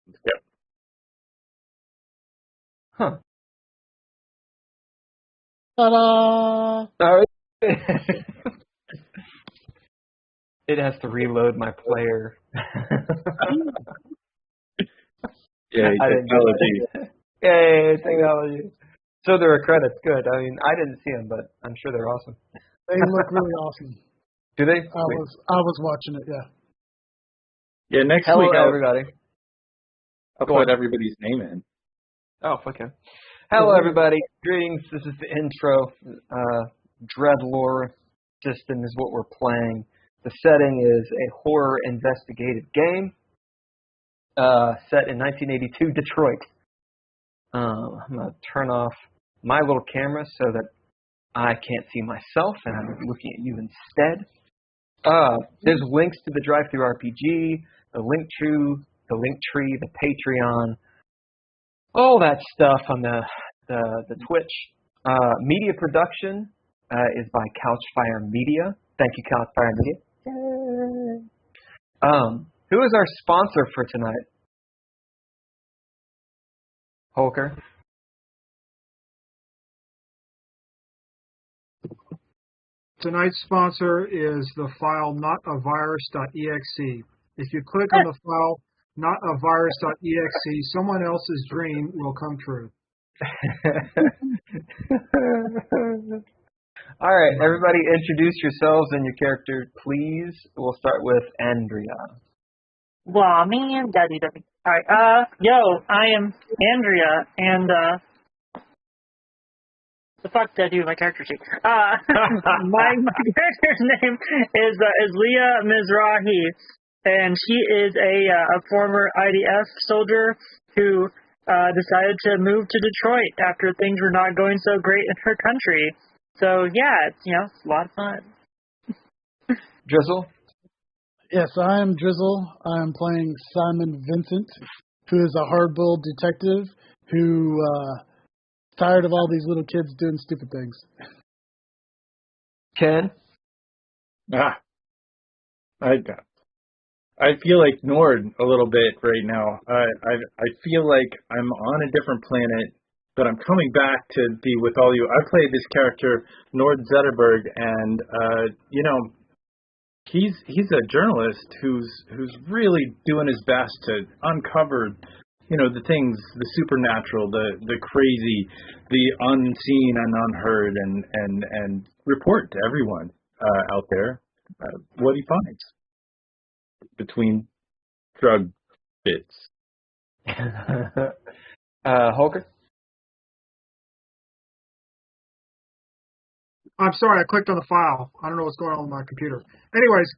Yep. Huh. Ta-da! It has to reload my player. Yeah, technology. Yay, technology. So there are credits. Good. I mean, I didn't see them, but I'm sure they're awesome. They look really awesome. Do they? I was watching it, yeah. Yeah, next Hello, week everybody. I'll put everybody's name in. Oh, okay. Hello, everybody. Greetings. This is the intro. DreadLore system is what we're playing. The setting is a horror investigative game set in 1982 Detroit. I'm going to turn off my little camera so that I can't see myself and I'm looking at you instead. There's links to the DriveThruRPG, the Linktree, the Patreon, all that stuff on the Twitch. Media production is by Couchfire Media. Thank you, Couchfire Media. Who is our sponsor for tonight? Holker. Tonight's sponsor is the file notavirus.exe. If you click on the file notavirus.exe, someone else's dream will come true. All right, everybody introduce yourselves and your character, please. We'll start with Andrea. Well, man, daddy. All right, I am Andrea, and the fuck did I do with my character sheet? My character's name is Leah Mizrahi, and she is a former IDF soldier who decided to move to Detroit after things were not going so great in her country. So yeah, it's a lot of fun. Drizzle? Yes, I am Drizzle. I am playing Simon Vincent, who is a hard-boiled detective who tired of all these little kids doing stupid things. Ken? I feel like Nord a little bit right now. I feel like I'm on a different planet, but I'm coming back to be with all you. I played this character, Nord Zetterberg, and he's a journalist who's really doing his best to uncover, the things, the supernatural, the crazy, the unseen and unheard, and report to everyone out there what he finds between drug bits. Holker? I'm sorry, I clicked on the file. I don't know what's going on with my computer. Anyways,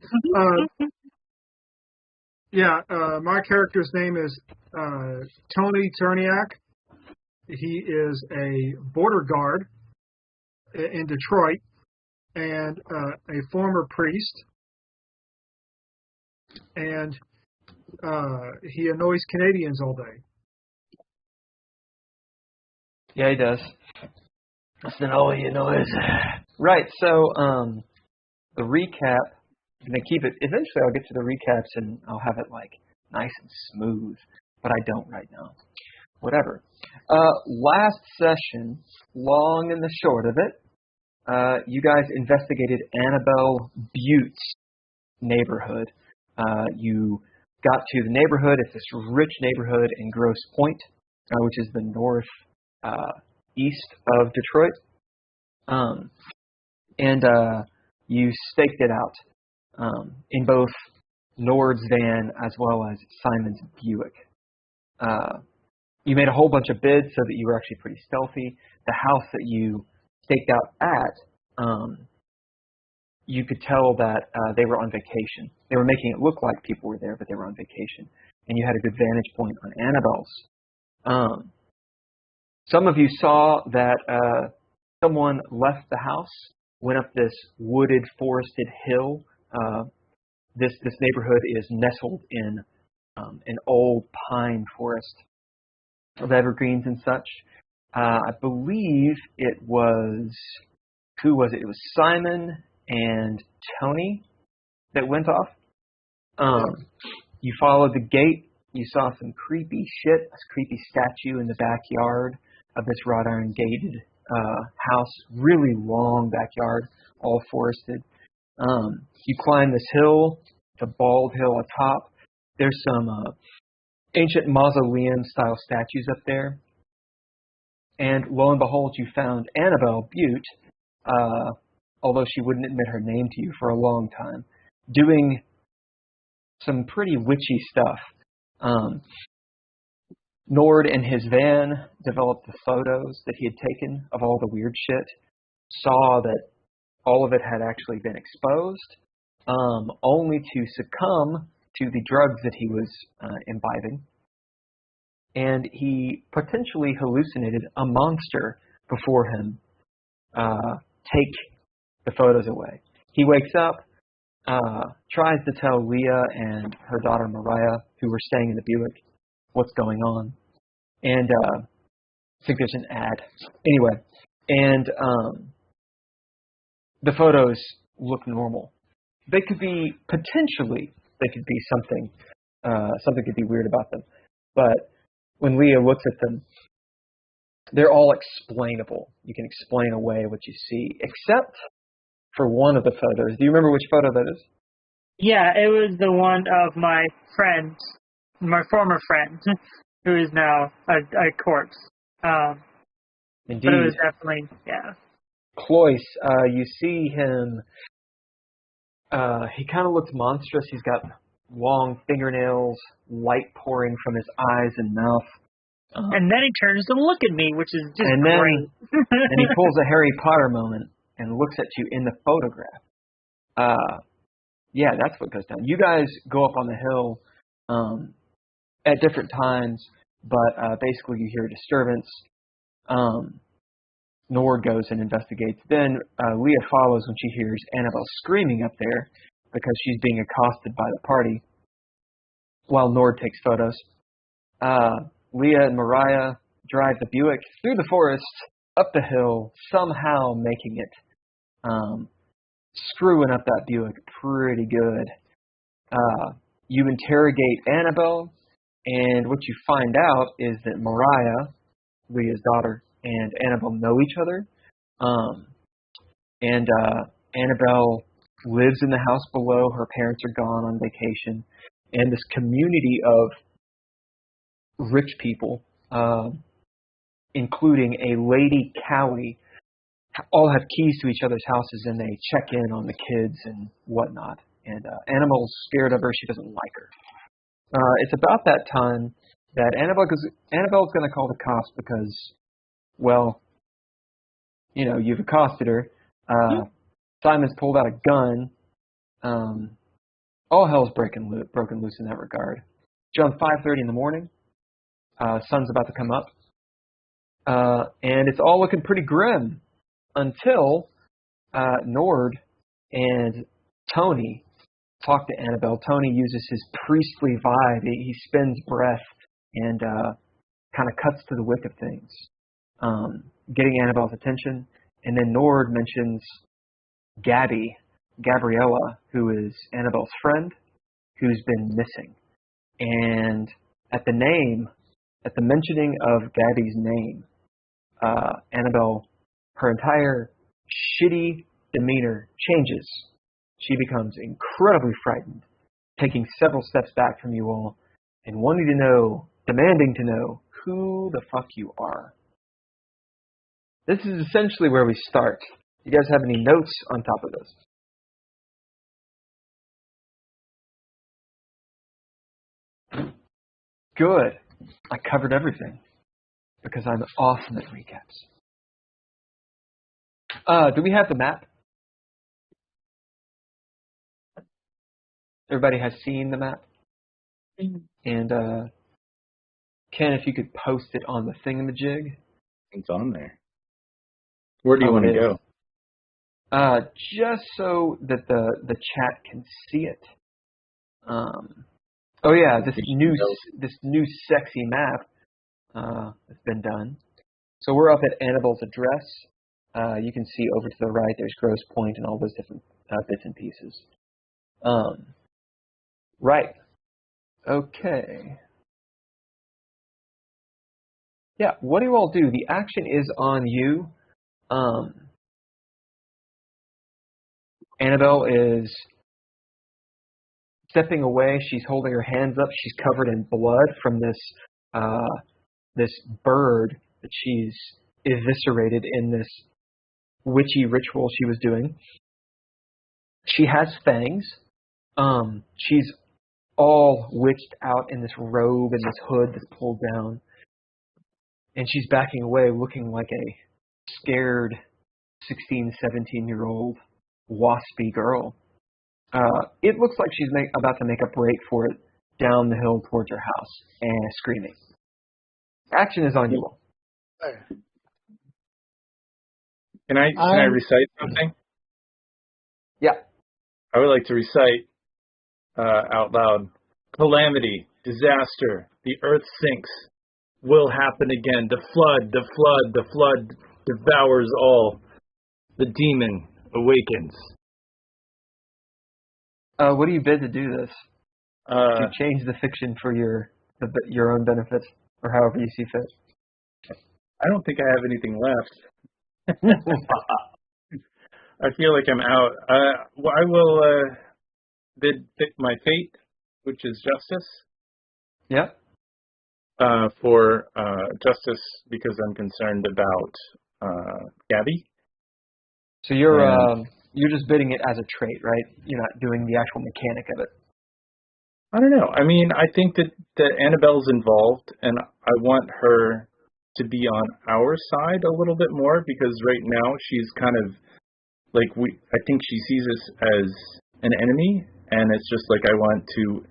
my character's name is Tony Terniak. He is a border guard in Detroit and a former priest. And he annoys Canadians all day. Yeah, he does. That's not all he annoys. Right, so the recap, I'm going to keep it, eventually I'll get to the recaps and I'll have it nice and smooth, but I don't right now. Whatever. Last session, long and the short of it, you guys investigated Annabelle Butte's neighborhood. You got to the neighborhood. It's this rich neighborhood in Grosse Pointe, which is the northeast of Detroit. And you staked it out in both Nord's van as well as Simon's Buick. You made a whole bunch of bids so that you were actually pretty stealthy. The house that you staked out at, you could tell that they were on vacation. They were making it look like people were there, but they were on vacation. And you had a good vantage point on Annabelle's. Some of you saw that someone left the house went up this wooded, forested hill. This neighborhood is nestled in an old pine forest of evergreens and such. I believe it was, who was it? It was Simon and Tony that went off. You followed the gate. You saw some creepy shit, a creepy statue in the backyard of this wrought iron gated house. Really long backyard, all forested. You climb this hill, the bald hill atop. There's some ancient mausoleum-style statues up there. And lo and behold, you found Annabelle Butte, although she wouldn't admit her name to you for a long time, doing some pretty witchy stuff. Nord in his van developed the photos that he had taken of all the weird shit, saw that all of it had actually been exposed, only to succumb to the drugs that he was imbibing. And he potentially hallucinated a monster before him take the photos away. He wakes up, tries to tell Leah and her daughter Mariah, who were staying in the Buick, what's going on. And I think there's an ad. Anyway, and the photos look normal. They could be, potentially, they could be something could be weird about them. But when Leah looks at them, they're all explainable. You can explain away what you see, except for one of the photos. Do you remember which photo that is? Yeah, it was the one of my friend, my former friend, who is now a corpse. Indeed. But it was definitely, yeah. Cloyce, you see him, he kind of looks monstrous. He's got long fingernails, light pouring from his eyes and mouth. And then he turns to look at me, which is just and great. And he pulls a Harry Potter moment and looks at you in the photograph. Yeah, that's what goes down. You guys go up on the hill at different times, but basically you hear a disturbance. Nord goes and investigates. Then Leah follows when she hears Annabelle screaming up there because she's being accosted by the party while Nord takes photos. Leah and Mariah drive the Buick through the forest, up the hill, somehow making it. Screwing up that Buick pretty good. You interrogate Annabelle, and what you find out is that Mariah, Leah's daughter, and Annabelle know each other. And Annabelle lives in the house below. Her parents are gone on vacation. And this community of rich people, including a Lady Cowie, all have keys to each other's houses, and they check in on the kids and whatnot. And Annabelle's scared of her. She doesn't like her. It's about that time that Annabelle's going to call the cops because, well, you know, you've accosted her. Simon's pulled out a gun. All hell's broken loose in that regard. It's around 5:30 in the morning. Sun's about to come up. And it's all looking pretty grim until Nord and Tony talk to Annabelle. Tony uses his priestly vibe. He spins breath and kind of cuts to the wick of things, getting Annabelle's attention. And then Nord mentions Gabriella, who is Annabelle's friend, who's been missing. And at the mentioning of Gabby's name, Annabelle, her entire shitty demeanor changes. She becomes incredibly frightened, taking several steps back from you all, and demanding to know who the fuck you are. This is essentially where we start. You guys have any notes on top of this? Good. I covered everything because I'm awesome at recaps. Do we have the map? Everybody has seen the map? And Ken, if you could post it on the thingamajig. It's on there. Where do you want to go? Just so that the chat can see it. Oh yeah, this new sexy map has been done. So we're up at Annabelle's address. You can see over to the right. There's Grosse Point and all those different bits and pieces. Right. Okay. Yeah. What do you all do? The action is on you. Annabelle is stepping away. She's holding her hands up. She's covered in blood from this bird that she's eviscerated in this witchy ritual she was doing. She has fangs. She's all witched out in this robe and this hood that's pulled down. And she's backing away looking like a scared 16, 17-year-old waspy girl. It looks like she's about to make a break for it down the hill towards her house and screaming. Action is on you all. Can I recite something? Yeah. I would like to recite out loud. Calamity, disaster, the earth sinks, will happen again. The flood devours all. The demon awakens. What do you bid to do this? To change the fiction for your own benefit, or however you see fit. I don't think I have anything left. I feel like I'm out. I will bid my fate, which is justice. Yeah. For justice, because I'm concerned about Gabby. So you're just bidding it as a trait, right? You're not doing the actual mechanic of it. I don't know. I mean, I think that Annabelle's involved, and I want her to be on our side a little bit more, because right now she's kind of like I think she sees us as an enemy, and it's just like I want to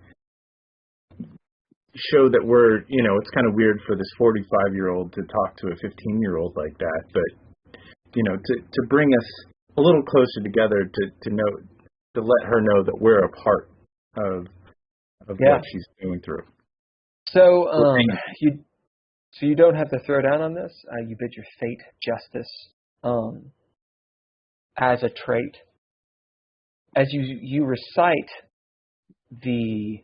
show that we're, it's kind of weird for this 45-year-old to talk to a 15-year-old like that, but to bring us a little closer together to know, to let her know that we're a part of what she's going through. So you don't have to throw down on this. You bid your fate justice as a trait. As you recite the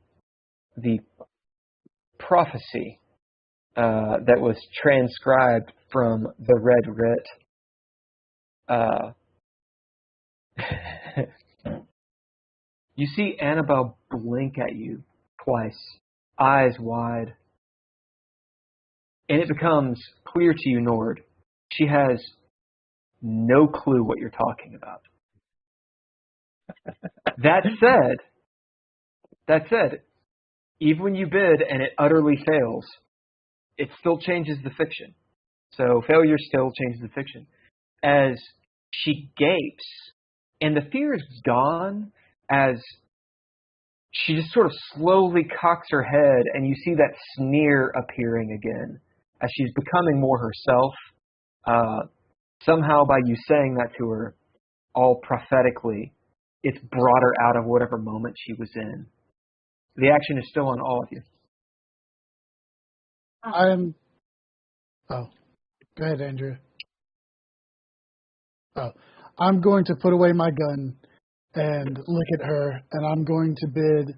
prophecy that was transcribed from the Red Writ. You see Annabelle blink at you twice, eyes wide. And it becomes clear to you, Nord, she has no clue what you're talking about. That said, even when you bid and it utterly fails, it still changes the fiction. So failure still changes the fiction. As she gapes, and the fear is gone, as she just sort of slowly cocks her head, and you see that sneer appearing again, as she's becoming more herself. Somehow by you saying that to her, all prophetically, it's brought her out of whatever moment she was in. The action is still on all of you. Oh, go ahead, Andrew. Oh, I'm going to put away my gun and look at her, and I'm going to bid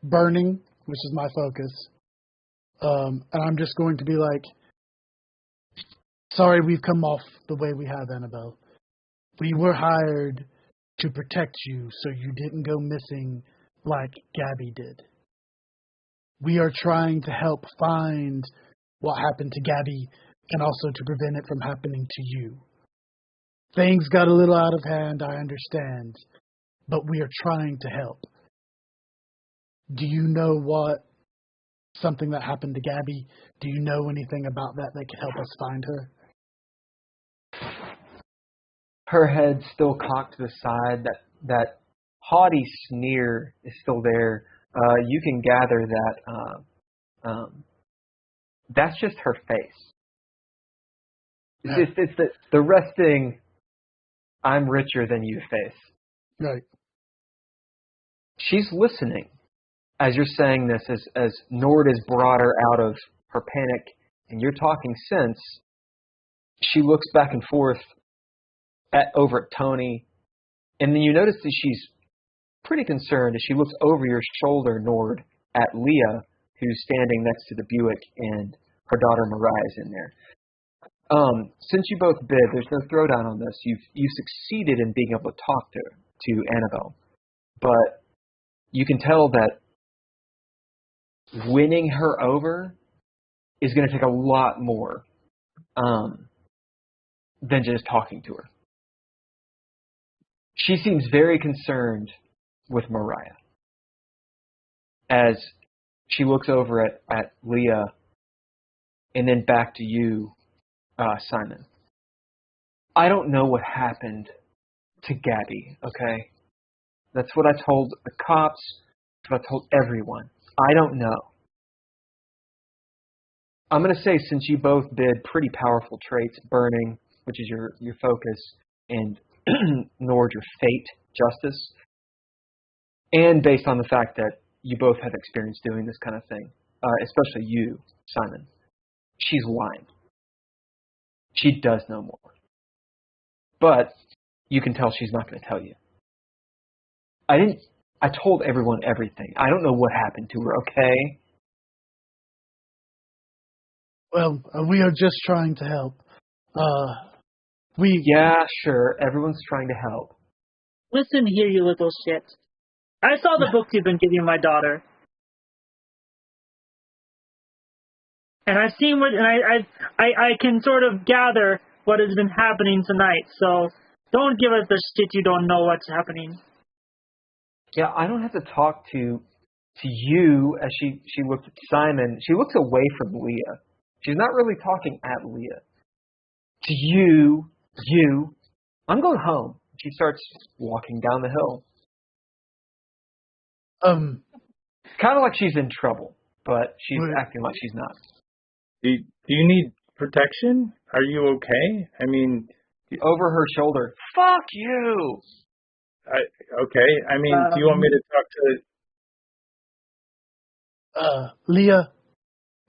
burning, which is my focus. And I'm just going to be like, sorry we've come off the way we have, Annabelle. We were hired to protect you so you didn't go missing like Gabby did. We are trying to help find what happened to Gabby and also to prevent it from happening to you. Things got a little out of hand, I understand, but we are trying to help. Do you know something that happened to Gabby? Do you know anything about that could help us find her? Her head still cocked to the side. That haughty sneer is still there. You can gather that that's just her face. It's the resting I'm richer than you, Faith. Right. She's listening as you're saying this, as Nord is brought her out of her panic, and you're talking sense. She looks back and forth over at Tony, and then you notice that she's pretty concerned as she looks over your shoulder, Nord, at Leah, who's standing next to the Buick, and her daughter Mariah's in there. Since you both bid, there's no throwdown on this. You succeeded in being able to talk to Annabelle, but you can tell that winning her over is going to take a lot more than just talking to her. She seems very concerned with Mariah as she looks over at Leah and then back to you, Simon. I don't know what happened to Gabby, okay? That's what I told the cops. That's what I told everyone. I don't know. I'm going to say, since you both bid pretty powerful traits, burning, which is your focus, and Nord, your fate, justice, and based on the fact that you both have experience doing this kind of thing, especially you, Simon, she's lying. She does know more. But you can tell she's not going to tell you. I told everyone everything. I don't know what happened to her, okay? Well, we are just trying to help. Yeah, sure. Everyone's trying to help. Listen here, you little shit. I saw the book you've been giving my daughter. And I've seen what, and I can sort of gather what has been happening tonight. So don't give us the shit you don't know what's happening. Yeah, I don't have to talk to you as she looks at Simon. She looks away from Leah. She's not really talking at Leah. To you, I'm going home. She starts walking down the hill. Kind of like she's in trouble, but she's acting like she's not. Do you need protection? Are you okay? I mean... Over her shoulder. Fuck you! Okay. I mean, do you want me to talk to... Leah,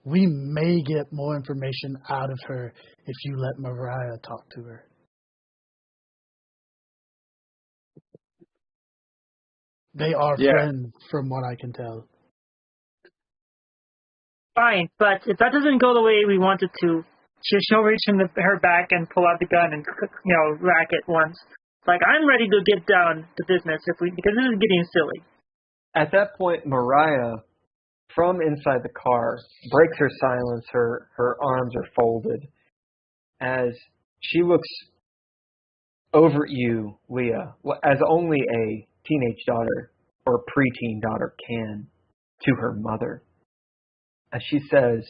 we may get more information out of her if you let Mariah talk to her. They are friends, from what I can tell. Fine, but if that doesn't go the way we want it to, she'll reach in her back and pull out the gun and, rack it once. Like, I'm ready to get down to business because this is getting silly. At that point, Mariah, from inside the car, breaks her silence. Her arms are folded as she looks over at you, Leah, as only a teenage daughter or preteen daughter can to her mother. As she says,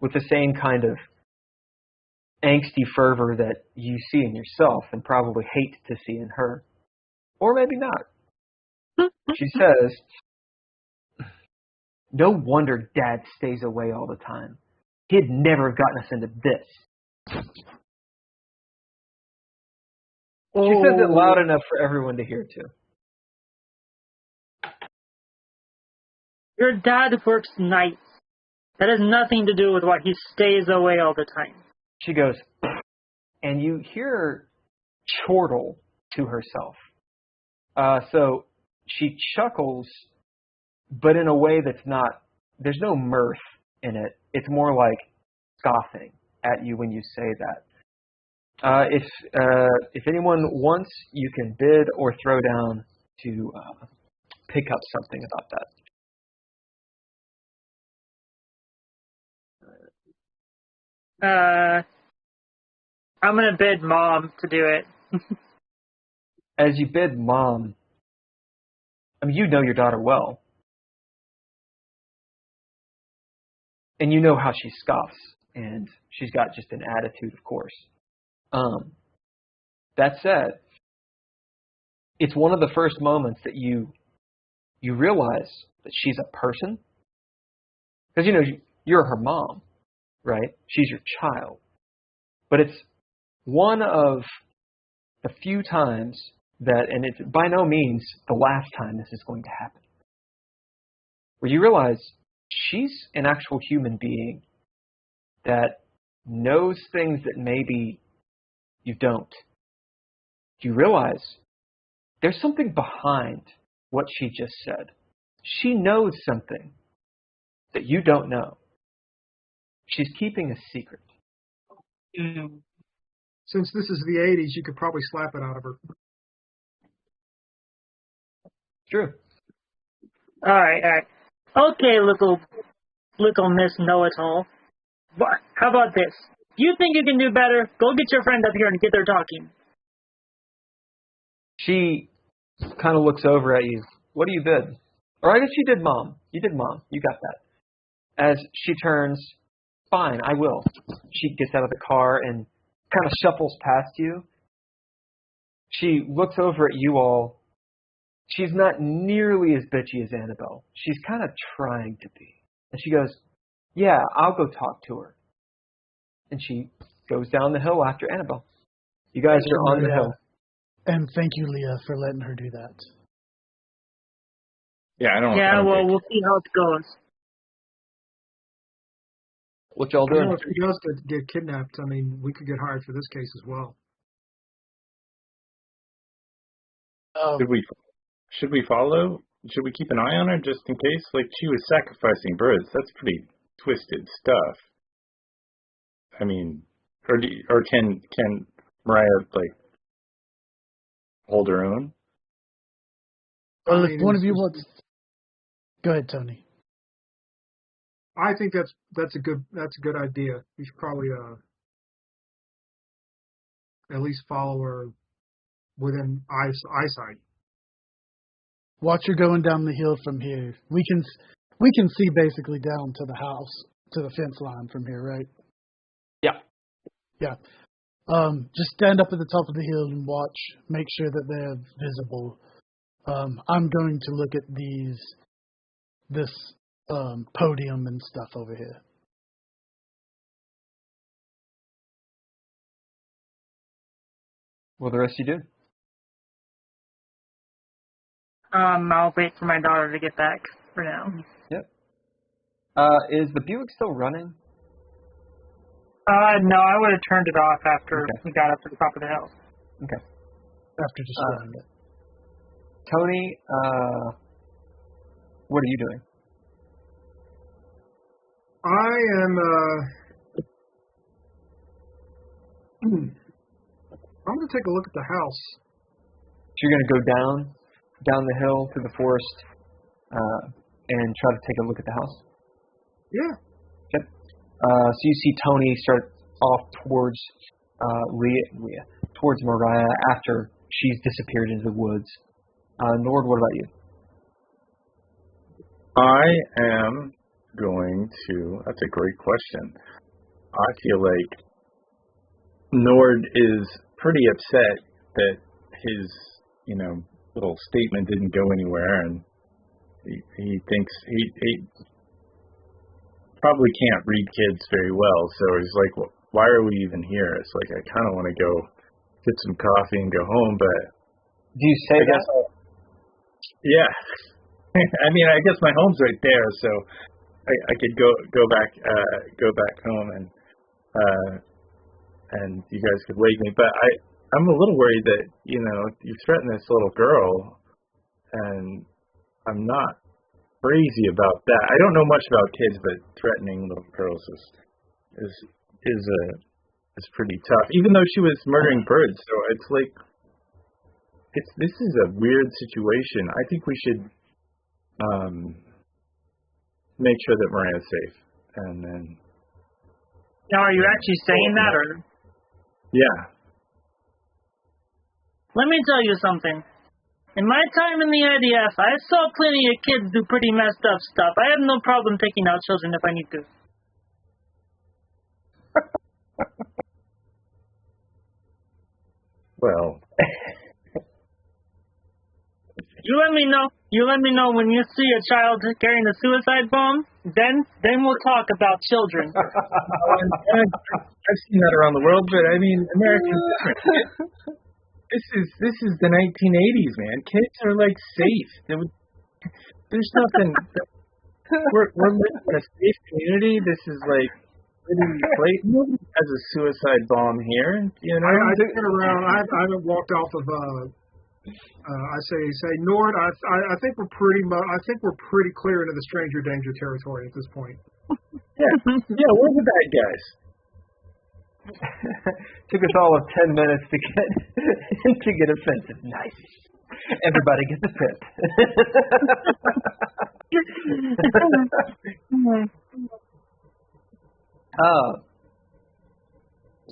with the same kind of angsty fervor that you see in yourself and probably hate to see in her. Or maybe not. She says, no wonder Dad stays away all the time. He'd never have gotten us into this. She says it loud enough for everyone to hear, too. Your dad works nights. That has nothing to do with why he stays away all the time. She goes, and you hear her chortle to herself. So she chuckles, but in a way that's not, there's no mirth in it. It's more like scoffing at you when you say that. If anyone wants, you can bid or throw down to pick up something about that. I'm going to bid Mom to do it. As you bid Mom, I mean, you know your daughter well. And you know how she scoffs. And she's got just an attitude, of course. That said, it's one of the first moments that you realize that she's a person. Because, you're her mom. Right? She's your child. But it's one of the few times that, and it's by no means the last time this is going to happen, where you realize she's an actual human being that knows things that maybe you don't. You realize there's something behind what she just said. She knows something that you don't know. She's keeping a secret. Since this is the 80s, you could probably slap it out of her. True. All right. Okay, little Miss Know-It-All. How about this? If you think you can do better, go get your friend up here and get her talking. She kind of looks over at you. What do you bid? Or I guess you did Mom. You did Mom. You got that. As she turns, fine, I will. She gets out of the car and kind of shuffles past you. She looks over at you all. She's not nearly as bitchy as Annabelle. She's kind of trying to be. And she goes, yeah, I'll go talk to her. And she goes down the hill after Annabelle. You guys are on the hill. And thank you, Leah, for letting her do that. Yeah, I don't. We'll see how it goes. What y'all doing? You know, if he does get kidnapped, I mean, we could get hired for this case as well. Should we follow? Should we keep an eye on her just in case? Like, she was sacrificing birds. That's pretty twisted stuff. I mean, or can Mariah like hold her own? Well, if one of you wants, go ahead, Tony. I think that's a good idea. You should probably at least follow her within eyesight. Watch her going down the hill from here. We can see basically down to the house, to the fence line from here, right? Yeah. Just stand up at the top of the hill and watch. Make sure that they're visible. I'm going to look at this podium and stuff over here. What the rest of you do? I'll wait for my daughter to get back for now. Yep. Is the Buick still running? No, I would have turned it off after we got up to the top of the hill. Okay. After destroying it. Tony, what are you doing? I am, I'm going to take a look at the house. So you're going to go down the hill through the forest, and try to take a look at the house? Yeah. Okay. So you see Tony start off towards Leah, towards Mariah after she's disappeared into the woods. Nord, what about you? I am going to. That's a great question. I feel like Nord is pretty upset that his, little statement didn't go anywhere, and he thinks he probably can't read kids very well. So he's like, well, why are we even here? It's like, I kind of want to go get some coffee and go home, but do you say that? Yeah. I mean, I guess my home's right there, so I could go back home and you guys could wake me. But I'm a little worried that you threatened this little girl, and I'm not crazy about that. I don't know much about kids, but threatening little girls is pretty tough. Even though she was murdering birds, so it's like this is a weird situation. I think we should make sure that Mariah's safe, and then. Now, are you actually saying that, or? Yeah. Let me tell you something. In my time in the IDF, I saw plenty of kids do pretty messed up stuff. I have no problem taking out children if I need to. Well. You let me know. You let me know when you see a child carrying a suicide bomb. Then we'll talk about children. I've seen that around the world, but I mean, Americans different. This is the 1980s, man. Kids are like safe. There's nothing. We're living in a safe community. This is like pretty late. Nobody has a suicide bomb here. You know. I think around. I haven't walked off of. I say Nord. I think we're pretty. I think we're pretty clear into the stranger danger territory at this point. Yeah. We're the bad guys. Took us all of 10 minutes to get offensive. Nice. Everybody gets a pip.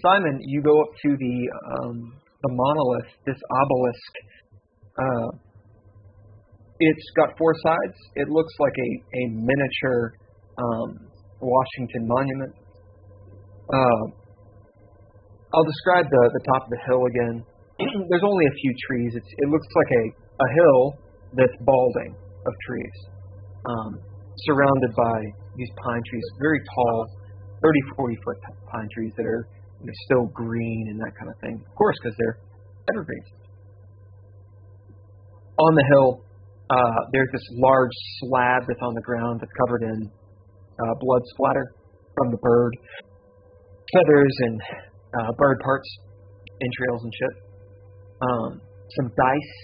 Simon, you go up to the monolith, this obelisk. It's got 4 sides. It looks like a miniature Washington monument. I'll describe the top of the hill again. There's only a few trees. It looks like a hill that's balding of trees, surrounded by these pine trees, very tall, 30, 40-foot pine trees that are still green and that kind of thing. Of course, because they're evergreens. On the hill, there's this large slab that's on the ground that's covered in blood splatter from the bird, feathers and bird parts, entrails and shit. Some dice,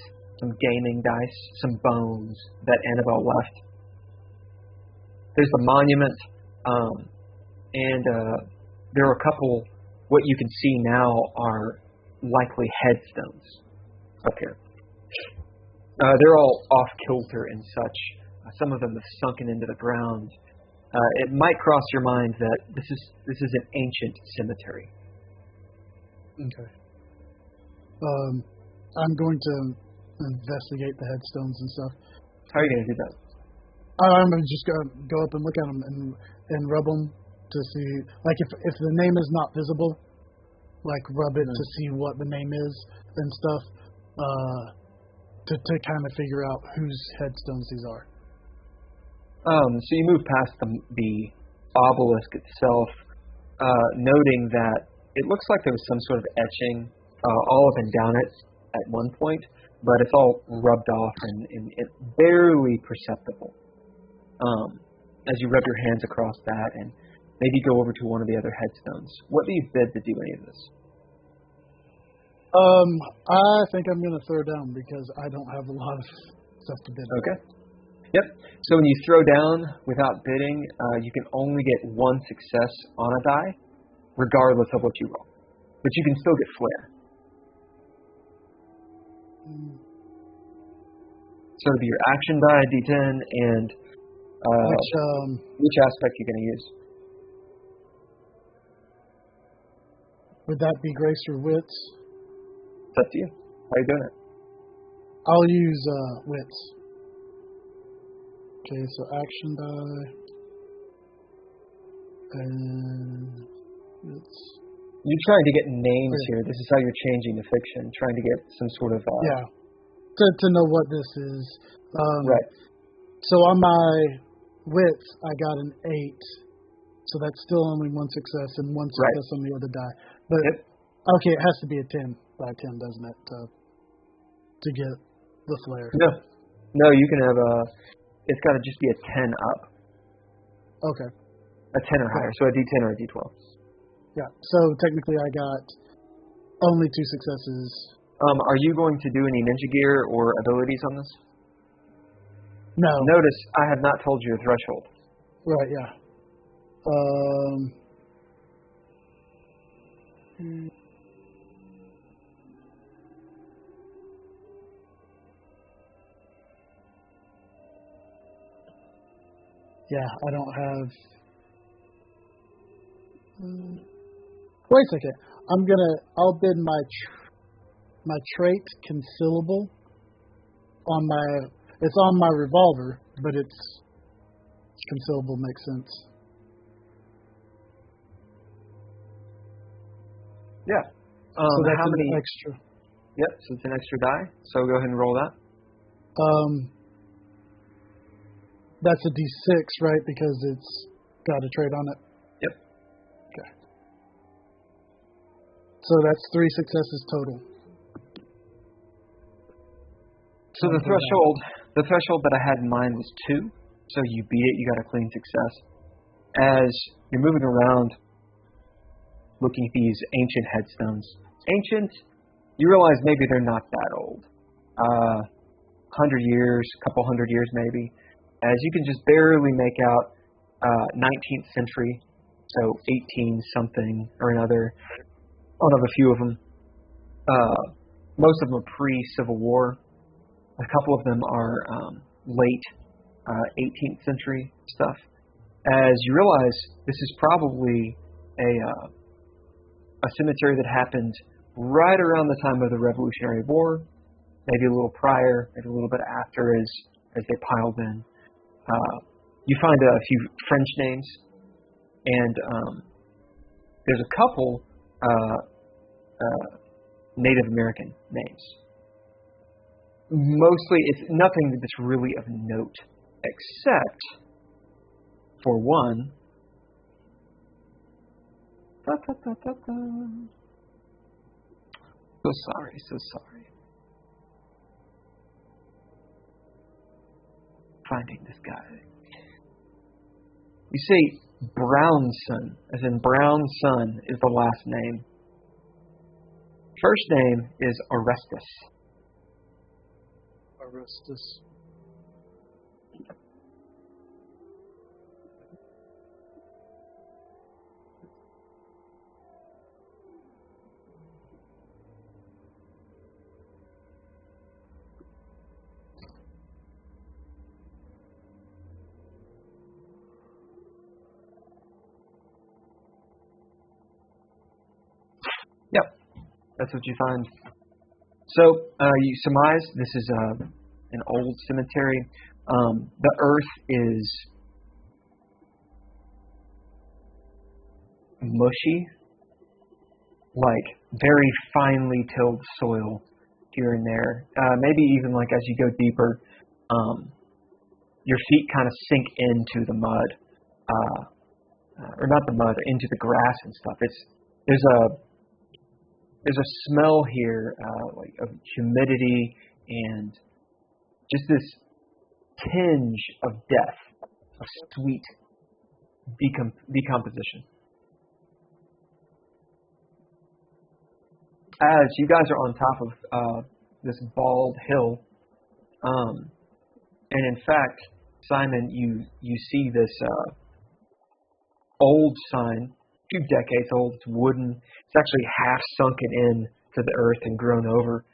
some gaming dice, some bones that Annabelle left. There's the monument, and there are a couple, what you can see now are likely headstones up here. They're all off kilter and such. Some of them have sunken into the ground. It might cross your mind that this is an ancient cemetery. Okay. I'm going to investigate the headstones and stuff. How are you going to do that? I'm going to just go up and look at them and rub them to see, like if the name is not visible, like rub it to see what the name is and stuff, to kind of figure out whose headstones these are. So you move past the obelisk itself, noting that it looks like there was some sort of etching all up and down it at one point, but it's all rubbed off and it's barely perceptible. As you rub your hands across that and maybe go over to one of the other headstones. What do you bid to do any of this? I think I'm going to throw down because I don't have a lot of stuff to bid. Okay. Yep. So when you throw down without bidding, you can only get 1 success on a die, regardless of what you roll. But you can still get flair. So it'll be your action die, D10, and which aspect you're going to use. Would that be grace or wits? It's up to you. How are you doing it? I'll use wits. Okay, so action die and wits. You're trying to get names here. This is how you're changing the fiction, trying to get some sort of... to know what this is. Right. So on my wits, I got an 8. So that's still only 1 success and 1 success on the other die. But, okay, it has to be a 10 by 10, doesn't it, to get the flare? No, you can have it's got to just be a 10 up. Okay. A 10 or higher, so a D10 or a D12. Yeah, so technically I got only 2 successes. Are you going to do any ninja gear or abilities on this? No. Notice I have not told you your threshold. Right, yeah. Yeah, I don't have... Wait a second. I'll bid my trait concealable on my... It's on my revolver, but it's concealable makes sense. Yeah. So that's how many extra? Yep, so it's an extra die. So go ahead and roll that. That's a D6, right? Because it's got a trait on it. Yep. Okay. So that's 3 successes total. So the threshold that I had in mind was 2. So you beat it, you got a clean success. As you're moving around, looking at these ancient headstones. Ancient, you realize maybe they're not that old. 100 years, couple hundred years maybe. As you can just barely make out 19th century, so 18 something or another, one of a few of them. Most of them are pre-Civil War. A couple of them are late 18th century stuff. As you realize, this is probably a cemetery that happened right around the time of the Revolutionary War, maybe a little prior, maybe a little bit after as they piled in. You find a few French names, and there's a couple Native American names. Mostly, it's nothing that's really of note, except for one. So sorry. Finding this guy. You see, Brownson, as in Brown Son, is the last name. First name is Arrestus. Arrestus. Yep, that's what you find. So you surmise this is an old cemetery. The earth is mushy, like very finely tilled soil here and there. Maybe even like as you go deeper, your feet kind of sink into the mud, or not the mud, into the grass and stuff. There's a smell here, like of humidity and just this tinge of death, of sweet decomposition. As you guys are on top of this bald hill, and in fact, Simon, you see this old sign, a few decades old. It's wooden. It's actually half sunken in to the earth and grown over.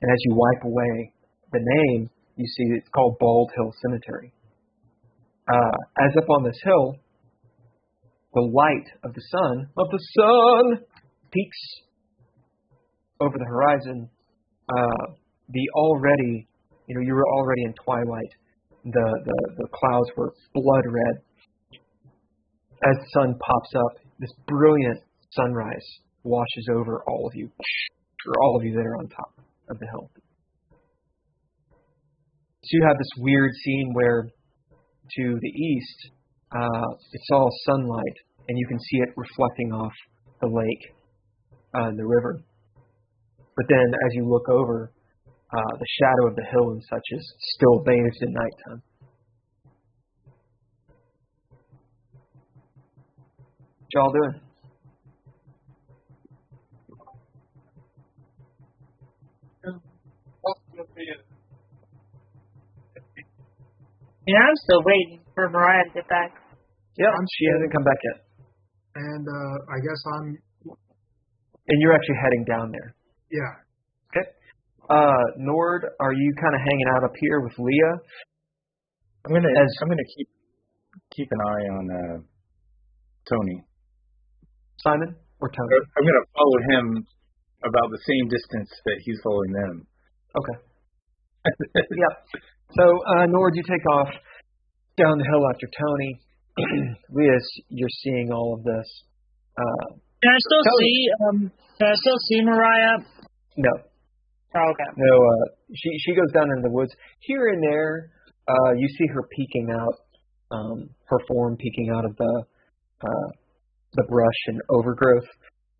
And as you wipe away the name, you see it's called Bald Hill Cemetery. As up on this hill, the light of the sun peaks over the horizon. You were already in twilight. The clouds were blood red. As the sun pops up, this brilliant sunrise washes over all of you, or all of you that are on top of the hill. So you have this weird scene where to the east, it's all sunlight, and you can see it reflecting off the lake and the river. But then as you look over, the shadow of the hill and such is still bathed in nighttime. What y'all doing? Yeah, I'm still waiting for Mariah to get back. Yep, she hasn't come back yet. And I guess I'm... And you're actually heading down there. Yeah. Okay. Nord, are you kind of hanging out up here with Leah? I'm gonna keep an eye on Tony. Simon or Tony? I'm gonna follow him about the same distance that he's following them. Okay. Yep. So, Nord, you take off down the hill after Tony. Leah, you're seeing all of this. Can I still see Mariah? No. Oh, okay. No, she goes down into the woods. Here and there, you see her peeking out, her form peeking out of the brush and overgrowth.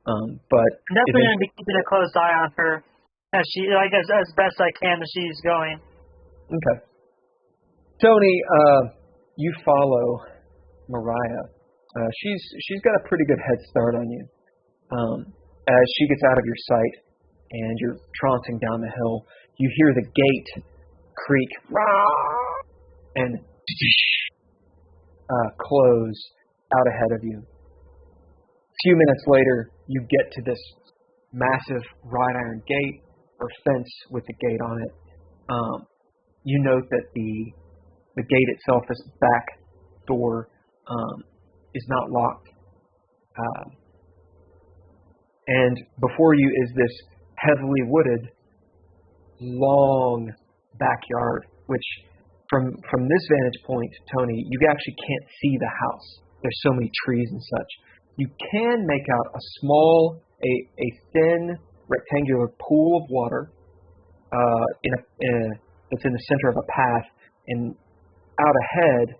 But I'm definitely going to be keeping a close eye on her as best I can as she's going. Okay. Tony, you follow Mariah. She's got a pretty good head start on you. As she gets out of your sight and you're trouncing down the hill, you hear the gate creak and close out ahead of you. A few minutes later, you get to this massive wrought iron gate or fence with the gate on it. You note that the gate itself, this back door, is not locked. And before you is this heavily wooded, long backyard, which from this vantage point, Tony, you actually can't see the house. There's so many trees and such. You can make out a small, a thin, rectangular pool of water that's in the center of a path, and out ahead,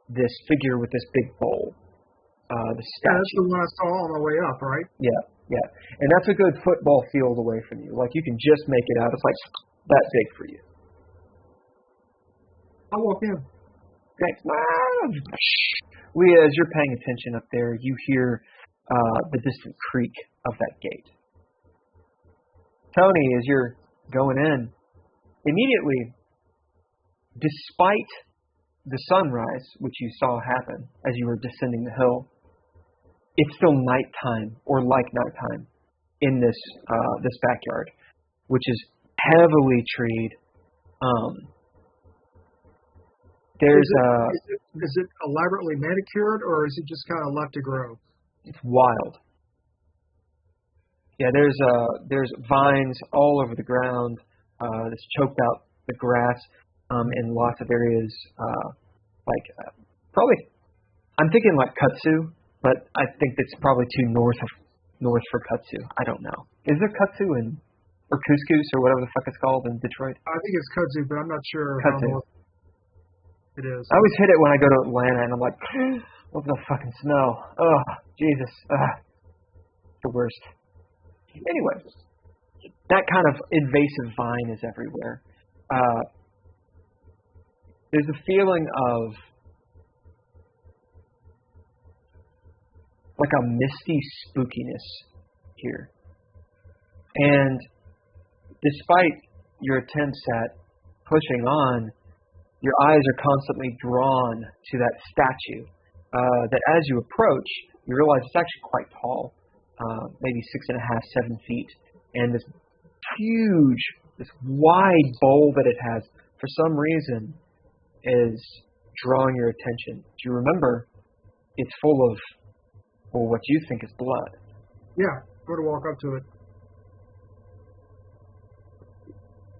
this figure with this big bowl. The statue. Yeah, that's the one I saw on my way up, right? Yeah. And that's a good football field away from you. Like, you can just make it out. It's like that big for you. I'll walk in. Thanks. Leah, as you're paying attention up there, you hear the distant creak of that gate. Tony, as you're going in, immediately, despite the sunrise, which you saw happen as you were descending the hill, it's still nighttime, or like nighttime, in this backyard, which is heavily treed. Is it elaborately manicured, or is it just kind of left to grow? It's wild. Yeah, there's vines all over the ground. That's choked out the grass in lots of areas. Probably, I'm thinking like kudzu, but I think it's probably too north for kudzu. I don't know. Is there kudzu or couscous or whatever the fuck it's called in Detroit? I think it's kudzu, but I'm not sure kudzu. how north it is. I always hit it when I go to Atlanta, and I'm like, what the fucking smell? Oh, Jesus. The worst. Anyway, that kind of invasive vine is everywhere. There's a feeling of like a misty spookiness here. And despite your attempts at pushing on, your eyes are constantly drawn to that statue that as you approach, you realize it's actually quite tall, maybe 6.5, 7 feet. And this huge, this wide bowl that it has, for some reason, is drawing your attention. Do you remember it's full of, well, what you think is blood? Yeah, go to walk up to it.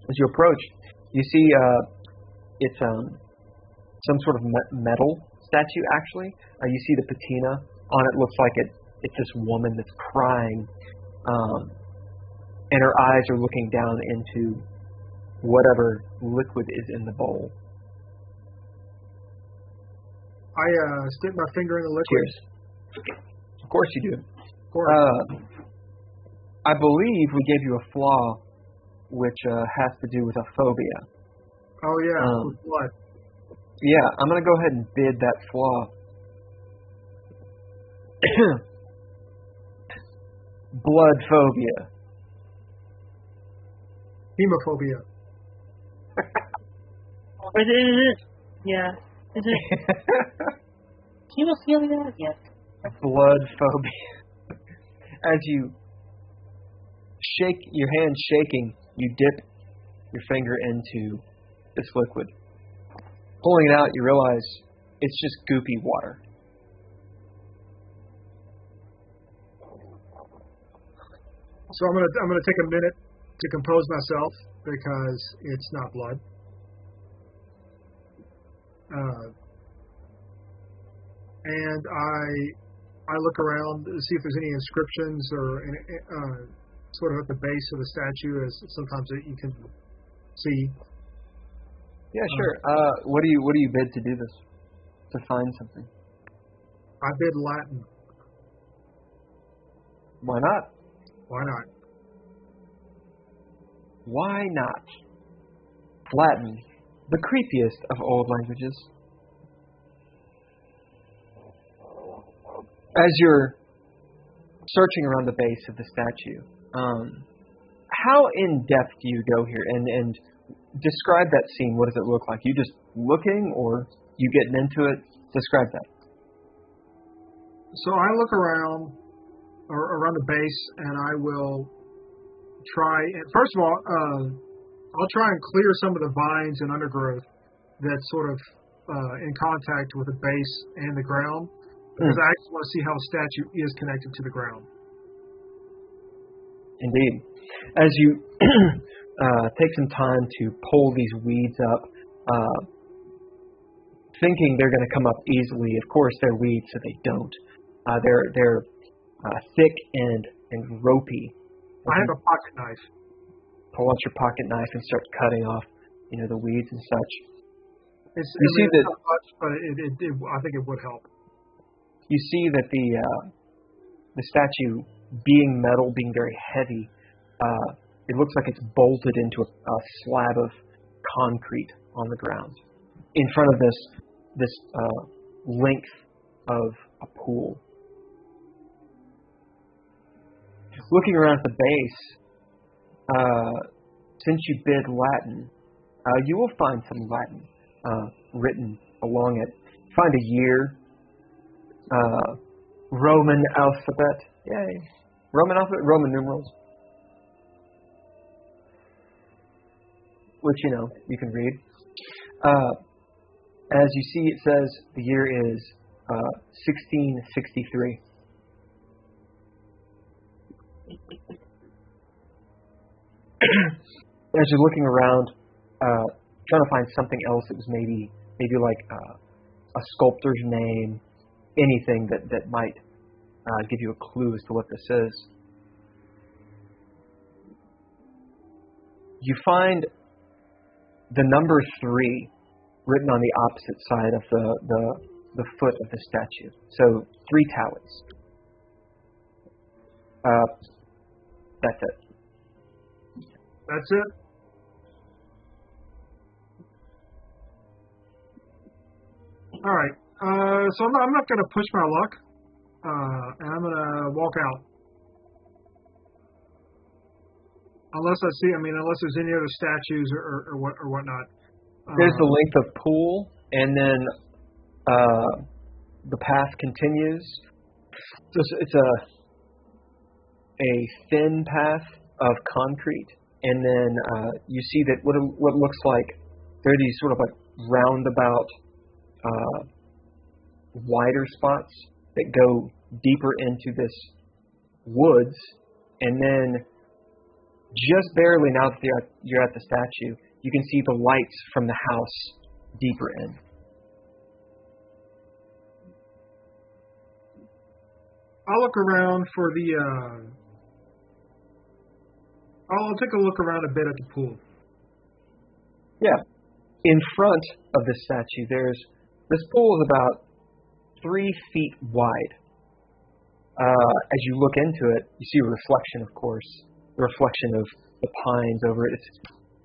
As you approach, you see it's some sort of metal statue, actually. You see the patina on it. Looks like it's this woman that's crying, and her eyes are looking down into whatever liquid is in the bowl. I stick my finger in the liquid. Cheers. Of course you do. Of course. I believe we gave you a flaw, which has to do with a phobia. Oh, yeah. With blood. Yeah, I'm going to go ahead and bid that flaw. Blood phobia. Hemophobia. Is it? Yeah. Is it? Hemophilia? Yes. Blood phobia. As you shake, your hand shaking, you dip your finger into this liquid. Pulling it out, you realize it's just goopy water. So I'm gonna take a minute to compose myself because it's not blood. And I look around to see if there's any inscriptions or sort of at the base of the statue, as sometimes you can see. Yeah, sure. What do you bid to do this? To find something? I bid Latin. Why not? Why not? Why not? Latin the creepiest of old languages. As you're searching around the base of the statue, how in depth do you go here? And describe that scene. What does it look like? You just looking, or you getting into it? Describe that. So I look around the base, and I will try. First of all, I'll try and clear some of the vines and undergrowth that's sort of in contact with the base and the ground, because I actually want to see how the statue is connected to the ground. Indeed. As you take some time to pull these weeds up, thinking they're going to come up easily. Of course, they're weeds, so they don't. They're thick and ropey. I have a pocket knife. Pull out your pocket knife and start cutting off, the weeds and such. It's not much, but I think it would help. You see that the statue, being metal, being very heavy, it looks like it's bolted into a slab of concrete on the ground in front of this length of a pool. Looking around at the base, since you bid Latin, you will find some Latin written along it. Find a year, Roman alphabet, yay, Roman alphabet, Roman numerals, which you can read. As you see, it says the year is 1663. As you're looking around, trying to find something else that was maybe like a sculptor's name, anything that might give you a clue as to what this is. You find the number 3 written on the opposite side of the foot of the statue. So 3 talents. That's it. That's it? All right. So I'm not going to push my luck, and I'm going to walk out. Unless there's any other statues or whatnot. There's the length of pool, and then the path continues. It's a thin path of concrete, and then you see that what looks like there are these sort of like roundabout wider spots that go deeper into this woods, and then just barely, now that you're at the statue, you can see the lights from the house deeper in. I'll look around for I'll take a look around a bit at the pool. Yeah. In front of the statue, this pool is about 3 feet wide. As you look into it, you see a reflection, of course. The reflection of the pines over it. It's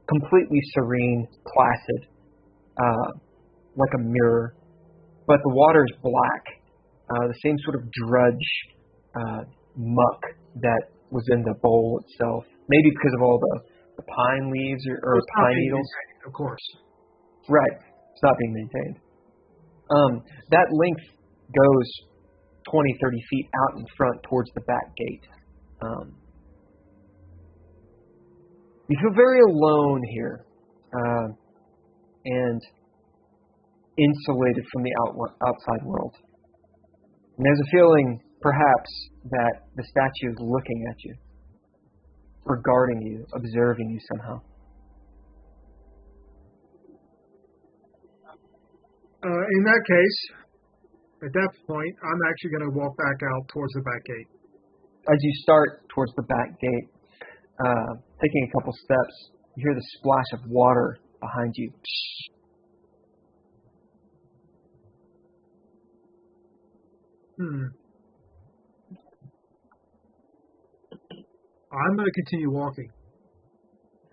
completely serene, placid, like a mirror. But the water is black, the same sort of drudge muck that was in the bowl itself. Maybe because of all the pine leaves or pine needles. Of course. Right. It's not being maintained. That length goes 20, 30 feet out in front towards the back gate. You feel very alone here, and insulated from the outside world. And there's a feeling, perhaps, that the statue is looking at you, regarding you, observing you somehow. In that case, at that point, I'm actually going to walk back out towards the back gate. As you start towards the back gate, taking a couple steps, you hear the splash of water behind you. I'm going to continue walking.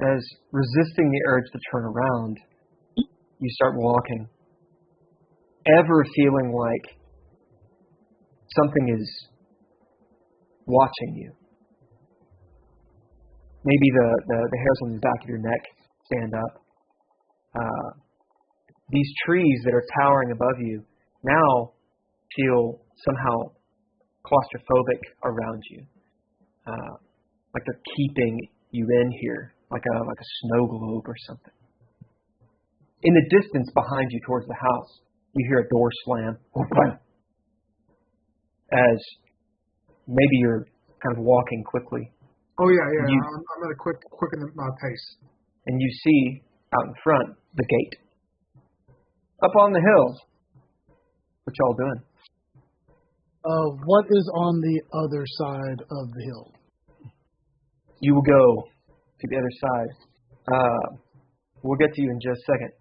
As resisting the urge to turn around, you start walking, ever feeling like something is watching you. Maybe the hairs on the back of your neck stand up. These trees that are towering above you now feel somehow claustrophobic around you, like they're keeping you in here, like a snow globe or something. In the distance behind you towards the house, you hear a door slam open as maybe you're kind of walking quickly. Oh yeah. I'm going to quicken my pace. And you see out in front the gate. Up on the hill. What y'all doing? What is on the other side of the hill? You will go to the other side. We'll get to you in just a second.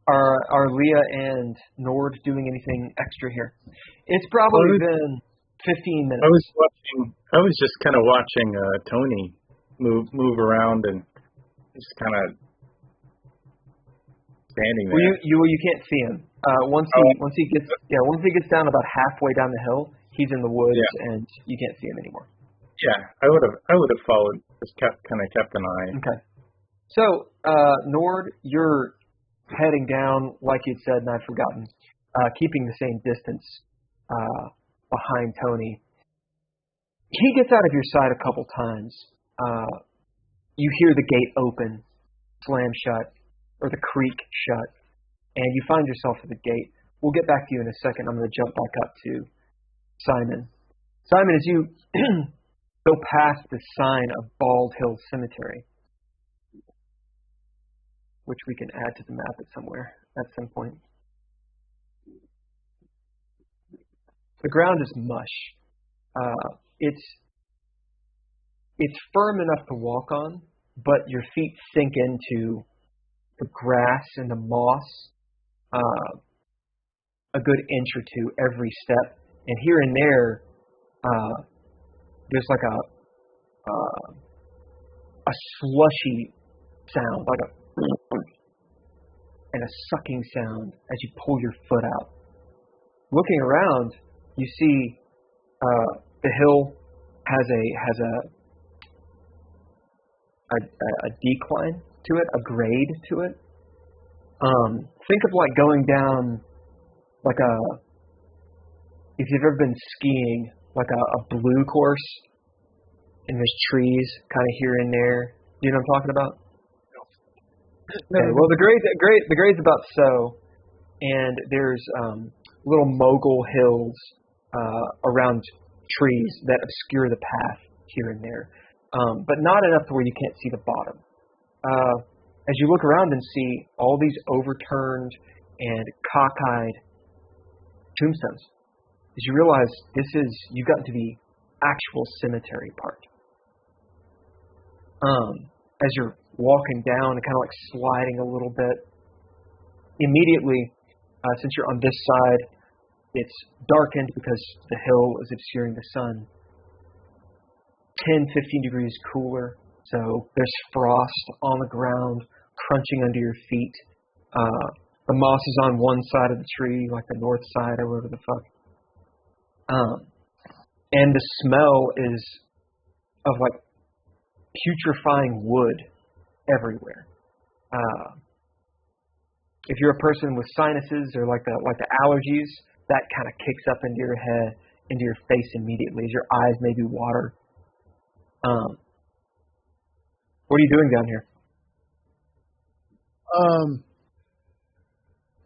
Are Leah and Nord doing anything extra here? It's probably been 15 minutes. I was just kind of watching Tony move around and just kind of standing there. Well, you can't see him. Once he gets down about halfway down the hill, he's in the woods and you can't see him anymore. Yeah, I would have followed. Just kept an eye. Okay. So Nord, you're heading down like you'd said, and I've forgotten, keeping the same distance behind Tony. He gets out of your sight a couple times. You hear the gate open, slam shut, or the creak shut, and you find yourself at the gate. We'll get back to you in a second. I'm going to jump back up to Simon. Simon, as you go past the sign of Bald Hill Cemetery, which we can add to the map at some point. The ground is mush. It's firm enough to walk on, but your feet sink into the grass and the moss a good inch or two every step. And here and there, there's like a slushy sound, like and a sucking sound as you pull your foot out. Looking around, you see the hill has a decline to it, a grade to it. Think of like going down like if you've ever been skiing, like a blue course, and there's trees kind of here and there. You know what I'm talking about? Okay, well, the grade's about so, and there's little mogul hills around trees that obscure the path here and there, but not enough to where you can't see the bottom. As you look around and see all these overturned and cockeyed tombstones, as you realize you've gotten to the actual cemetery part. As you're walking down and kind of like sliding a little bit, immediately, since you're on this side, it's darkened because the hill is obscuring the sun. 10, 15 degrees cooler, so there's frost on the ground, crunching under your feet. The moss is on one side of the tree, like the north side or whatever the fuck. And the smell is of like putrefying wood everywhere. If you're a person with sinuses or like the allergies, that kind of kicks up into your head, into your face immediately as your eyes maybe water. What are you doing down here?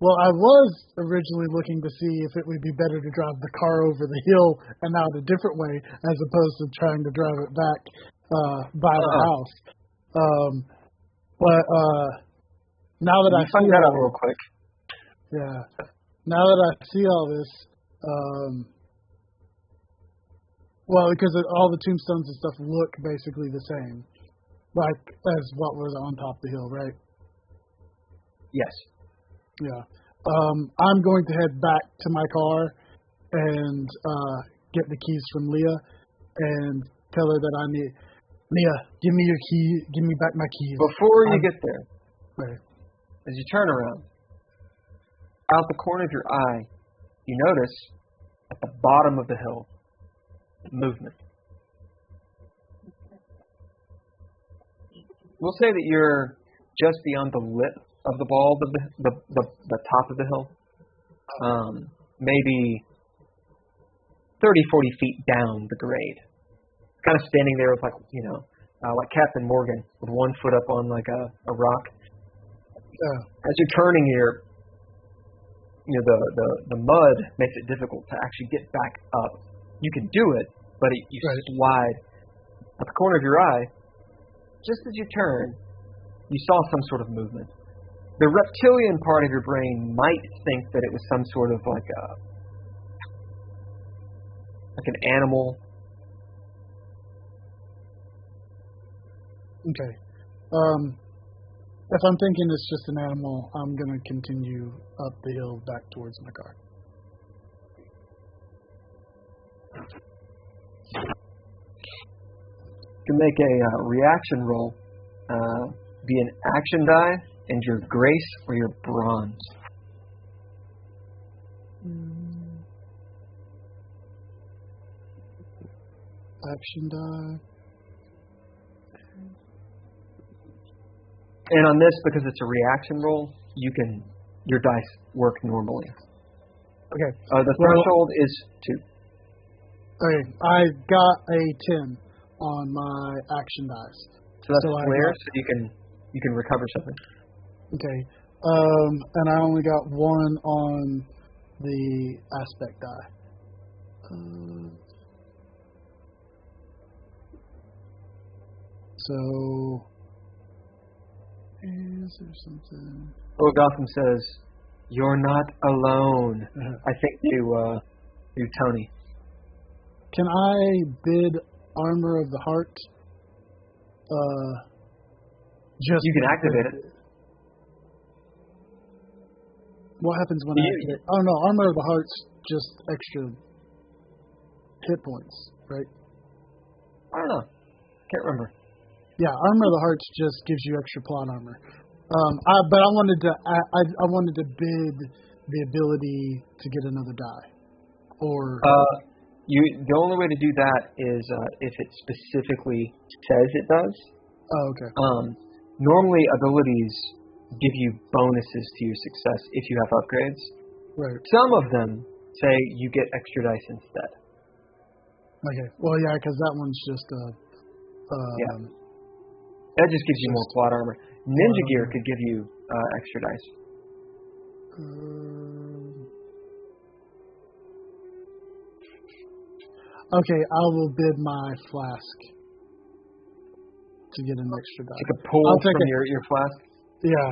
Well, I was originally looking to see if it would be better to drive the car over the hill and out a different way as opposed to trying to drive it back by the house. But now that I see that out real quick. Yeah. Now that I see all this, well, because all the tombstones and stuff look basically the same, like as what was on top of the hill, right? Yes. Yeah. I'm going to head back to my car and get the keys from Leah and tell her that I need... Leah, give me your key. Give me back my keys. Before you get there, Okay. As you turn around, out the corner of your eye, you notice at the bottom of the hill movement. We'll say that you're just beyond the lip of the ball of the top of the hill. Maybe 30, 40 feet down the grade. Kind of standing there with like Captain Morgan with one foot up on like a rock. As you're turning here, the mud makes it difficult to actually get back up. You can do it, but you slide. At the corner of your eye, just as you turn, you saw some sort of movement. The reptilian part of your brain might think that it was some sort of like an animal. Okay. If I'm thinking it's just an animal, I'm going to continue up the hill back towards my car. You can make a reaction roll. Be an action die, and your grace or your bronze. Action die. And on this, because it's a reaction roll, your dice work normally. Okay. The threshold is 2. Okay, I got a 10 on my action dice. So that's clear, so you can recover something. Okay. And I only got 1 on the aspect die. So, is there something? Oh, Gotham says, "You're not alone." I think you Tony. Can I bid Armor of the Heart? Just you can activate it. What happens when I activate? Oh no, Armor of the Heart's just extra hit points, right? I don't know. Can't remember. Yeah, Armor of the Hearts just gives you extra plot armor. But I wanted to bid the ability to get another die. Or the only way to do that is if it specifically says it does. Oh, okay. Normally, abilities give you bonuses to your success if you have upgrades. Right. Some of them say you get extra dice instead. Okay. Well, yeah, because that one's just that just gives you more plot armor. Ninja Gear could give you extra dice. Okay, I will bid my flask to get an extra die. Take a pull from your flask? Yeah.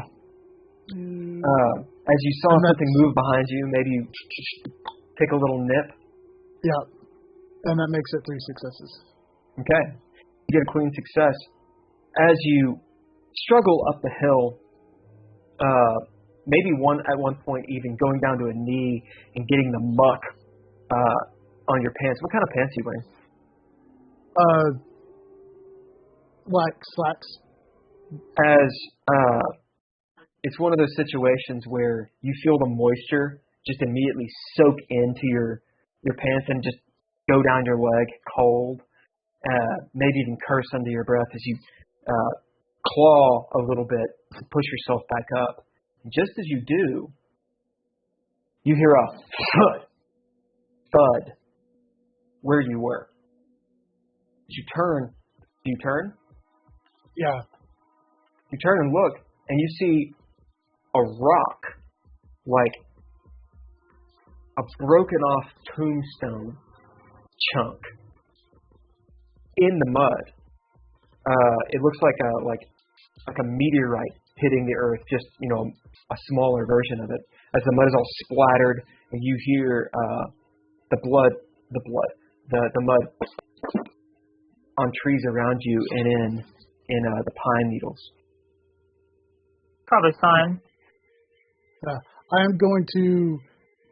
As you saw something move behind you, maybe you take a little nip. Yeah. And that makes it 3 successes. Okay. You get a clean success. As you struggle up the hill, maybe at one point even going down to a knee and getting the muck on your pants. What kind of pants are you wearing? Like slacks. As it's one of those situations where you feel the moisture just immediately soak into your pants and just go down your leg cold. Maybe even curse under your breath as you claw a little bit to push yourself back up. And just as you do, you hear a thud where you were. As you turn, do you turn? Yeah. You turn and look, and you see a rock, like a broken off tombstone chunk in the mud. It looks like a meteorite hitting the earth, just a smaller version of it. As the mud is all splattered, and you hear the mud on trees around you and in the pine needles. Probably fine. I am going to,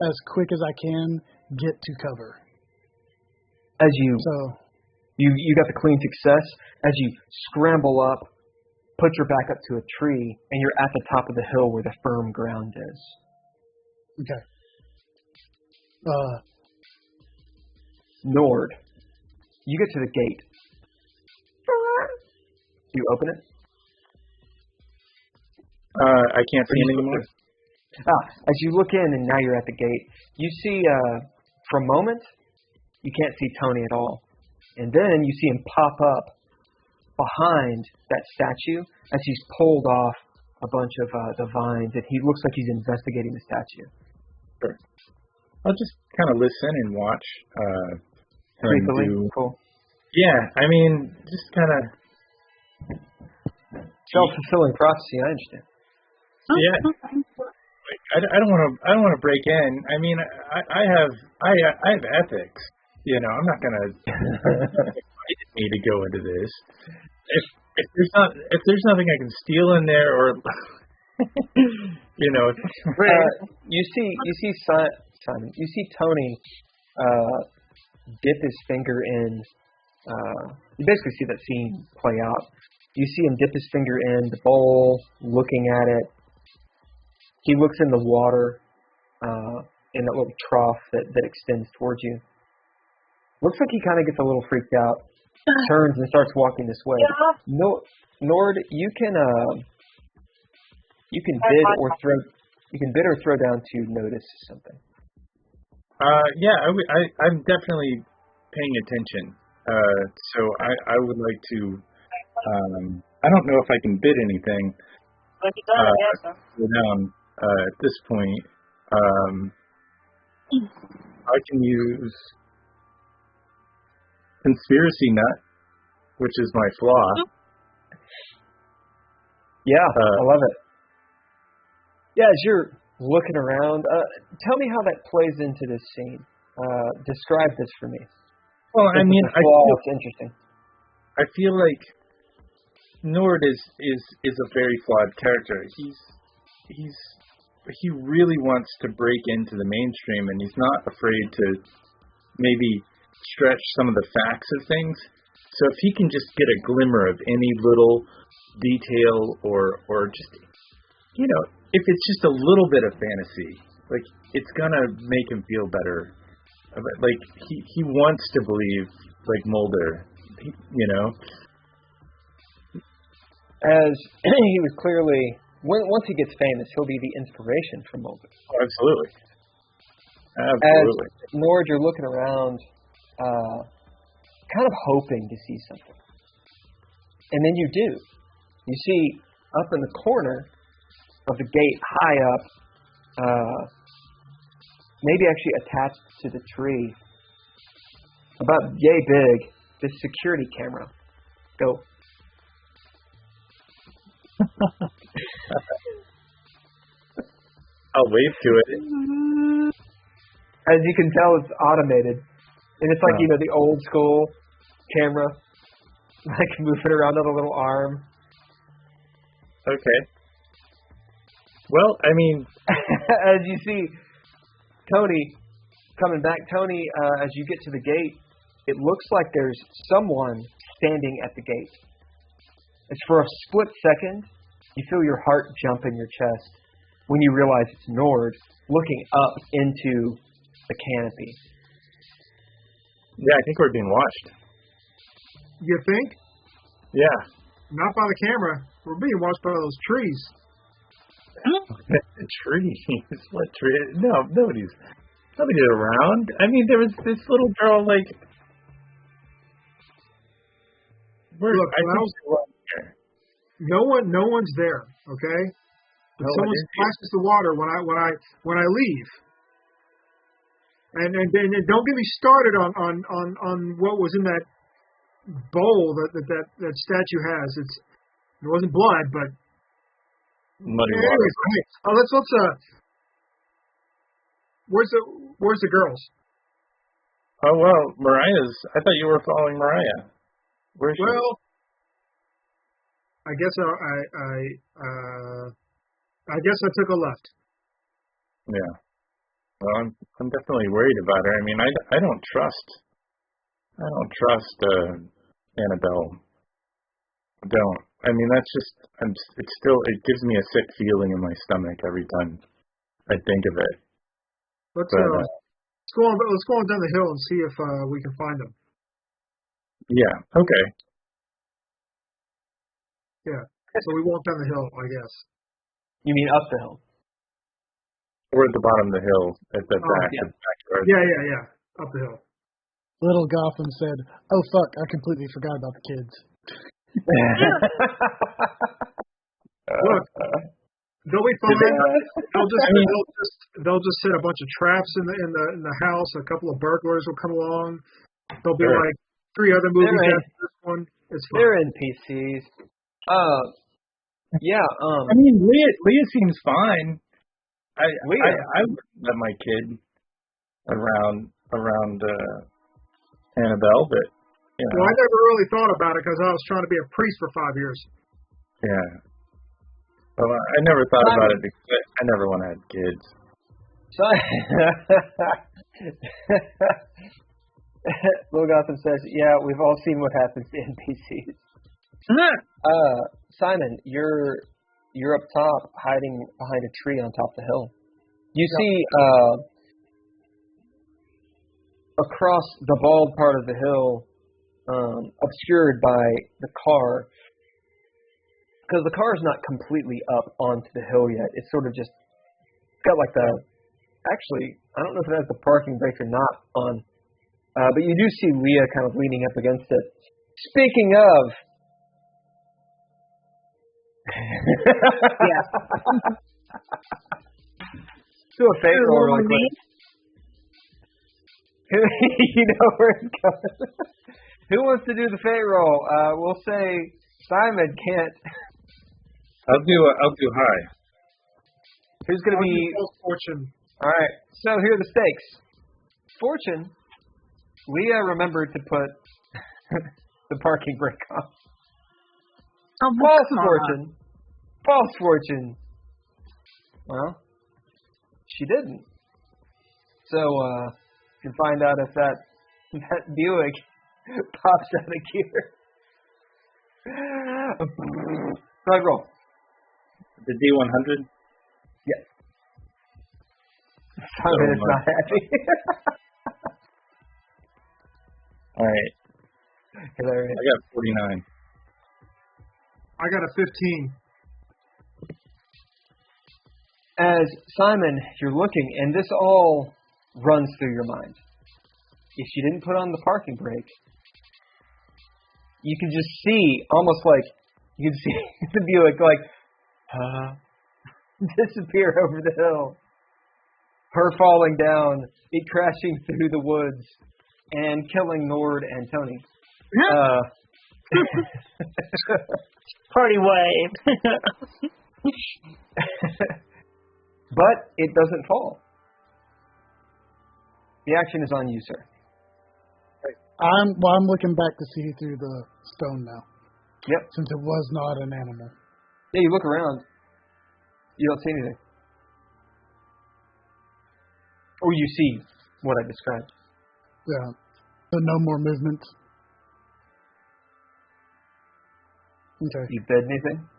as quick as I can, get to cover. As you got the clean success. As you scramble up, puts her back up to a tree, and you're at the top of the hill where the firm ground is. Okay. Nord, you get to the gate. Do you open it? I can't see anymore. As you look in and now you're at the gate, you see, for a moment, you can't see Tony at all. And then you see him pop up behind that statue as he's pulled off a bunch of the vines, and he looks like he's investigating the statue. Sure. I'll just kind of listen and watch him do. Cool. Yeah, I mean, just kind of self-fulfilling prophecy. I understand. Yeah. I don't want to break in. I mean, I have ethics. You know, I'm not gonna invite me to go into this. If there's nothing I can steal in there, or you know, you see Simon. You see Tony dip his finger in. You basically see that scene play out. You see him dip his finger in the bowl, looking at it. He looks in the water, in that little trough that extends towards you. Looks like he kind of gets a little freaked out, turns and starts walking this way. Yeah. Nord, you can bid or throw down to notice something. Yeah, I'm definitely paying attention. So I would like to. I don't know if I can bid anything. Down at this point. I can use conspiracy nut, which is my flaw. Yeah, I love it. Yeah, as you're looking around, tell me how that plays into this scene. Describe this for me. Well, I mean, it's interesting. I feel like Nord is a very flawed character. He really wants to break into the mainstream, and he's not afraid to maybe stretch some of the facts of things. So if he can just get a glimmer of any little detail or just, you know, if it's just a little bit of fantasy, like, it's gonna make him feel better. Like, he wants to believe, like Mulder, you know. As he was clearly, once he gets famous, he'll be the inspiration for Mulder. Oh, absolutely. As Nord, you're looking around, kind of hoping to see something. And then you do. You see up in the corner of the gate, high up, maybe actually attached to the tree, about yay big, this security camera. Go. I'll wave to it. As you can tell, it's automated. And it's like, you know, the old school camera, like moving around on a little arm. Okay. Well, I mean... As you see Tony coming back, Tony, as you get to the gate, it looks like there's someone standing at the gate. It's for a split second, you feel your heart jump in your chest when you realize it's Nord looking up into the canopy. Yeah, I think we're being watched. You think? Yeah. Not by the camera. We're being watched by those trees. The trees? What tree? No, nobody's around. I mean, there was this little girl, like... Look, no one's there, okay? But someone splashes the water when I leave. And don't get me started on what was in that bowl that statue has. It wasn't blood, but muddy water. Anyways, let's where's the girls? Oh well, Mariah's. I thought you were following Mariah. Where's she? Well, I guess I guess I took a left. Yeah. Well, I'm definitely worried about her. I mean, I don't trust Annabelle. I don't. I mean, that's just, it gives me a sick feeling in my stomach every time I think of it. Let's go on down the hill and see if we can find them. Yeah, okay. Yeah. So we walk down the hill, I guess. You mean up the hill? We're at the bottom of the hill at the back. yeah. Backyard. Yeah. Up the hill. Little Gotham said, "Oh fuck, I completely forgot about the kids." Look, they'll be fine. They'll just set a bunch of traps in the house. A couple of burglars will come along. There'll be like 3 other movies after this one. It's fine. They're NPCs. Yeah. I mean, Leah seems fine. I wouldn't let my kid around Annabelle, but you know. Well, I never really thought about it because I was trying to be a priest for 5 years. Yeah. Well, I never thought about it because I never want to have kids. Little Gotham says, "Yeah, we've all seen what happens to NPCs." Simon, you're up top, hiding behind a tree on top of the hill. You see across the bald part of the hill, obscured by the car, because the car is not completely up onto the hill yet. It's sort of just got like actually, I don't know if it has the parking brake or not on, but you do see Leah kind of leaning up against it. Speaking of, Yeah. do a fate roll really quick. You know where it's going. Who wants to do the fate roll? We'll say Simon can't. I'll do high. Who's going to be Fortune? All right. So here are the stakes. Fortune. Leah remembered to put the parking brake on. Oh, False fortune. False fortune. Well, she didn't. So you can find out if that Buick pops out of gear. Go ahead, roll. The D100? Yes. Simon is not happy. All right. Hilarious. I got 49. I got a 15. As Simon, you're looking, and this all runs through your mind. If you didn't put on the parking brake, you can just see, almost like, you can see the Buick disappear over the hill. Her falling down, it crashing through the woods, and killing Nord and Tony. Party wave. But it doesn't fall. The action is on you, sir. I'm looking back to see through the stone now. Yep. Since it was not an animal. Yeah, you look around. You don't see anything. Or you see what I described. Yeah. So no more movement. Okay. You bid anything?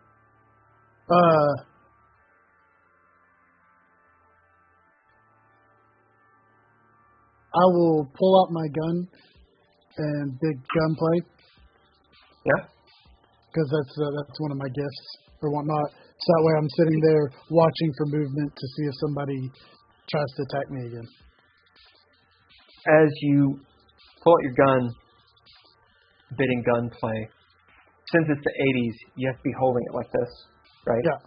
I will pull out my gun and big gunplay. Yeah. Because that's one of my gifts or whatnot. So that way I'm sitting there watching for movement to see if somebody tries to attack me again. As you pull out your gun, bidding gunplay, since it's the 80s, you have to be holding it like this, right? Yeah.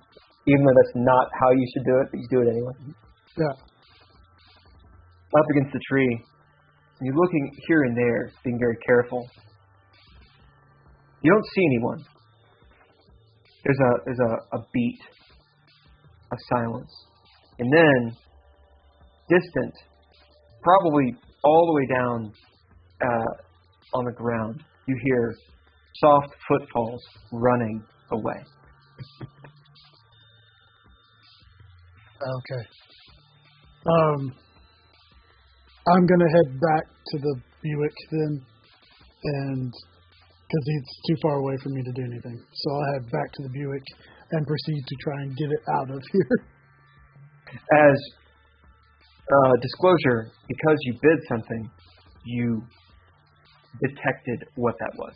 Even though that's not how you should do it, but you do it anyway. Yeah. Up against the tree, and you're looking here and there, being very careful. You don't see anyone. There's a beat of silence. And then, distant, probably all the way down on the ground, you hear soft footfalls running away. Okay. I'm going to head back to the Buick then and because it's too far away for me to do anything. So I'll head back to the Buick and proceed to try and get it out of here. As disclosure, because you bid something, you detected what that was.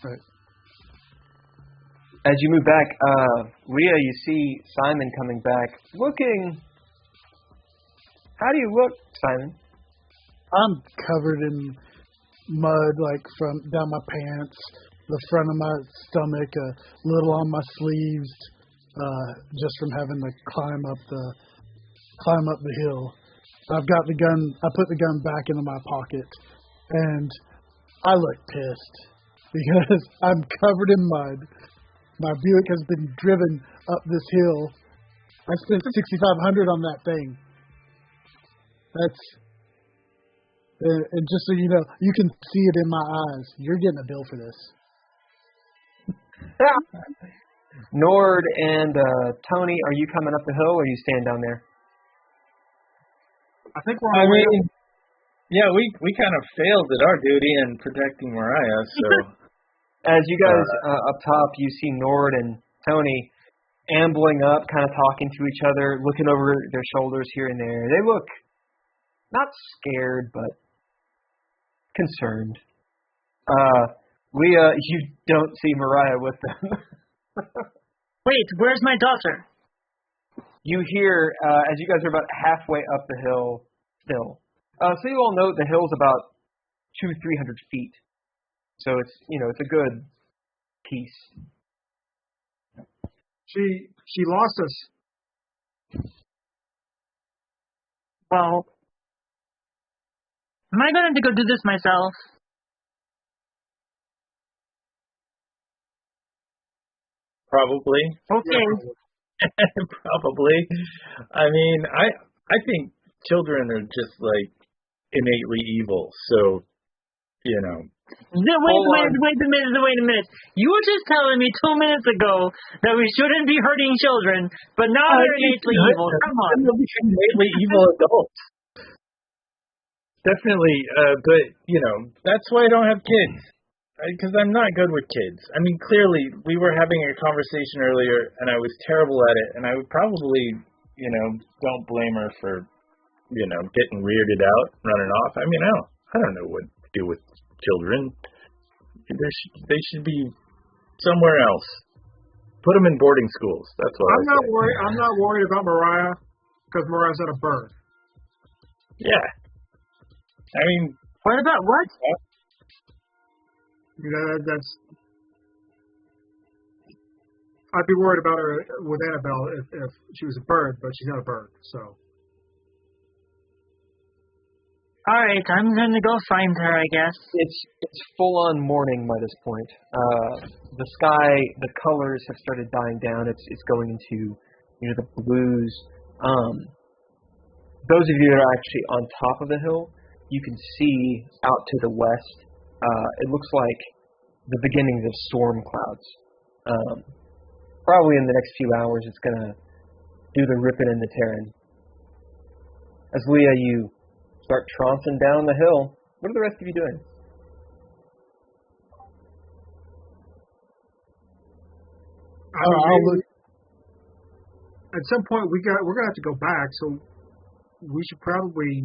Right. As you move back, Leah, you see Simon coming back, looking... How do you look, Simon? I'm covered in mud, like from down my pants, the front of my stomach, a little on my sleeves, just from having to climb up the hill. I've got the gun. I put the gun back into my pocket, and I look pissed because I'm covered in mud. My Buick has been driven up this hill. I spent $6,500 on that thing. That's, and just so you know, you can see it in my eyes. You're getting a bill for this. Nord and Tony, are you coming up the hill, or are you staying down there? I think we're on the way. Yeah, we kind of failed at our duty in protecting Mariah, so... As you guys up top, you see Nord and Tony ambling up, kind of talking to each other, looking over their shoulders here and there. They look not scared, but concerned. Leah, you don't see Mariah with them. Wait, where's my daughter? You hear, as you guys are about halfway up the hill still. So you all know the hill's about 200-300 feet. So it's, it's a good piece. She lost us. Well, am I going to go do this myself? Probably. Okay. Probably. I mean, I think children are just like innately evil. So, Wait a minute. You were just telling me 2 minutes ago that we shouldn't be hurting children, but now they're innately evil. Come on. Innately evil adults. Definitely, but, that's why I don't have kids. Because I'm not good with kids. I mean, clearly, we were having a conversation earlier, and I was terrible at it, and I would probably, don't blame her for, getting weirded out, running off. I mean, I don't know what to do with children. They should be somewhere else. Put them in boarding schools. That's what I'm not worried. I'm not worried about Mariah because Mariah's not a bird. Yeah. I mean, what about what? That's. I'd be worried about her with Annabelle if she was a bird, but she's not a bird. So. All right, I'm going to go find her, I guess. It's full-on morning by this point. The sky, the colors have started dying down. It's going into the blues. Those of you that are actually on top of the hill, you can see out to the west. It looks like the beginnings of storm clouds. Probably in the next few hours, it's going to do the ripping and the tearing. As Leah, you start trouncing down the hill. What are the rest of you doing? At some point, we're gonna have to go back, so we should probably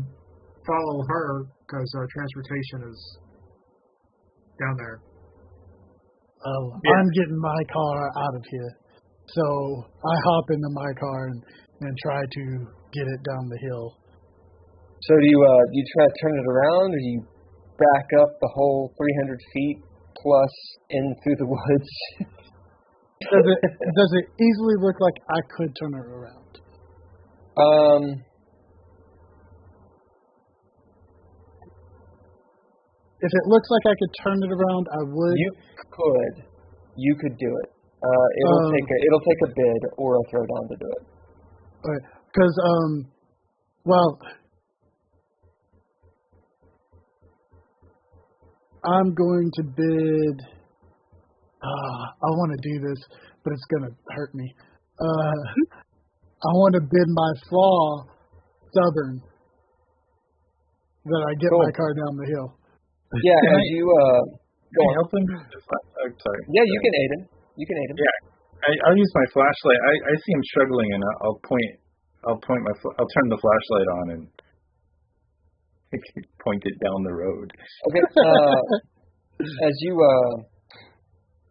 follow her because our transportation is down there. I'm getting my car out of here, so I hop into my car and try to get it down the hill. So do you try to turn it around, or do you back up the whole 300 feet plus in through the woods? Does it easily look like I could turn it around? If it looks like I could turn it around, I would. You could do it. It'll take a bid or a throwdown to do it. Right, because I'm going to bid. I want to do this, but it's going to hurt me. I want to bid my flaw stubborn that I get my car down the hill. Yeah, Go on. help him? I'm sorry. Yeah, you can aid him. You can aid him. Yeah, I'll use my flashlight. I see him struggling, and I'll turn the flashlight on and point it down the road. Okay. As you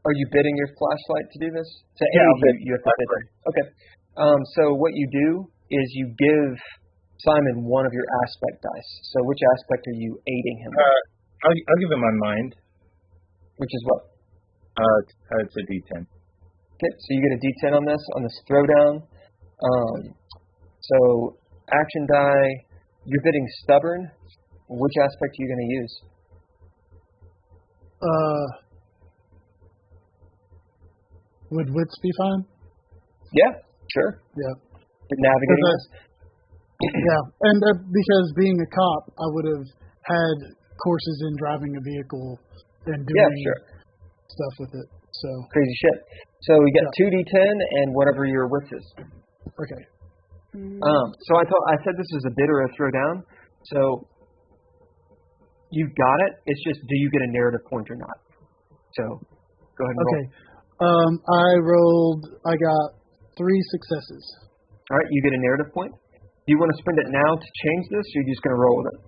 are you bidding your flashlight to do this? To aid you have to bid. Okay. So what you do is you give Simon one of your aspect dice. So which aspect are you aiding him with? I'll give him my mind. Which is what? It's a D10. Okay, so you get a D10 on this throwdown. So action die, you're bidding stubborn. Which aspect are you going to use? Would wits be fine? Yeah, sure. Yeah. Navigating this? Yeah, and because being a cop, I would have had courses in driving a vehicle and doing stuff with it. So crazy shit. So you get 2d10 and whatever your wits is. Okay. So I said this is a bid or a throwdown. So you got it. It's just, do you get a narrative point or not? So go ahead and roll. Okay. I got 3 successes. All right, you get a narrative point. Do you want to spend it now to change this, or are you just going to roll with it?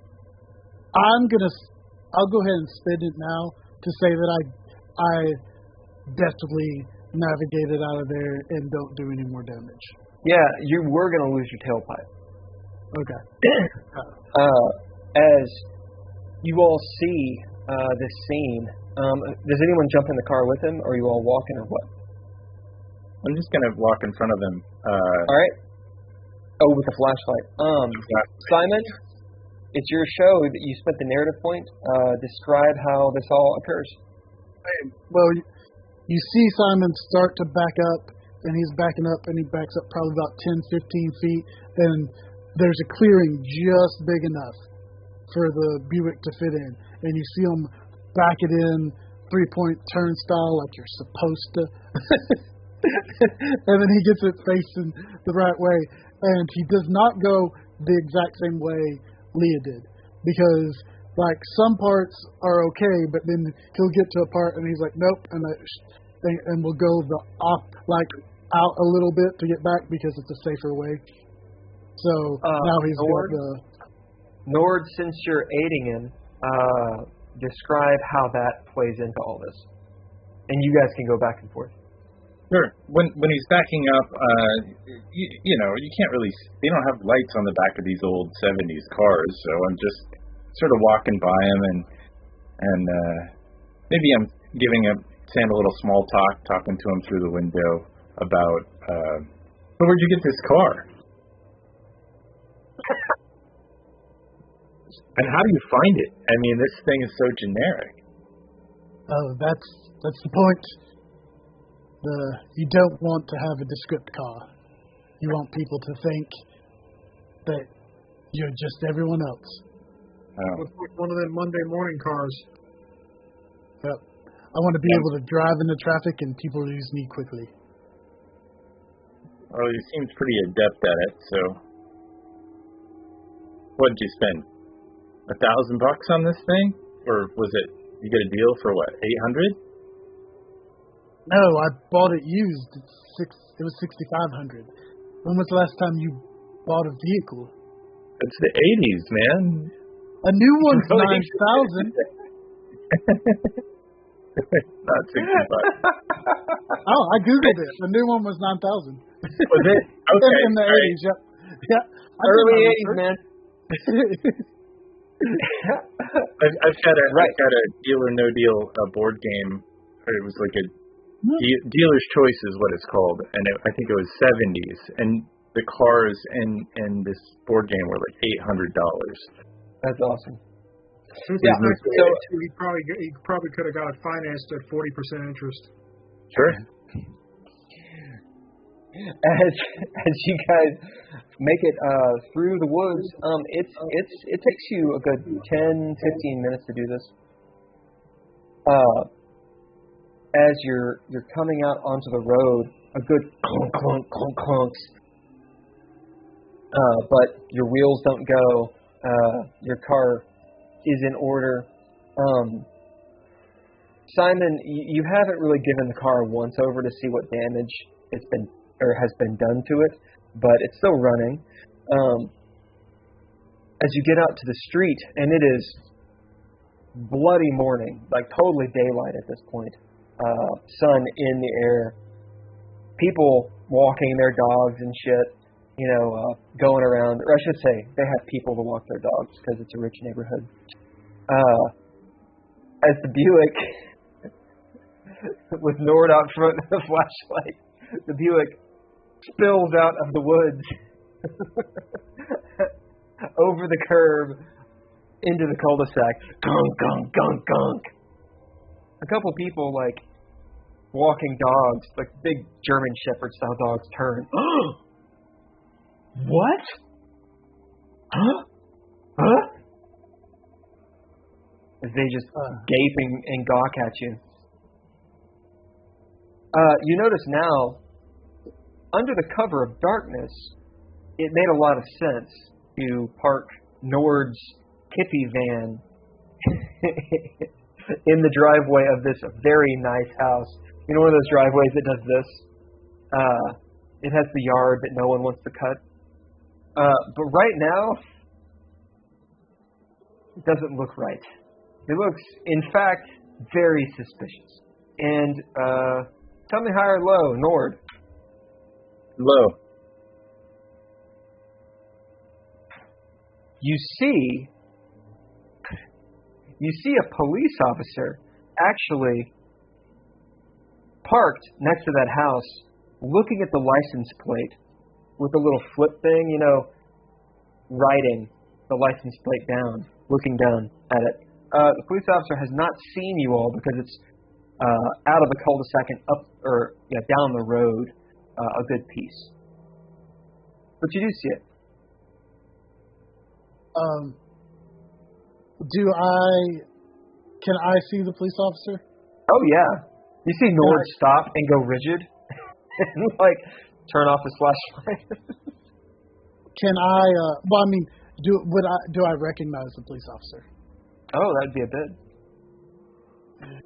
I'll go ahead and spend it now to say that I deftly navigated out of there and don't do any more damage. Yeah, you were going to lose your tailpipe. Okay. As you all see this scene, does anyone jump in the car with him, or are you all walking, or what? I'm just going to walk in front of him. All right. Oh, with the flashlight. Simon, it's your show that you spent the narrative point. Describe how this all occurs. Well, you see Simon start to back up, and he's backing up, and he backs up probably about 10, 15 feet, and there's a clearing just big enough for the Buick to fit in, and you see him back it in 3-point turnstile like you're supposed to. And then he gets it facing the right way, and he does not go the exact same way Leah did, because like some parts are okay, but then he'll get to a part and he's like, nope, and we'll go the off out a little bit to get back because it's a safer way. So now he's got the Nord. Since you're aiding him, describe how that plays into all this, and you guys can go back and forth. Sure. When he's backing up, you can't really. They don't have lights on the back of these old '70s cars, so I'm just sort of walking by him, and maybe I'm saying a little small talk, talking to him through the window about, where'd you get this car? And how do you find it? I mean, this thing is so generic. Oh, that's the point. You don't want to have a descript car. You want people to think that you're just everyone else. Oh. One of them Monday morning cars. Yep. I want to be able to drive into traffic and people lose me quickly. Well, he seems pretty adept at it, so. What did you spend? $1,000 on this thing? Or was it, you get a deal for what, 800? No, I bought it used. It was $6,500. When was the last time you bought a vehicle? It's the 80s, man. A new one's $9,000. Not 65. Oh, I googled it. The new one was $9,000. Was it? Okay. In the 80s, yep. Yeah. Early 80s, man. I've had a Deal or No Deal board game. Or it was like a Dealer's Choice is what it's called, and I think it was 70s, and the cars in this board game were like $800. That's awesome. So he probably could have got it financed at 40% interest. Sure. As you guys make it through the woods, it takes you a good 10-15 minutes to do this. As you're coming out onto the road, a good clunk, clunk, clunk, clunks. But your wheels don't go. Your car is in order. Simon, you haven't really given the car a once-over to see what damage has been done to it, but it's still running. As you get out to the street, and it is bloody morning, like totally daylight at this point, sun in the air, people walking their dogs and shit, going around, or I should say, they have people to walk their dogs because it's a rich neighborhood. As the Buick, with Nord out front of the flashlight, the Buick spills out of the woods over the curb into the cul-de-sac. Gunk, gunk, gunk, gunk. A couple people, walking dogs, like big German Shepherd style dogs, turn. What? Huh? As they just gaping and gawk at you. You notice now, under the cover of darkness, it made a lot of sense to park Nord's Kippy van in the driveway of this very nice house. You know, one of those driveways that does this? It has the yard that no one wants to cut. But right now, it doesn't look right. It looks, in fact, very suspicious. And tell me high or low, Nord. Low. You see a police officer actually parked next to that house, looking at the license plate with a little flip thing, writing the license plate down, looking down at it. The police officer has not seen you all because it's out of the cul-de-sac and down the road a good piece. But you do see it. Can I see the police officer? Oh yeah. You see Nord stop and go rigid and turn off his flashlight. Can I do I recognize the police officer? Oh, that'd be a bid. And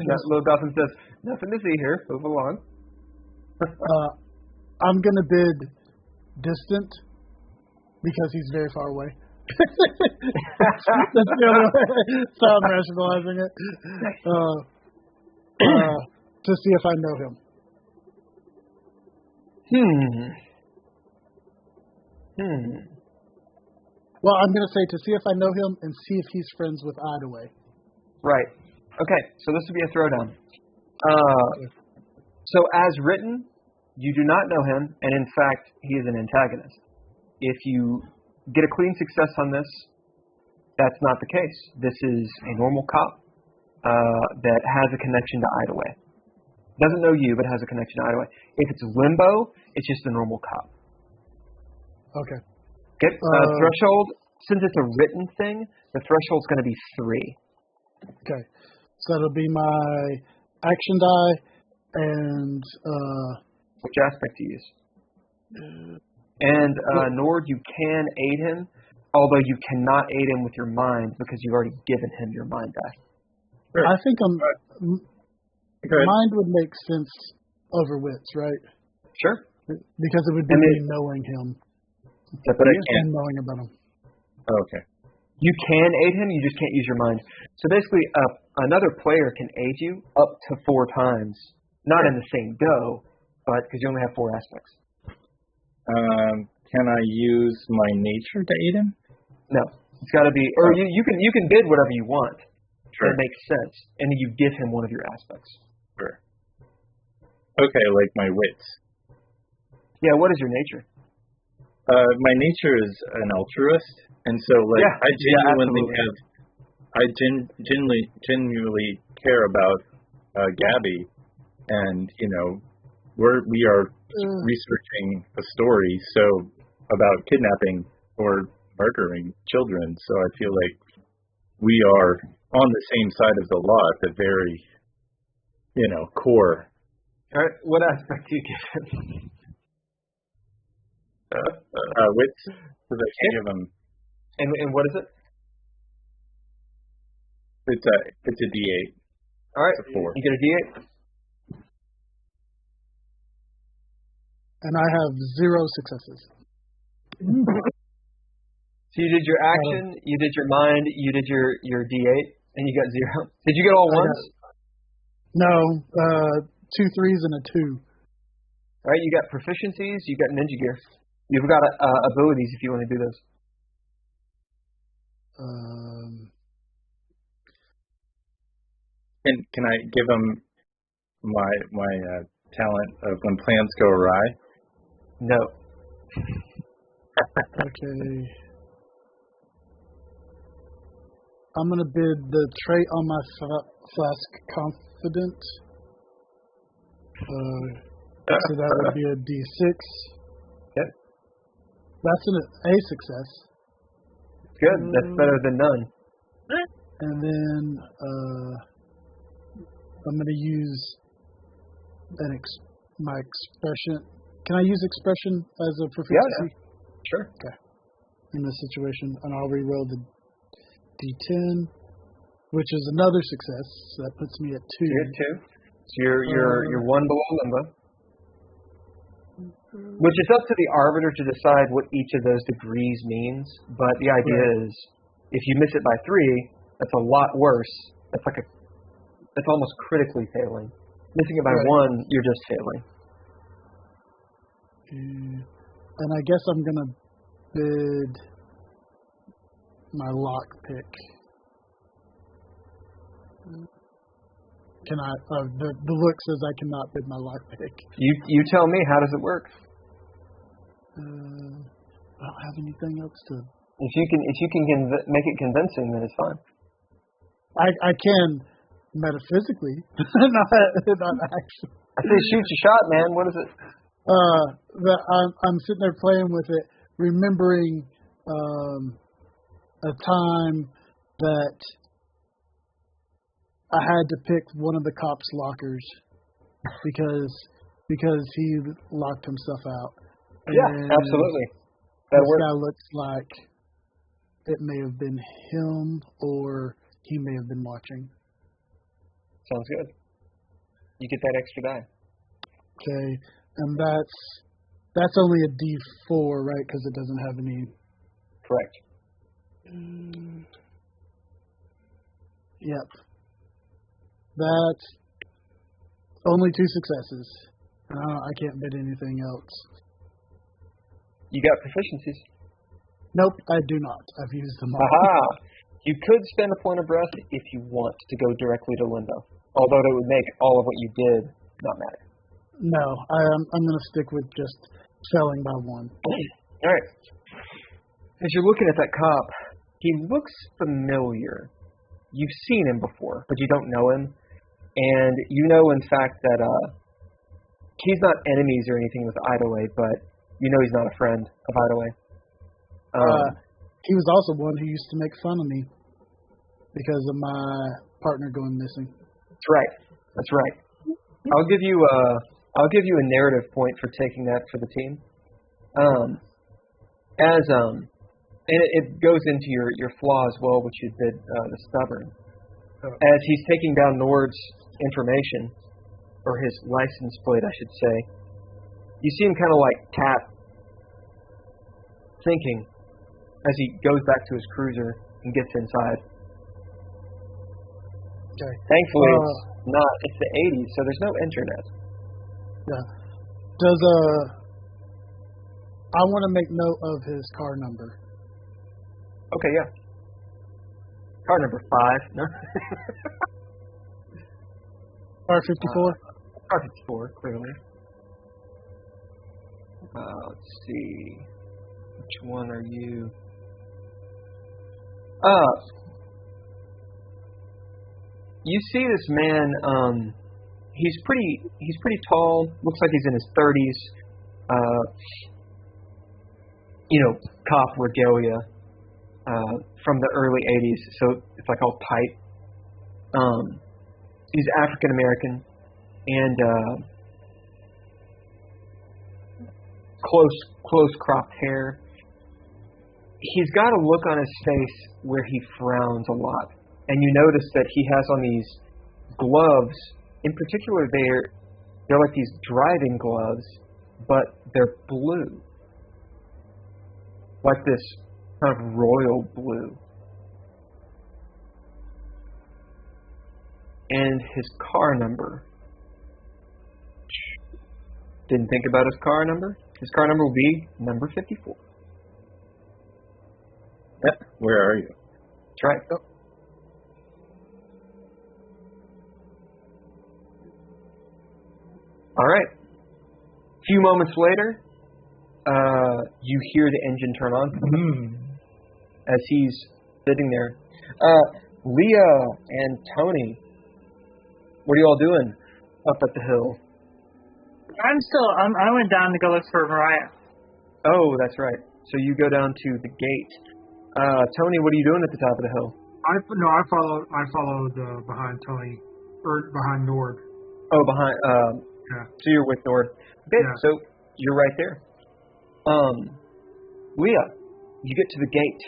that little dolphin says, "Nothing to see here. Move along." I'm gonna bid distant because he's very far away. That's the other way. So I'm rationalizing it. To see if I know him. Well, I'm going to say to see if I know him and see if he's friends with Idaway. Right. Okay, so this would be a throwdown. So as written, you do not know him, and in fact, he is an antagonist. If you get a clean success on this, that's not the case. This is a normal cop that has a connection to Idaway. Doesn't know you, but has a connection to Idaway. If it's Limbo, it's just a normal cop. Okay. Threshold, since it's a written thing, the threshold's going to be 3. Okay. So it'll be my action die and... Which aspect to use? And Nord, you can aid him, although you cannot aid him with your mind because you've already given him your mind die. Sure. I think mind would make sense over wits, right? Sure. Because it would be me knowing him. But I can't. And knowing about him. Okay. You can aid him, you just can't use your mind. So basically, another player can aid you up to 4 times. Not in the same go, but because you only have 4 aspects. Can I use my nature to aid him? No. It's got to be... Or you can bid whatever you want. Sure. It makes sense. And then you give him one of your aspects. Sure. Okay, like my wits. Yeah, what is your nature? My nature is an altruist, and so I genuinely care about Gabby, and we are researching a story about kidnapping or murdering children. So I feel like we are on the same side of the law at the very core. All right, what aspect do you give him? Wits, because I can't give him And what is it? It's a D8. All right. It's a 4. You get a D8. And I have 0 successes. So you did your action, you did your mind, you did your D8, and you got 0. Did you get all ones? No, 2 3s and a 2. All right, you got proficiencies, you got ninja gear. You've got abilities if you want to do those. Can I give him my talent of when plans go awry? No. Okay. I'm going to bid the trait on my flask confident. So that would be a D6. Okay. That's a success. Good. That's better than none. And then I'm going to use my expression. Can I use expression as a proficiency? Yeah. Sure. Okay. In this situation, and I'll re-roll the D10, which is another success. So that puts me at 2. You're at 2. So you're 1 below limbo. Which is up to the arbiter to decide what each of those degrees means. But the idea is, if you miss it by 3, that's a lot worse. That's almost critically failing. Missing it by 1, you're just failing. And I guess I'm gonna bid my lockpick. Can I? The look says I cannot bid my lockpick. You tell me. How does it work? I don't have anything else to. If you can make it convincing, then it's fine. I can metaphysically, not actually. I say shoot your shot, man. What is it? I'm sitting there playing with it, remembering a time that I had to pick one of the cops' lockers because he locked himself out. Yeah, absolutely. That this guy looks like it may have been him, or he may have been watching. Sounds good. You get that extra die. Okay, and that's only a D4, right? Because it doesn't have any. Correct. Yep. That's only 2 successes. I can't bid anything else. You got proficiencies. Nope, I do not. I've used them all. Aha! You could spend a point of breath if you want to go directly to limbo, although that would make all of what you did not matter. No, I'm going to stick with just failing by 1. All right. As you're looking at that cop, he looks familiar. You've seen him before, but you don't know him. And you know, in fact, that he's not enemies or anything with Idaway, but you know he's not a friend of Idaway. He was also one who used to make fun of me because of my partner going missing. That's right. That's right. I'll give you a narrative point for taking that for the team. And it goes into your flaw as well, which you did the stubborn. As he's taking down Nord's information, or his license plate, I should say, you see him kind of like tap, thinking, as he goes back to his cruiser and gets inside. Okay. Thankfully, it's the 80s, so there's no internet. Yeah. Does I want to make note of his car number. Okay, yeah. Car number 5. No. Car 54? Car 54, clearly. Let's see. Which one are you? You see this man, he's pretty tall, looks like he's in his 30s. Cop regalia. From the early 80s, so it's like all tight. He's African American and close cropped hair. he's got a look on his face where he frowns a lot. And you notice that he has on these gloves. In particular, they're like these driving gloves, but they're blue. Like this kind of royal blue. And his car number. Didn't think about his car number? His car number will be number 54. Yep. Where are you? That's right. Oh. All right. A few moments later, you hear the engine turn on as he's sitting there. Leah and Tony, what are you all doing up at the hill? I went down to go look for Mariah. Oh, that's right. So you go down to the gate. Tony, what are you doing at the top of the hill? I followed behind Tony, or behind Nord. Oh, behind. Yeah. So you're with Nord. Okay, Yeah. so you're right there. Leah, you get to the gate.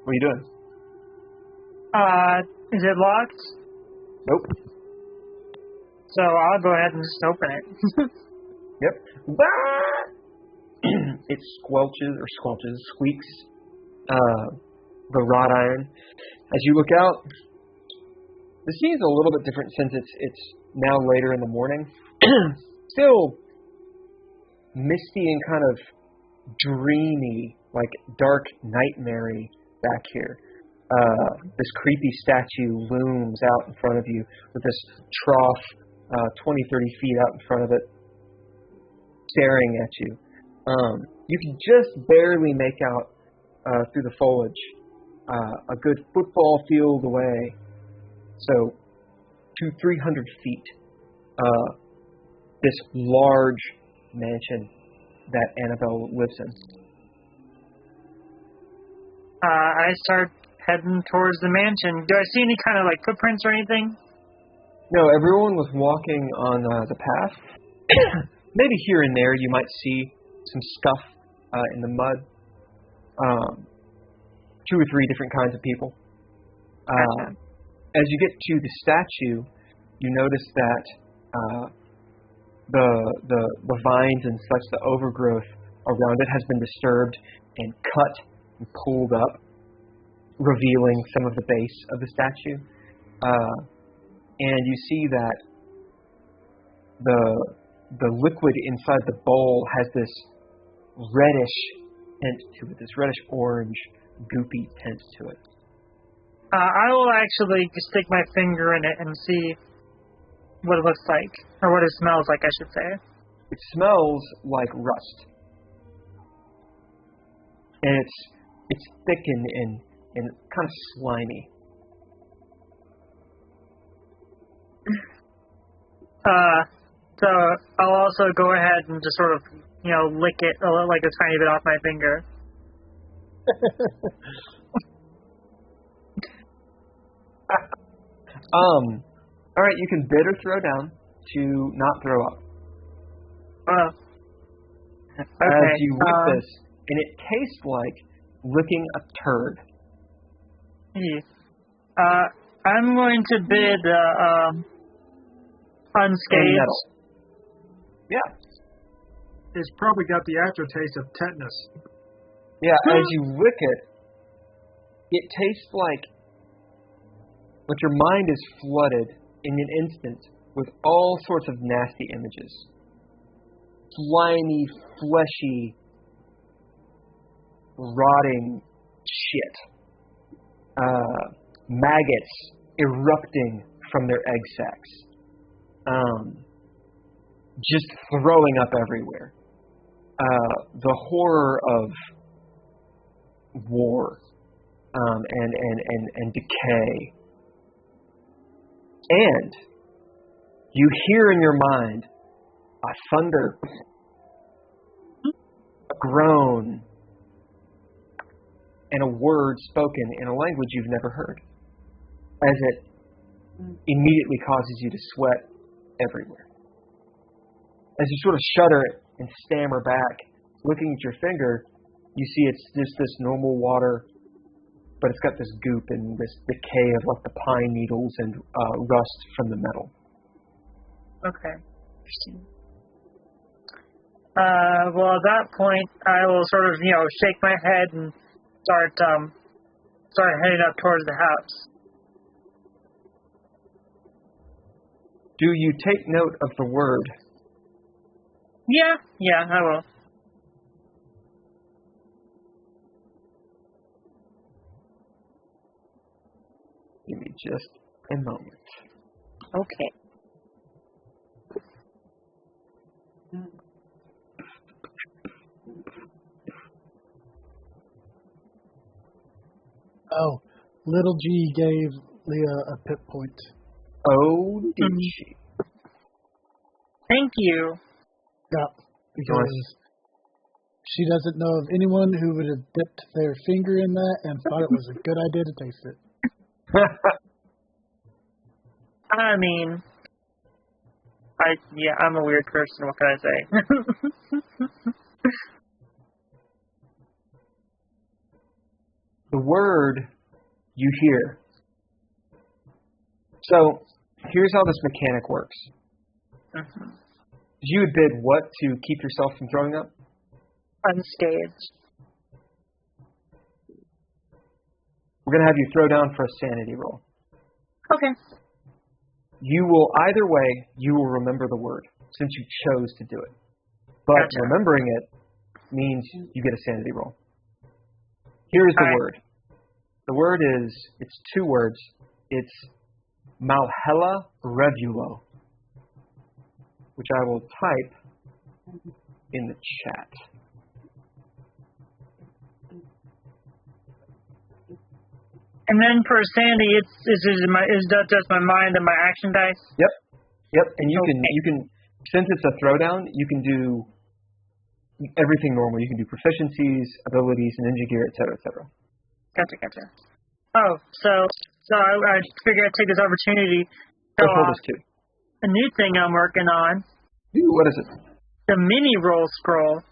What are you doing? Is it locked? Nope. So I'll go ahead and just open it. Yep. It squeaks. The wrought iron. As you look out, the scene's a little bit different since it's now later in the morning. Still misty and kind of dreamy, like dark nightmare-y back here. This creepy statue looms out in front of you with this trough 20, 30 feet out in front of it, staring at you. You can just barely make out through the foliage a good football field away, so 200-300 feet, this large mansion that Annabelle lives in. I start heading towards the mansion. Do I see any kind of like footprints or anything? No, everyone was walking on the path. Maybe here and there you might see some scuff in the mud. 2 or 3 different kinds of people. As you get to the statue, you notice that the vines and such, the overgrowth around it has been disturbed and cut and pulled up, revealing some of the base of the statue. And you see that the liquid inside the bowl has this reddish tint to it, this reddish orange, goopy tint to it. I will actually stick my finger in it and see what it looks like, or what it smells like, I should say. It smells like rust. And it's thick and kind of slimy. So I'll also go ahead and just sort of, lick it like a tiny bit off my finger. All right, you can bid or throw down to not throw up. Okay. As you whip this, and it tastes like licking a turd. I'm going to bid unscathed. Yeah. It's probably got the aftertaste of tetanus. Yeah, as you lick it tastes like your mind is flooded in an instant with all sorts of nasty images. Slimy, fleshy, rotting shit. Maggots erupting from their egg sacs. Just throwing up everywhere. The horror of war and decay. And you hear in your mind a thunder, a groan, and a word spoken in a language you've never heard, as it immediately causes you to sweat everywhere. As you sort of shudder and stammer back, looking at your finger, You see it's just this normal water, but it's got this goop and this decay of like the pine needles and rust from the metal. Okay. Interesting. Well, at that point, I will sort of, shake my head and start heading up towards the house. Do you take note of the word? Yeah, I will. Give me just a moment. Okay. Oh, little G gave Leah a pip point. Oh, did she? Thank you. Yeah, because she doesn't know of anyone who would have dipped their finger in that and thought it was a good idea to taste it. I mean, I'm a weird person. What can I say? The word you hear. So, here's how this mechanic works. Mm-hmm. You would bid what to keep yourself from throwing up? Unscathed. We're going to have you throw down for a sanity roll. Okay. You will, either way, you will remember the word, since you chose to do it. But Gotcha. remembering it means you get a sanity roll. Here's the word. The word is, it's two words. It's Malhella Revulo, which I will type in the chat. And then for sanity, is that just my mind and my action dice? Yep. And you can since it's a throwdown, you can do everything normal. You can do proficiencies, abilities, ninja gear, etc., etc. Gotcha. Oh, so I figured I'd take this opportunity to show this too. A new thing I'm working on. Ooh, what is it? The mini roll scroll.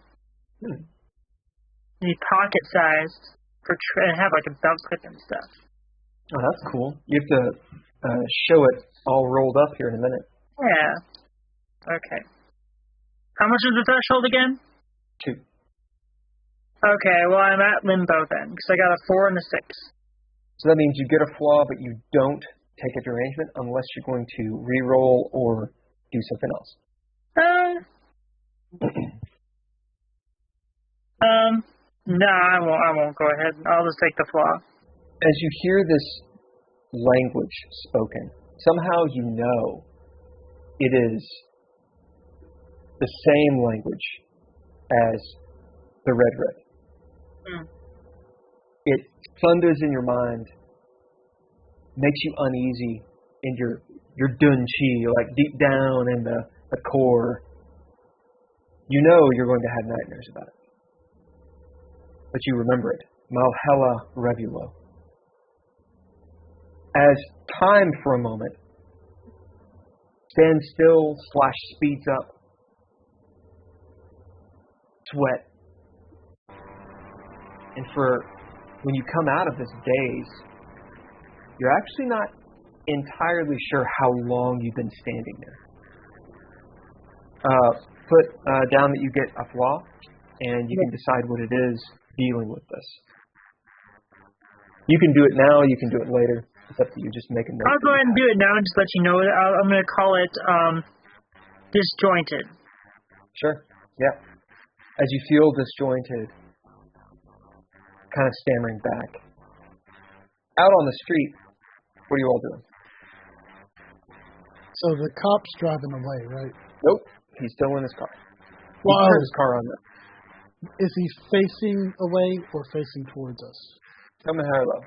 Need pocket sized and have like a belt clip and stuff. Oh, that's cool. You have to show it all rolled up here in a minute. Yeah. Okay. How much is the threshold again? 2. Okay, well, I'm at limbo then, because I got a 4 and a 6. So that means you get a flaw, but you don't take a derangement unless you're going to re-roll or do something else. No, I won't go ahead. I'll just take the flaw. As you hear this language spoken, somehow you know it is the same language as the Red Writ. It thunders in your mind, makes you uneasy in your dun chi, like deep down in the core. You know you're going to have nightmares about it. But you remember it. Malhella Revulo. As time for a moment stands still / speeds up, it's wet. And for when you come out of this daze, you're actually not entirely sure how long you've been standing there. Put down that you get a flaw, and you can decide what it is dealing with this. You can do it now, you can do it later. It's up to you. Just make a note. I'll go ahead and do it now and just let you know. I'm going to call it disjointed. Sure. Yeah. As you feel disjointed, kind of stammering back. Out on the street, what are you all doing? So the cop's driving away, right? Nope. He's still in his car. He Well, turned his car on there. is he facing away or facing towards us? Tell me high or low.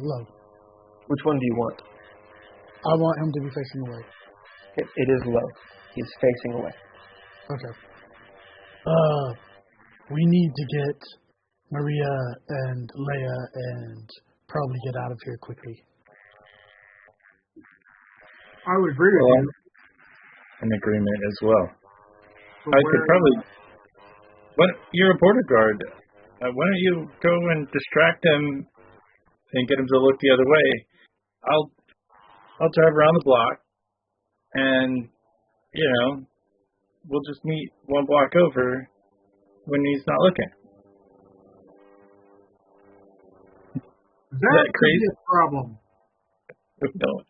Low. Which one do you want? I want him to be facing away. It is low. He's facing away. Okay. We need to get Maria and Leah and probably get out of here quickly. I would agree with you. In agreement as well. But I could probably... You're a border guard. Why don't you go and distract him and get him to look the other way? I'll drive around the block, and we'll just meet one block over when he's not looking. That could be a problem. No.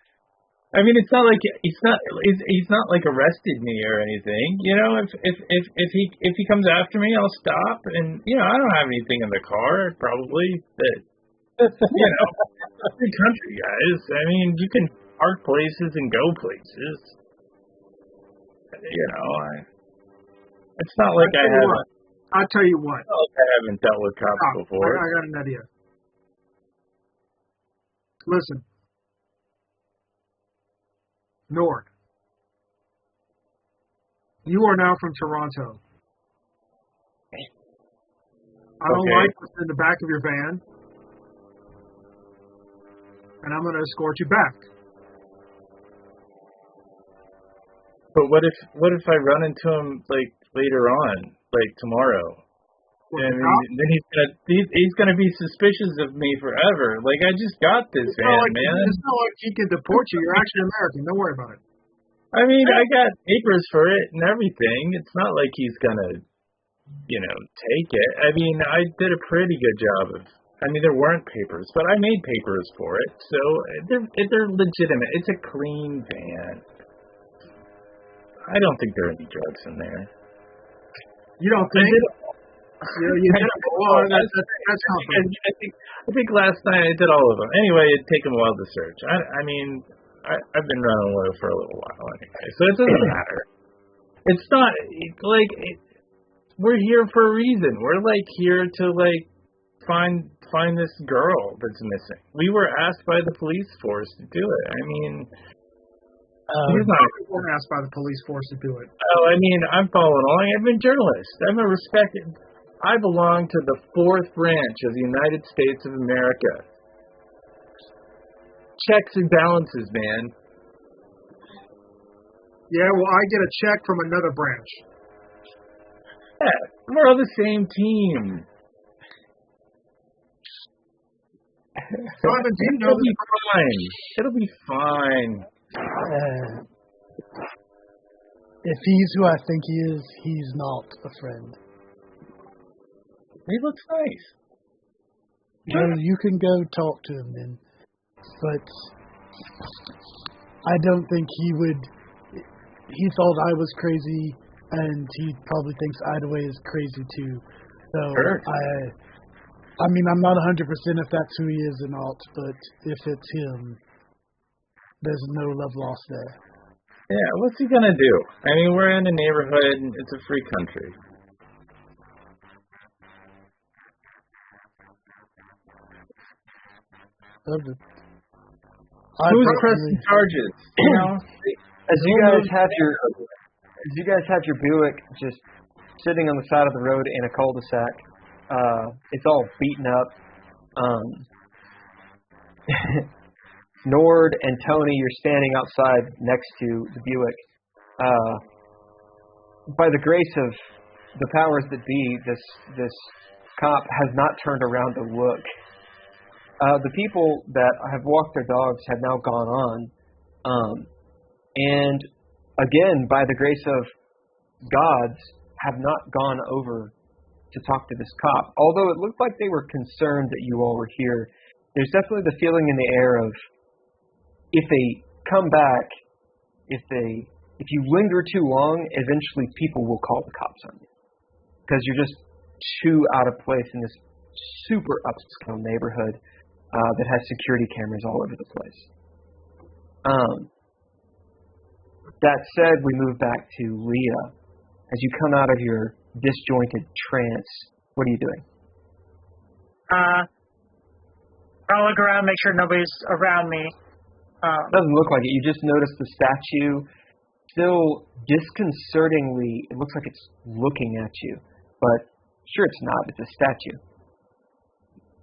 I mean, it's not like he's not like arrested me or anything. If he comes after me, I'll stop, and I don't have anything in the car probably. But the country guys. I mean, you can park places and go places. It's not like I'll tell you what. I haven't dealt with cops before. I got an idea. Listen. Nord. You are now from Toronto. I don't like what's in the back of your van. And I'm going to escort you back. But what if I run into him later on, tomorrow? And then he's gonna be suspicious of me forever. I just got this van, man. It's not like he can deport you. You're actually American. Don't worry about it. I mean, I got papers for it and everything. It's not like he's gonna, take it. I mean, I did a pretty good job of. I mean, there weren't papers, but I made papers for it, so they're legitimate. It's a clean van. I don't think there are any drugs in there. You don't think? I think last night I did all of them. Anyway, it'd take them a while to search. I mean, I've been running low for a little while anyway, so it doesn't matter. It's not we're here for a reason. We're here to find this girl that's missing. We were asked by the police force to do it. I mean. We weren't asked by the police force to do it. Oh, I mean, I'm following along. I'm a journalist. I'm a respected. I belong to the 4th branch of the United States of America. Checks and balances, man. Yeah, well, I get a check from another branch. Yeah, we're all the same team. Simon, do you know It'll be fine. It'll be fine. If he's who I think he is, he's not a friend. He looks nice. Well, you can go talk to him then. But I don't think he would. He thought I was crazy, and he probably thinks Idaway is crazy too. So Sure. I mean, I'm not 100% if that's who he is or not, but if it's him, there's no love lost there. Yeah, what's he gonna do? I mean, we're in a neighborhood, and it's a free country. Who's pressing charges? As you guys have your Buick just sitting on the side of the road in a cul-de-sac, it's all beaten up. Nord and Tony, you're standing outside next to the Buick. By the grace of the powers that be, this cop has not turned around to look. The people that have walked their dogs have now gone on. And again, by the grace of gods, have not gone over to talk to this cop. Although it looked like they were concerned that you all were here, there's definitely the feeling in the air of, if they come back, if you linger too long, eventually people will call the cops on you. Because you're just too out of place in this super upscale neighborhood that has security cameras all over the place. That said, we move back to Leah. As you come out of your disjointed trance, what are you doing? I'll look around, make sure nobody's around me. Doesn't look like it. You just noticed the statue still disconcertingly, it looks like it's looking at you. But sure it's not. It's a statue.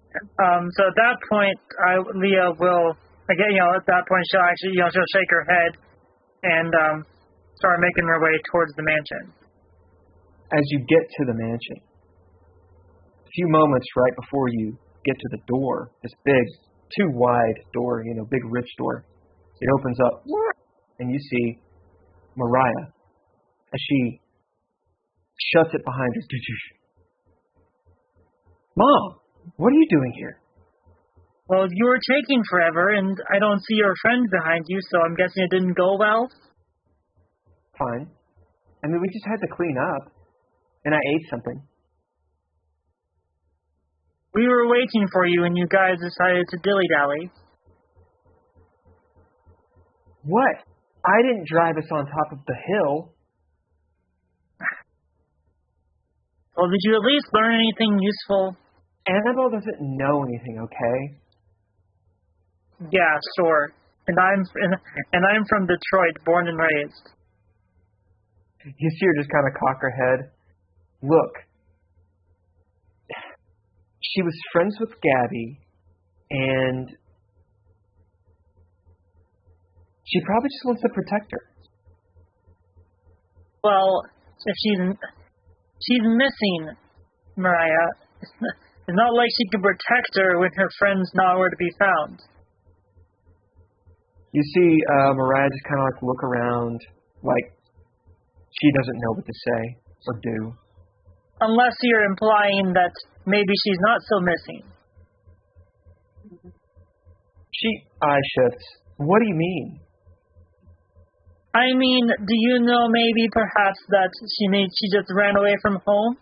So at that point, Leah will, again, at that point she'll actually, she'll shake her head and start making her way towards the mansion. As you get to the mansion, few moments right before you get to the door, this big, too wide door, big rich door, it opens up, and you see Mariah as she shuts it behind her. Mom, what are you doing here? Well, you were taking forever, and I don't see your friend behind you, so I'm guessing it didn't go well. Fine. I mean, we just had to clean up, and I ate something. We were waiting for you, and you guys decided to dilly-dally. What? I didn't drive us on top of the hill. Well, did you at least learn anything useful? Annabelle doesn't know anything, okay? Yeah, sure. And I'm from Detroit, born and raised. You see her just kind of cock her head. Look, she was friends with Gabby, and she probably just wants to protect her. Well, if she's missing, Mariah. It's not like she can protect her when her friend's nowhere to be found. You see Mariah just kind of like look around, like she doesn't know what to say or do. Unless you're implying that maybe she's not so missing. She eye shifts. What do you mean? I mean, do you know maybe perhaps that she just ran away from home?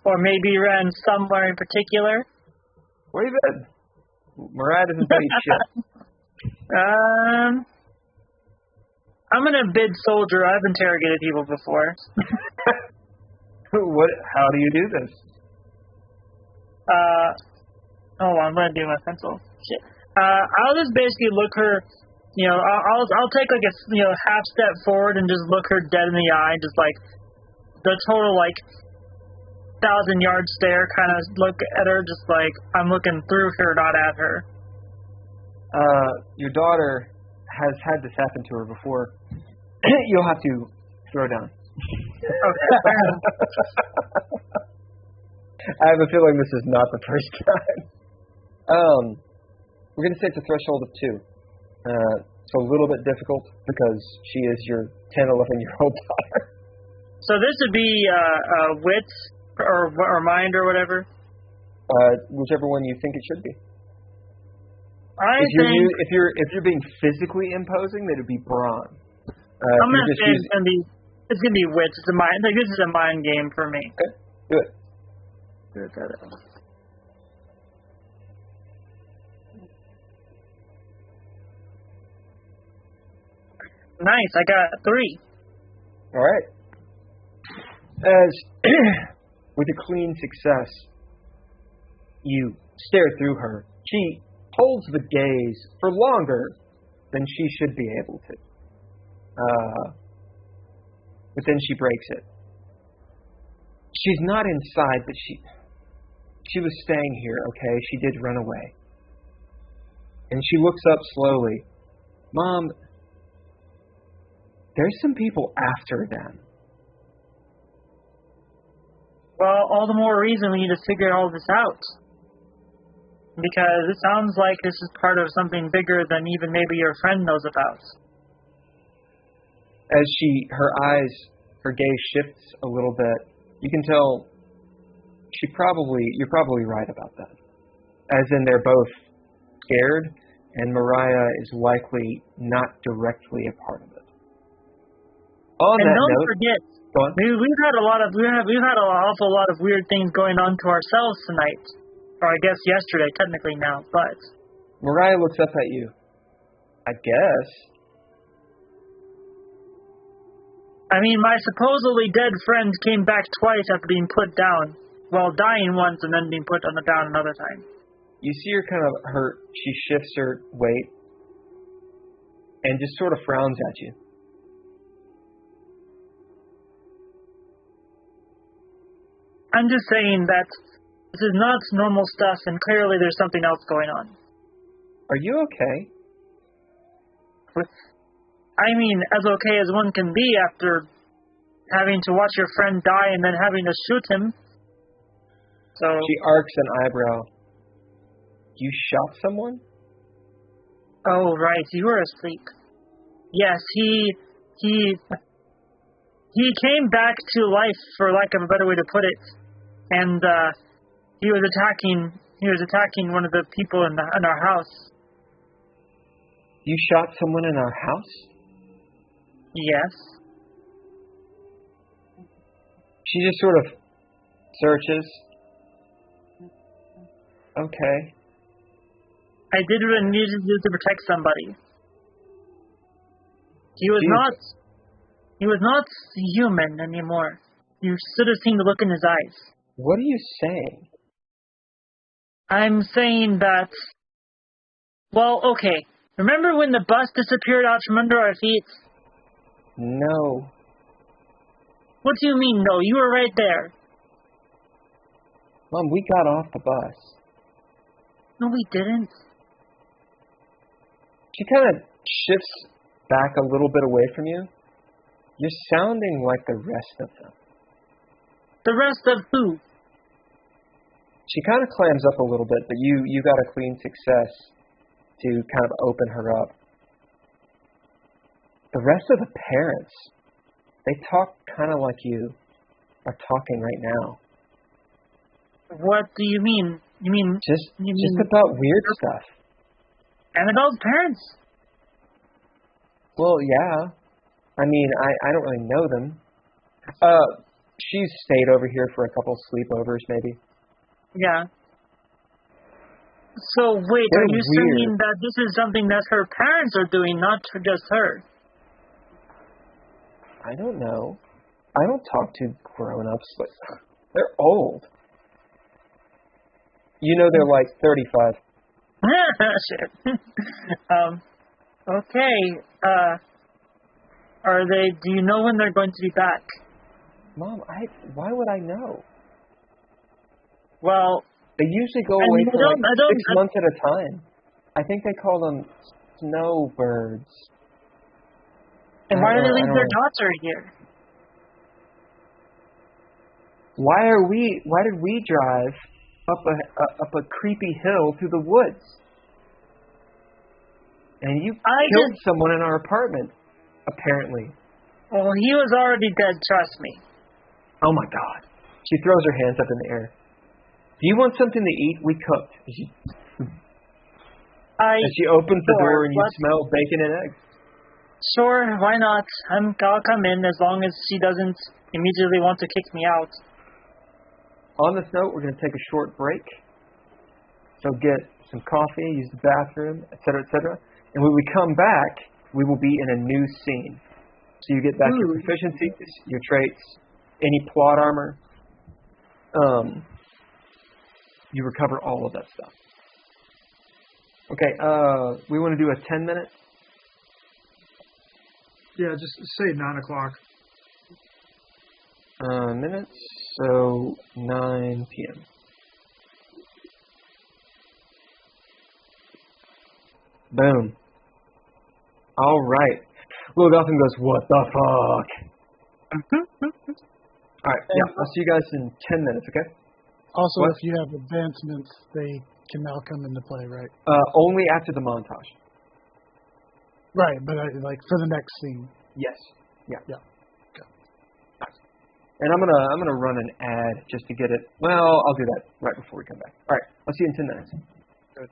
Or maybe ran somewhere in particular? What do you mean? Mariah doesn't tell you shit. I'm gonna bid soldier. I've interrogated people before. What? How do you do this? Hold on, I'm gonna do my pencil. Shit. I'll just basically look her. I'll take like a half step forward and just look her dead in the eye, just like the total 1,000-yard stare, kind of look at her, just like I'm looking through her, not at her. Your daughter has had this happen to her before. You'll have to throw down. Okay. I have a feeling this is not the first time. We're going to say it's a threshold of 2. It's a little bit difficult because she is your 10, 11-year-old daughter. So this would be wit or mind or whatever? Whichever one you think it should be. If you're being physically imposing, then it would be brawn. I'm gonna say it's gonna be wit. It's a mind. This is a mind game for me. Okay, do it. Nice. I got 3. All right. As with a clean success, you stare through her. She holds the gaze for longer than she should be able to. But then she breaks it. She's not inside, but she was staying here, okay? She did run away. And she looks up slowly. Mom, there's some people after them. Well, all the more reason we need to figure all this out. Because it sounds like this is part of something bigger than even maybe your friend knows about. As her gaze shifts a little bit, you can tell you're probably right about that. As in they're both scared, and Mariah is likely not directly a part of it. And don't forget, we've had an awful lot of weird things going on to ourselves tonight. Or I guess yesterday, technically now, but... Mariah looks up at you. I guess. I mean, my supposedly dead friend came back twice after being put down. Well, dying once and then being put down another time. You see her kind of hurt. She shifts her weight and just sort of frowns at you. I'm just saying that this is not normal stuff, and clearly there's something else going on. Are you okay? I mean, as okay as one can be after having to watch your friend die and then having to shoot him. So She arcs an eyebrow. You shot someone? oh right, you were asleep. Yes, he came back to life, for lack of a better way to put it, and he was attacking one of the people in our house. You shot someone in our house? Yes. She just sort of searches. Okay. I did what I needed to do to protect somebody. He was not human anymore. You should have seen the look in his eyes. What are you saying? I'm saying that, well, okay. Remember when the bus disappeared out from under our feet? No. What do you mean, no? You were right there. Mom, we got off the bus. No, we didn't. She kind of shifts back a little bit away from you. You're sounding like the rest of them. The rest of who? She kind of clams up a little bit, but you got a clean success to kind of open her up. The rest of the parents, they talk kind of like you are talking right now. What do you mean? You mean just about weird stuff. Annabelle's parents? Well, yeah. I mean, I don't really know them. She's stayed over here for a couple sleepovers, maybe. Yeah. So, wait, They're are you weird. saying that this is something that her parents are doing, not just her? I don't know. I don't talk to grown-ups, but they're old. You know they're like 35. Shit. Okay. Are they? Do you know when they're going to be back? Mom, why would I know? Well, They usually go away for like 6 I months at a time. I think they call them snowbirds. And why do they leave their daughter here? Why did we drive up a creepy hill through the woods? And you killed someone in our apartment, apparently. Well, he was already dead, trust me. Oh my God. She throws her hands up in the air. Do you want something to eat? We cooked. And she opens the door and you smell bacon and eggs. Sure, why not? I'll come in as long as she doesn't immediately want to kick me out. On this note, we're going to take a short break. So get some coffee, use the bathroom, etc., etc. And when we come back, we will be in a new scene. So you get back your proficiencies, your traits, any plot armor. You recover all of that stuff. Okay, we want to do a 10-minute? Yeah, just say 9 o'clock. Minutes, so 9 p.m. Boom. All right. Little Gotham goes, what the fuck? All right, yeah, I'll see you guys in 10 minutes, okay? Also, What? if you have advancements, they can now come into play, right? Only after the montage. Right, but like for the next scene. Yes. Yeah. Yeah. And I'm gonna run an ad just to get it. Well, I'll do that right before we come back. All right, I'll see you in 10 minutes. Good.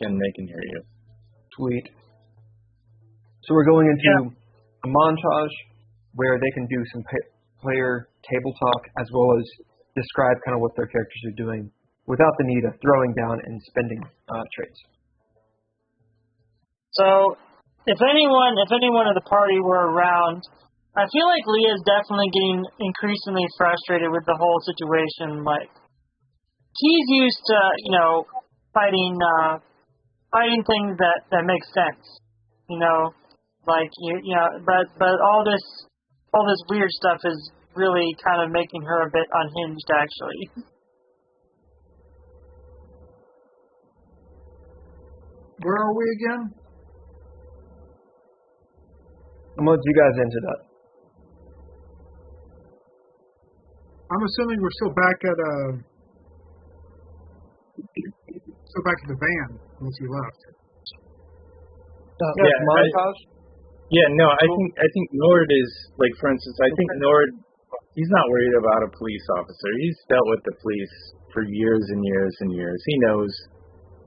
They can hear you. Sweet. So we're going into a montage where they can do some player table talk as well as describe kind of what their characters are doing without the need of throwing down and spending traits. So, if anyone of the party were around, I feel like Leah's definitely getting increasingly frustrated with the whole situation. Like, he's used to, fighting things that make sense, but all this weird stuff is really kind of making her a bit unhinged, actually. where are we again? And once you guys ended up. I'm assuming we're still back at the van once we left. Montage? No, I think Nord is, like, for instance, I think Nord, he's not worried about a police officer. He's dealt with the police for years and years and years. He knows.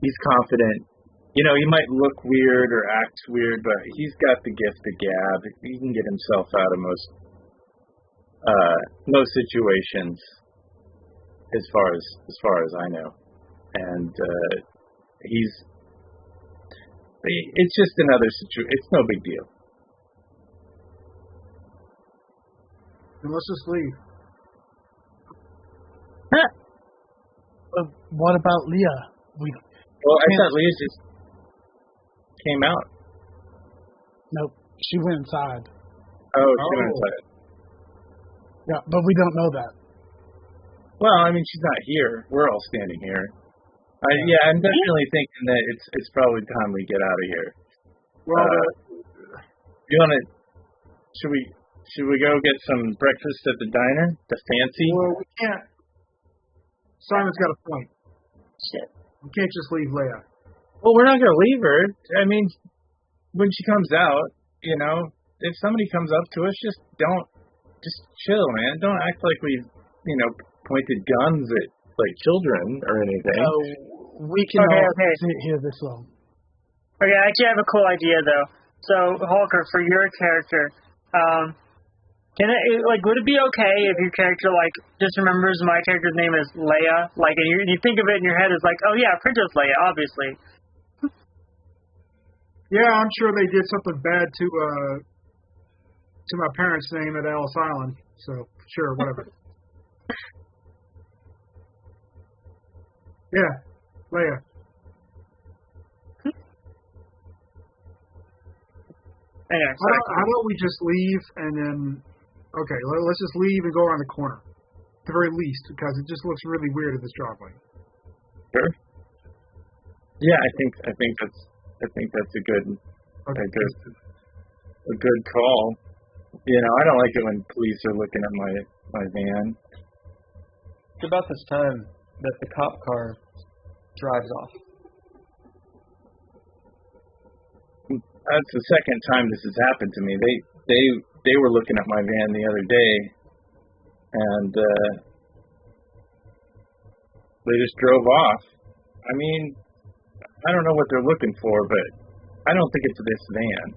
He's confident. You know, he might look weird or act weird, but he's got the gift of gab. He can get himself out of most situations, as far as I know. And it's just another situation. It's no big deal. Then let's just leave. What about Leah? I thought Leah just came out. Nope, she went inside. Oh, she went inside. Yeah, but we don't know that. Well, I mean, she's not here. We're all standing here. I'm definitely thinking that it's probably time we get out of here. Well, you want to? Should we go get some breakfast at the diner? The fancy? Well, we can't. Simon's got a point. Shit. We can't just leave Leah. Well, we're not going to leave her. I mean, when she comes out, you know, if somebody comes up to us, just chill, man. Don't act like we've, pointed guns at, like, children or anything. We can all sit here this long. Okay, I actually have a cool idea, though. So, Hulker, for your character, would it be okay if your character, like, just remembers my character's name is Leah? Like, and you think of it in your head as like, oh yeah, Princess Leia, obviously. Yeah, I'm sure they did something bad to my parents' name at Ellis Island. So, sure, whatever. Yeah, Leah. Anyway, how about we just leave and then... Okay, let's just leave and go around the corner. At the very least, because it just looks really weird in this driveway. Sure. Yeah, I think that's a good call. You know, I don't like it when police are looking at my van. It's about this time that the cop car drives off. That's the second time this has happened to me. They were looking at my van the other day, and they just drove off. I mean, I don't know what they're looking for, but I don't think it's this van.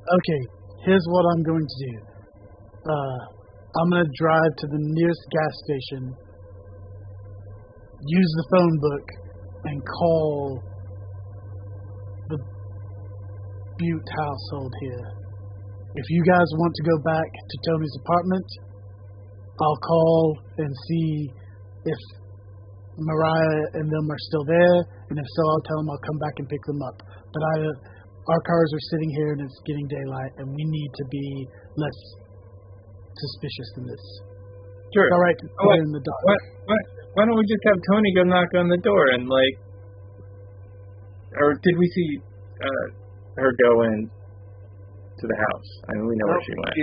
Okay, here's what I'm going to do. I'm going to drive to the nearest gas station, use the phone book, and call the Butte household here. If you guys want to go back to Tony's apartment, I'll call and see if Mariah and them are still there, and if so, I'll tell them I'll come back and pick them up. But our cars are sitting here and it's getting daylight, and we need to be less suspicious than this. Sure. All right, put in the dark. Why don't we just have Tony go knock on the door and or did we see her go in to the house? I mean, we know where she went.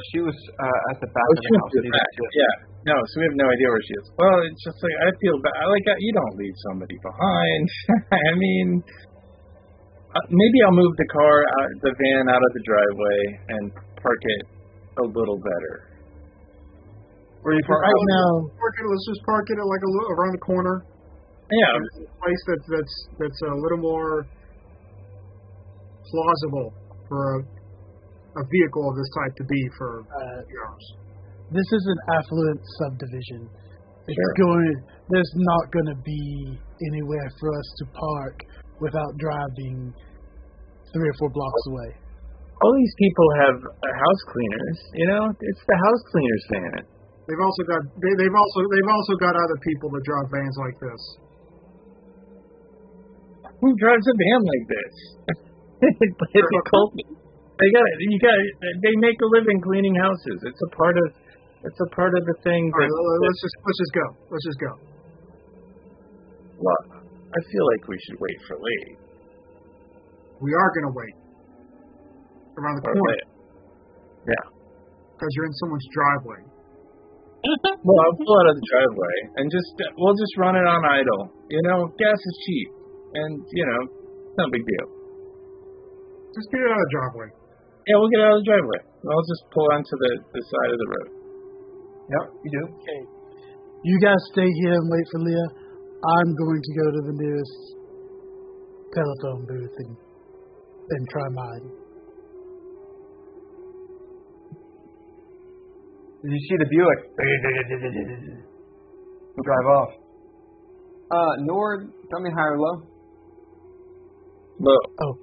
She was at the back of the house. Yeah. No, so we have no idea where she is. Well, it's just like, I feel bad. You don't leave somebody behind. I mean, maybe I'll move the van out of the driveway and park it a little better. Where you park right now? Let's just park it like around the corner. Yeah, a place that's a little more plausible for a vehicle of this type to be for yours. This is an affluent subdivision. Sure. There's not going to be anywhere for us to park without driving 3 or 4 blocks away. All these people have house cleaners. You know, it's the house cleaner's van. They've also got other people that drive vans like this. Who drives a van like this? It's a cult. They make a living cleaning houses. It's a part of the thing. All right, let's just go. Well, I feel like we should wait for Lee. We are going to wait. Around the corner. Yeah. Because you're in someone's driveway. Well, I'll pull out of the driveway and we'll just run it on idle. You know, gas is cheap. And, you know, it's no big deal. Just get it out of the driveway. Yeah, we'll get out of the driveway. I'll just pull onto the side of the road. Yep, you do. Okay. You guys stay here and wait for Leah. I'm going to go to the nearest telephone booth and try mine. Did you see the Buick? Drive off. Nord, tell me high or low. Low. Oh.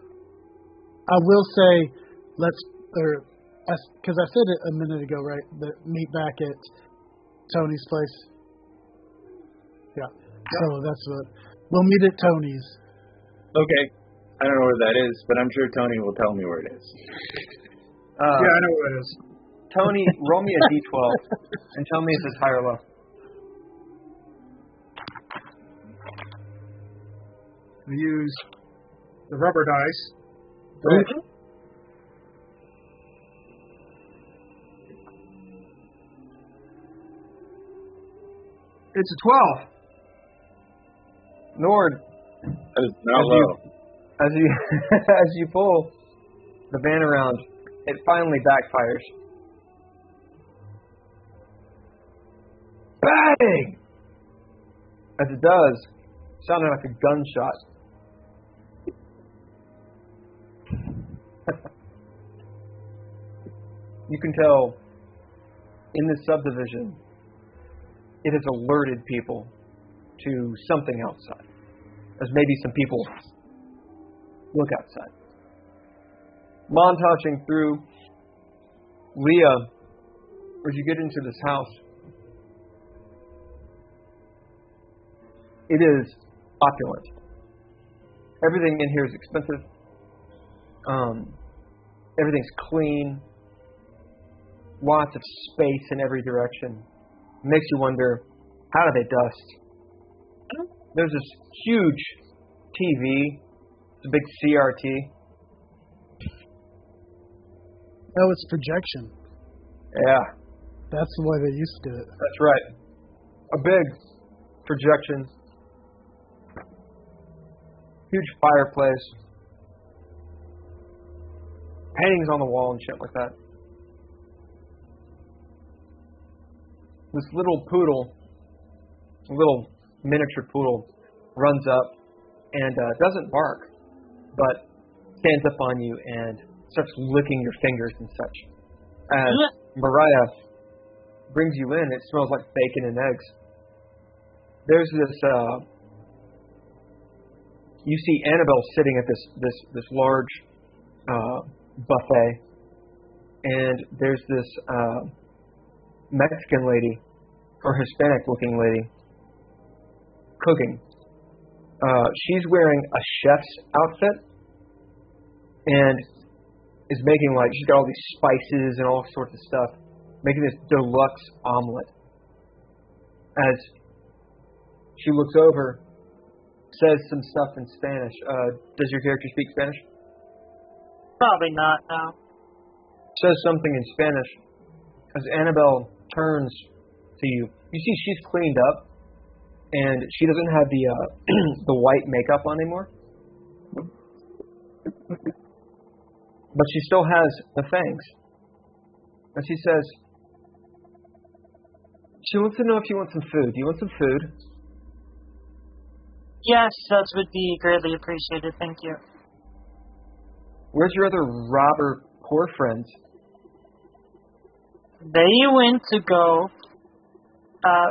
I will say, because I said it a minute ago, right? Meet back at Tony's place. Yeah. So that's what. We'll meet at Tony's. Okay. I don't know where that is, but I'm sure Tony will tell me where it is. Yeah, I know where it is. Tony, roll me a d12 and tell me if it's high or low. We use the rubber dice. Right. It's a 12. Nord, That is not low. as you pull the van around, it finally backfires. Bang! As it does, sounding like a gunshot. You can tell in this subdivision, it has alerted people to something outside. As maybe some people look outside. Montaging through Leah, as you get into this house, it is opulent. Everything in here is expensive. Everything's clean. Lots of space in every direction. It makes you wonder, how do they dust? There's this huge TV. It's a big CRT. No, it's projection. Yeah, That's the way they used to do it. that's right. A big projection. Huge fireplace. Paintings on the wall and shit like that. This little poodle, a little miniature poodle, runs up and doesn't bark, but stands up on you and starts licking your fingers and such. As Mariah brings you in, it smells like bacon and eggs. There's this, you see Annabelle sitting at this large buffet, and there's this Mexican lady, or Hispanic-looking lady, cooking. She's wearing a chef's outfit, and is making, like, she's got all these spices and all sorts of stuff, making this deluxe omelet. As she looks over, says some stuff in Spanish. Does your character speak Spanish? Probably not, no. Says something in Spanish. As Annabelle turns to you, you see she's cleaned up, and she doesn't have the the white makeup on anymore. But she still has the fangs. And she says, she wants to know if you want some food. Do you want some food? Yes, that would be greatly appreciated, thank you. Where's your other robber poor friends? They went to go,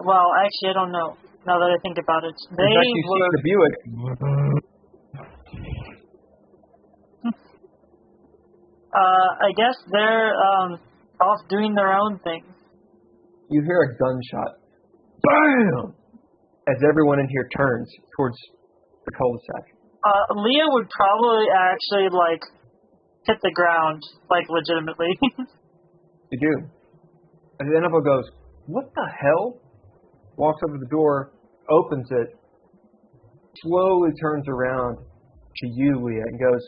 well, actually, I don't know, now that I think about it. They You were... see the Buick. I guess they're off doing their own thing. You hear a gunshot. BAM! As everyone in here turns towards the cul-de-sac. Leah would probably actually, like, hit the ground, like, legitimately. You do. And Annabelle goes, what the hell? Walks over to the door, opens it, slowly turns around to you, Leah, and goes,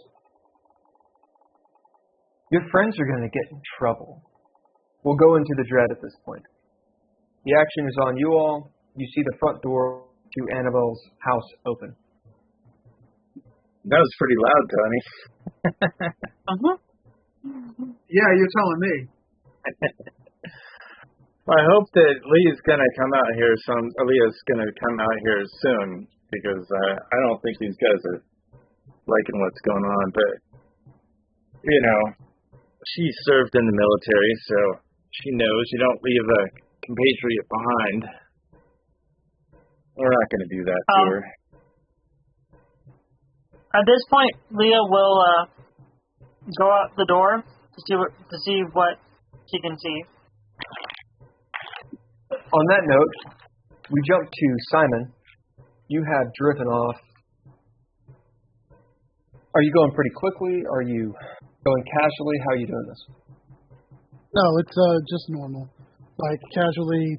your friends are going to get in trouble. We'll go into the dread at this point. The action is on you all. You see the front door to Annabelle's house open. That was pretty loud, Tony. Yeah, you're telling me. Well, I hope that Leah's gonna come out here soon, because I don't think these guys are liking what's going on. But you know, she served in the military, so she knows you don't leave a compatriot behind. We're not gonna do that to her. At this point, Leah will go out the door to see what she can see. On that note, we jump to Simon. You have driven off. Are you going pretty quickly? Are you going casually? How are you doing this? No, it's just normal. Like, casually,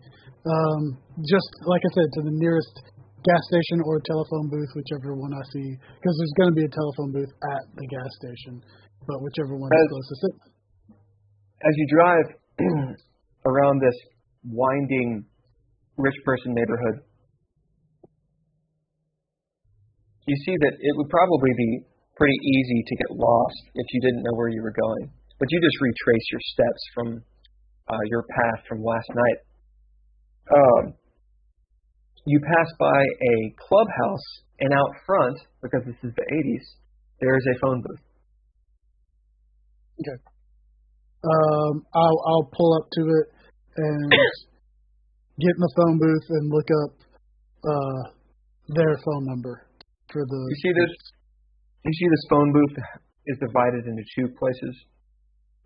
just, like I said, to the nearest gas station or telephone booth, whichever one I see. Because there's going to be a telephone booth at the gas station, but whichever one is closest. As you drive around this winding rich person neighborhood, you see that it would probably be pretty easy to get lost if you didn't know where you were going. But you just retrace your steps from your path from last night. You pass by a clubhouse, and out front, because this is the 80s, there is a phone booth. Okay. I'll pull up to it and get in the phone booth and look up their phone number for the. You see this phone booth is divided into two places.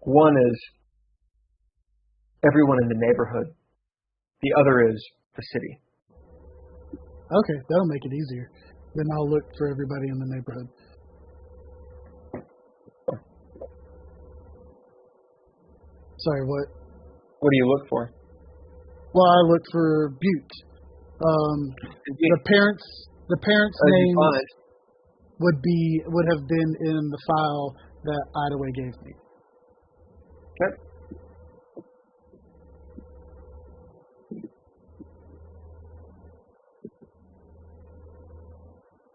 One is everyone in the neighborhood. The other is the city. Okay, that'll make it easier. Then I'll look for everybody in the neighborhood. Sorry, what? What do you look for? Well, I look for Butte. The parents' names would have been in the file that Idaway gave me. Okay.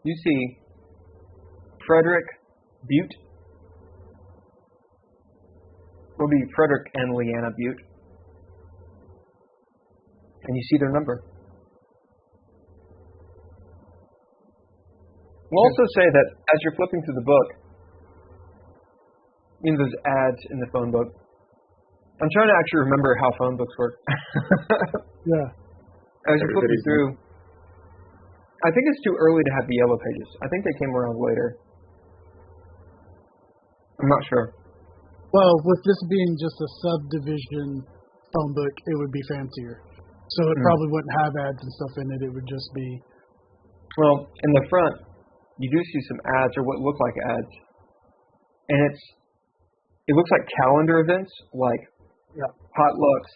You see Frederick Butte. Will be Frederick and Leanna Butte. And you see their number. We'll also say that as you're flipping through the book, you know, there's ads in the phone book. I'm trying to actually remember how phone books work. Yeah. As you're flipping through, I think it's too early to have the yellow pages. I think they came around later. I'm not sure. Well, with this being just a subdivision phone book, it would be fancier. So it probably wouldn't have ads and stuff in it. It would just be... Well, in the front, you do see some ads, or what look like ads. And it looks like calendar events, like potlucks,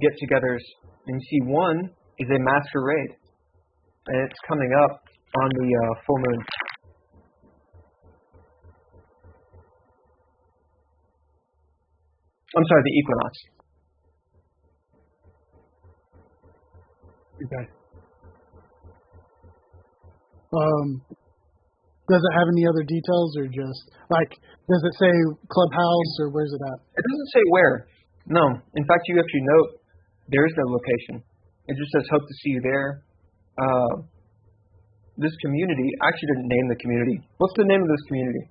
get-togethers. And you see one is a masquerade. And it's coming up on the full moon. I'm sorry, the equinox. Okay. Does it have any other details, or just, like, does it say clubhouse, or where's it at? It doesn't say where. No. In fact, you actually note there is no location. It just says, hope to see you there. This community, I actually didn't name the community. What's the name of this community?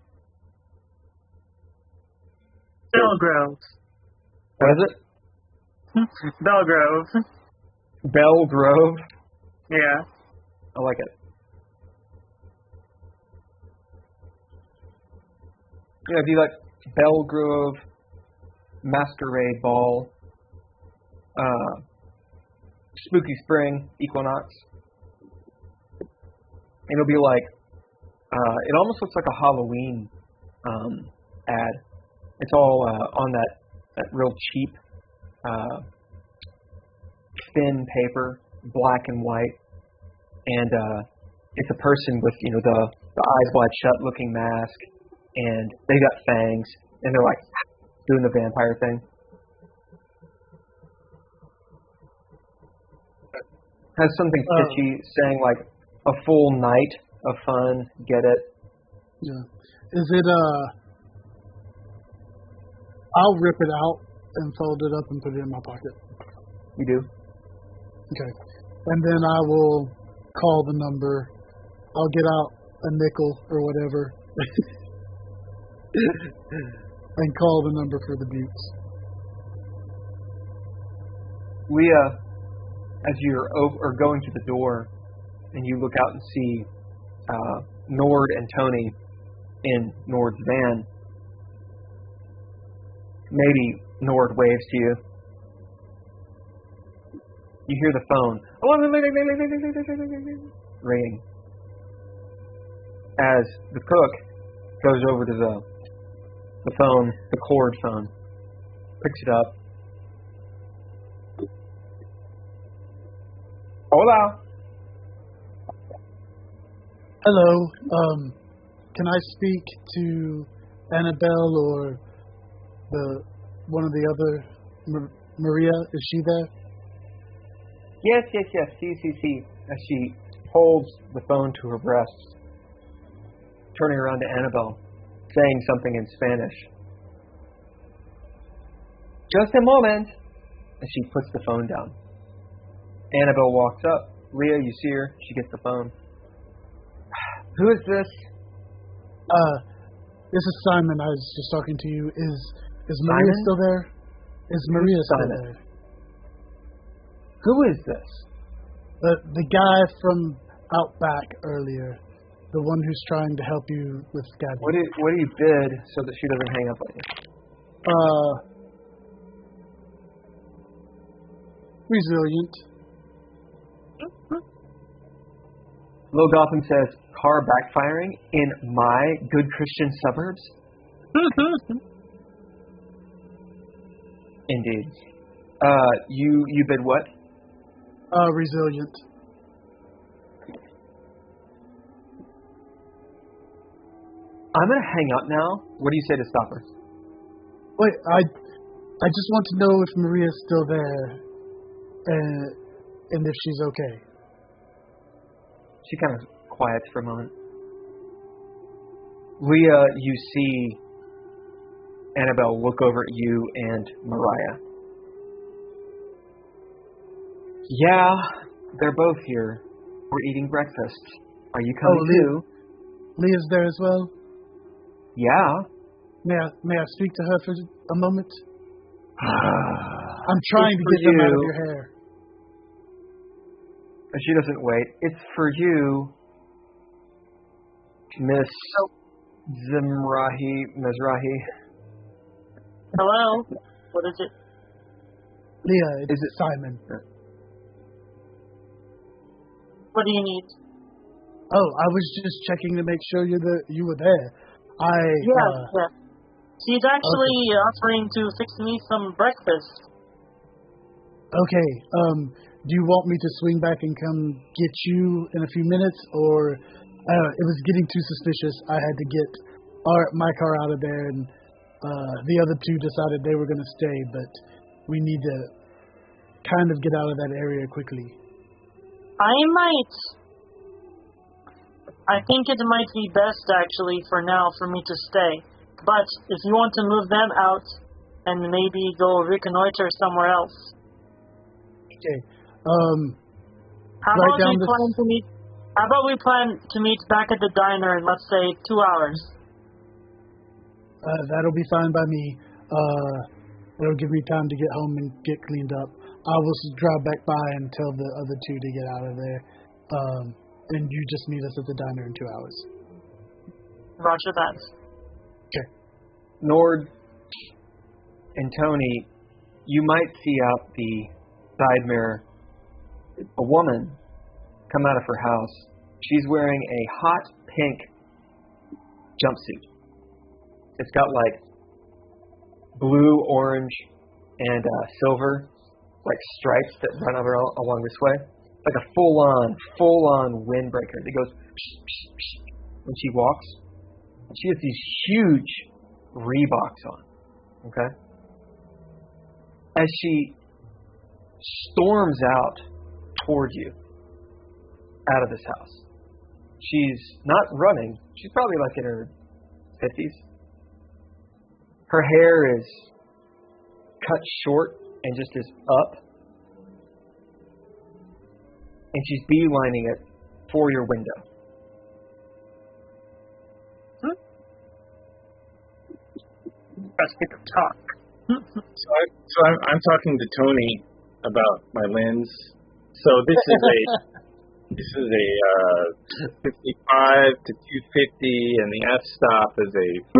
Belgrove. What is it? Belgrove. Belgrove? Yeah. I like it. Yeah, it'd be like Belgrove Masquerade Ball, Spooky Spring Equinox. It'll be like, it almost looks like a Halloween ad. It's all on that real cheap, thin paper, black and white, and it's a person with, the eyes wide shut looking mask, and they got fangs, and they're like doing the vampire thing. Has something pitchy saying like a full night of fun, get it? Yeah. Is it, I'll rip it out and fold it up and put it in my pocket. You do? Okay. And then I will call the number. I'll get out a nickel or whatever and call the number for the Buttes. Leah, as you're going to the door and you look out and see Nord and Tony in Nord's van, maybe Nord waves to you. You hear the phone ringing as the cook goes over to the phone, the cord phone, picks it up. Hola. Hello. Can I speak to Annabelle or one of the other Maria? Is she there? Yes. See. As she holds the phone to her breast, turning around to Annabelle, saying something in Spanish. Just a moment. As she puts the phone down. Annabelle walks up. Leah, you see her. She gets the phone. Who is this? This is Simon. I was just talking to you. Is Maria Simon? still there? Is Maria still Simon? there? Who is this? The guy from out back earlier. The one who's trying to help you with Gabby. What do you bid so that she doesn't hang up on you? Resilient. Lil Gotham says, car backfiring in my good Christian suburbs? Indeed. You bid what? Resilient. I'm going to hang up now. What do you say to stop her? Wait, I just want to know if Maria's still there and if she's okay. She kind of quiets for a moment. Leah, you see Annabelle look over at you and Mariah. Yeah, they're both here. We're eating breakfast. Are you coming too? Leah's there as well? Yeah. May I speak to her for a moment? I'm trying to get them out of your hair. She doesn't wait. It's for you, Miss Mizrahi. Hello? What is it? Leah, it's Simon. What do you need? Oh, I was just checking to make sure you were there. Yeah. She's actually offering to fix me some breakfast. Okay. Do you want me to swing back and come get you in a few minutes, or it was getting too suspicious? I had to get my car out of there, and the other two decided they were going to stay, but we need to kind of get out of that area quickly. I think it might be best, actually, for now, for me to stay. But if you want to move them out and maybe go reconnoiter somewhere else. Okay. How about we plan to meet back at the diner in, let's say, 2 hours? That'll be fine by me. It'll give me time to get home and get cleaned up. I will drive back by and tell the other two to get out of there. And you just meet us at the diner in 2 hours. Roger that. Okay. Nord and Tony, you might see out the side mirror a woman come out of her house. She's wearing a hot pink jumpsuit. It's got like blue, orange, and silver like stripes that run over along this way. like a full-on windbreaker that goes when she walks. She has these huge Reeboks on, okay? As she storms out toward you out of this house. She's not running. She's probably like in her 50s. Her hair is cut short and just is up. And she's beelining it for your window. Let's pick up talk. So I'm talking to Tony about my lens. So this is a 55 to 250, and the f-stop is a 4.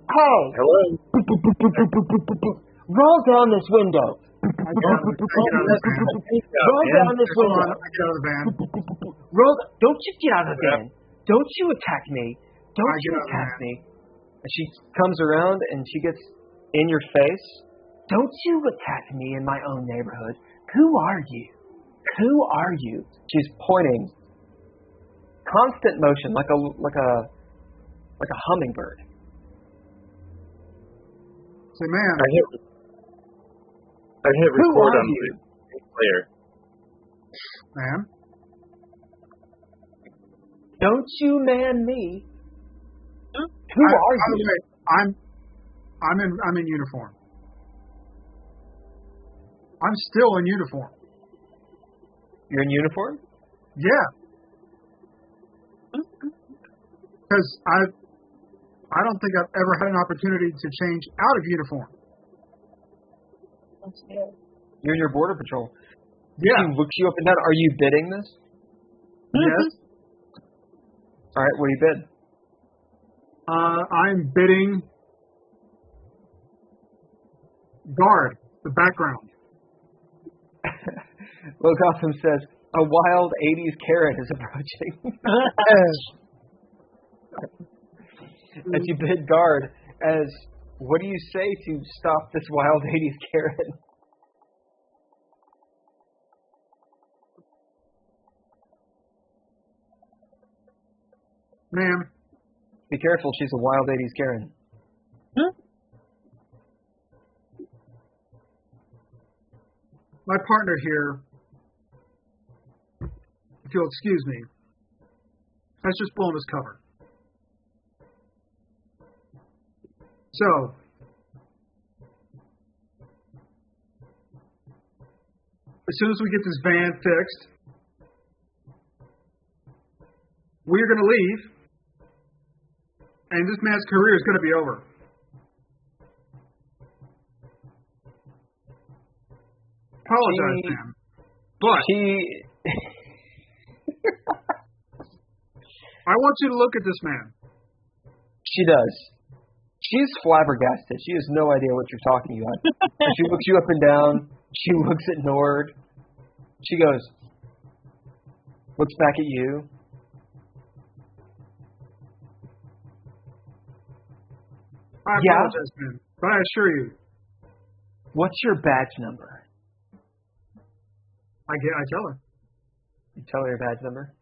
Hey! Hello? Roll down this window. Roll down this window. I get out of the van. Don't you get out of the van. Don't you attack me. Don't you attack me. And she comes around and she gets in your face. Don't you attack me in my own neighborhood. Who are you? Who are you? She's pointing. Constant motion, like a hummingbird. Say, man. I hit record on the player. Man. Don't you man me. Who are you? By the way, I'm in uniform. I'm still in uniform. You're in uniform? Yeah. Because I don't think I've ever had an opportunity to change out of uniform. You're in your border patrol. Yeah. She looks you up and down. Are you bidding this? Yes. All right, what do you bid? I'm bidding guard, the background. Well, Gotham says, a wild 80s Karen is approaching. As you bid guard, what do you say to stop this wild 80s Karen? Ma'am. Be careful, she's a wild 80s Karen. My partner here, if you'll excuse me, has just blown his cover. So, as soon as we get this van fixed, we're going to leave, and this man's career is going to be over. Apologize, ma'am. But I want you to look at this man. She does. She's flabbergasted. She has no idea what you're talking about. And she looks you up and down. She looks at Nord. She goes, looks back at you. I apologize, ma'am. But I assure you. What's your badge number? I tell her. You tell her your badge number?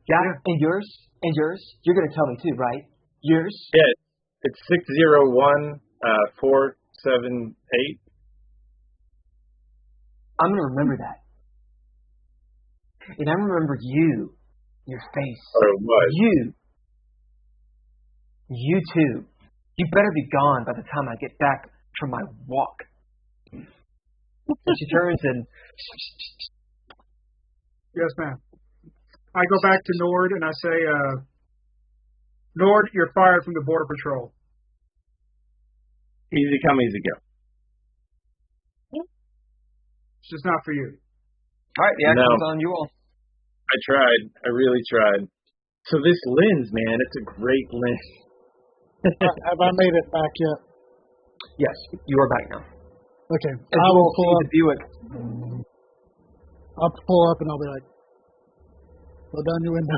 Yeah. And yours? And yours? You're going to tell me too, right? Yours? Yeah, it's 601478. I'm going to remember that. And I remember you, your face. Or what? You too. You better be gone by the time I get back from my walk. And she turns and... Yes, ma'am. I go back to Nord and I say, Nord, you're fired from the Border Patrol. Easy come, easy go. It's just not for you. All right, the action's on you all. I tried. I really tried. So this lens, man, it's a great lens. Have I made it back yet? Yes, you are back now. Okay. I will pull up the Buick. I'll pull up and I'll be like, roll down your window.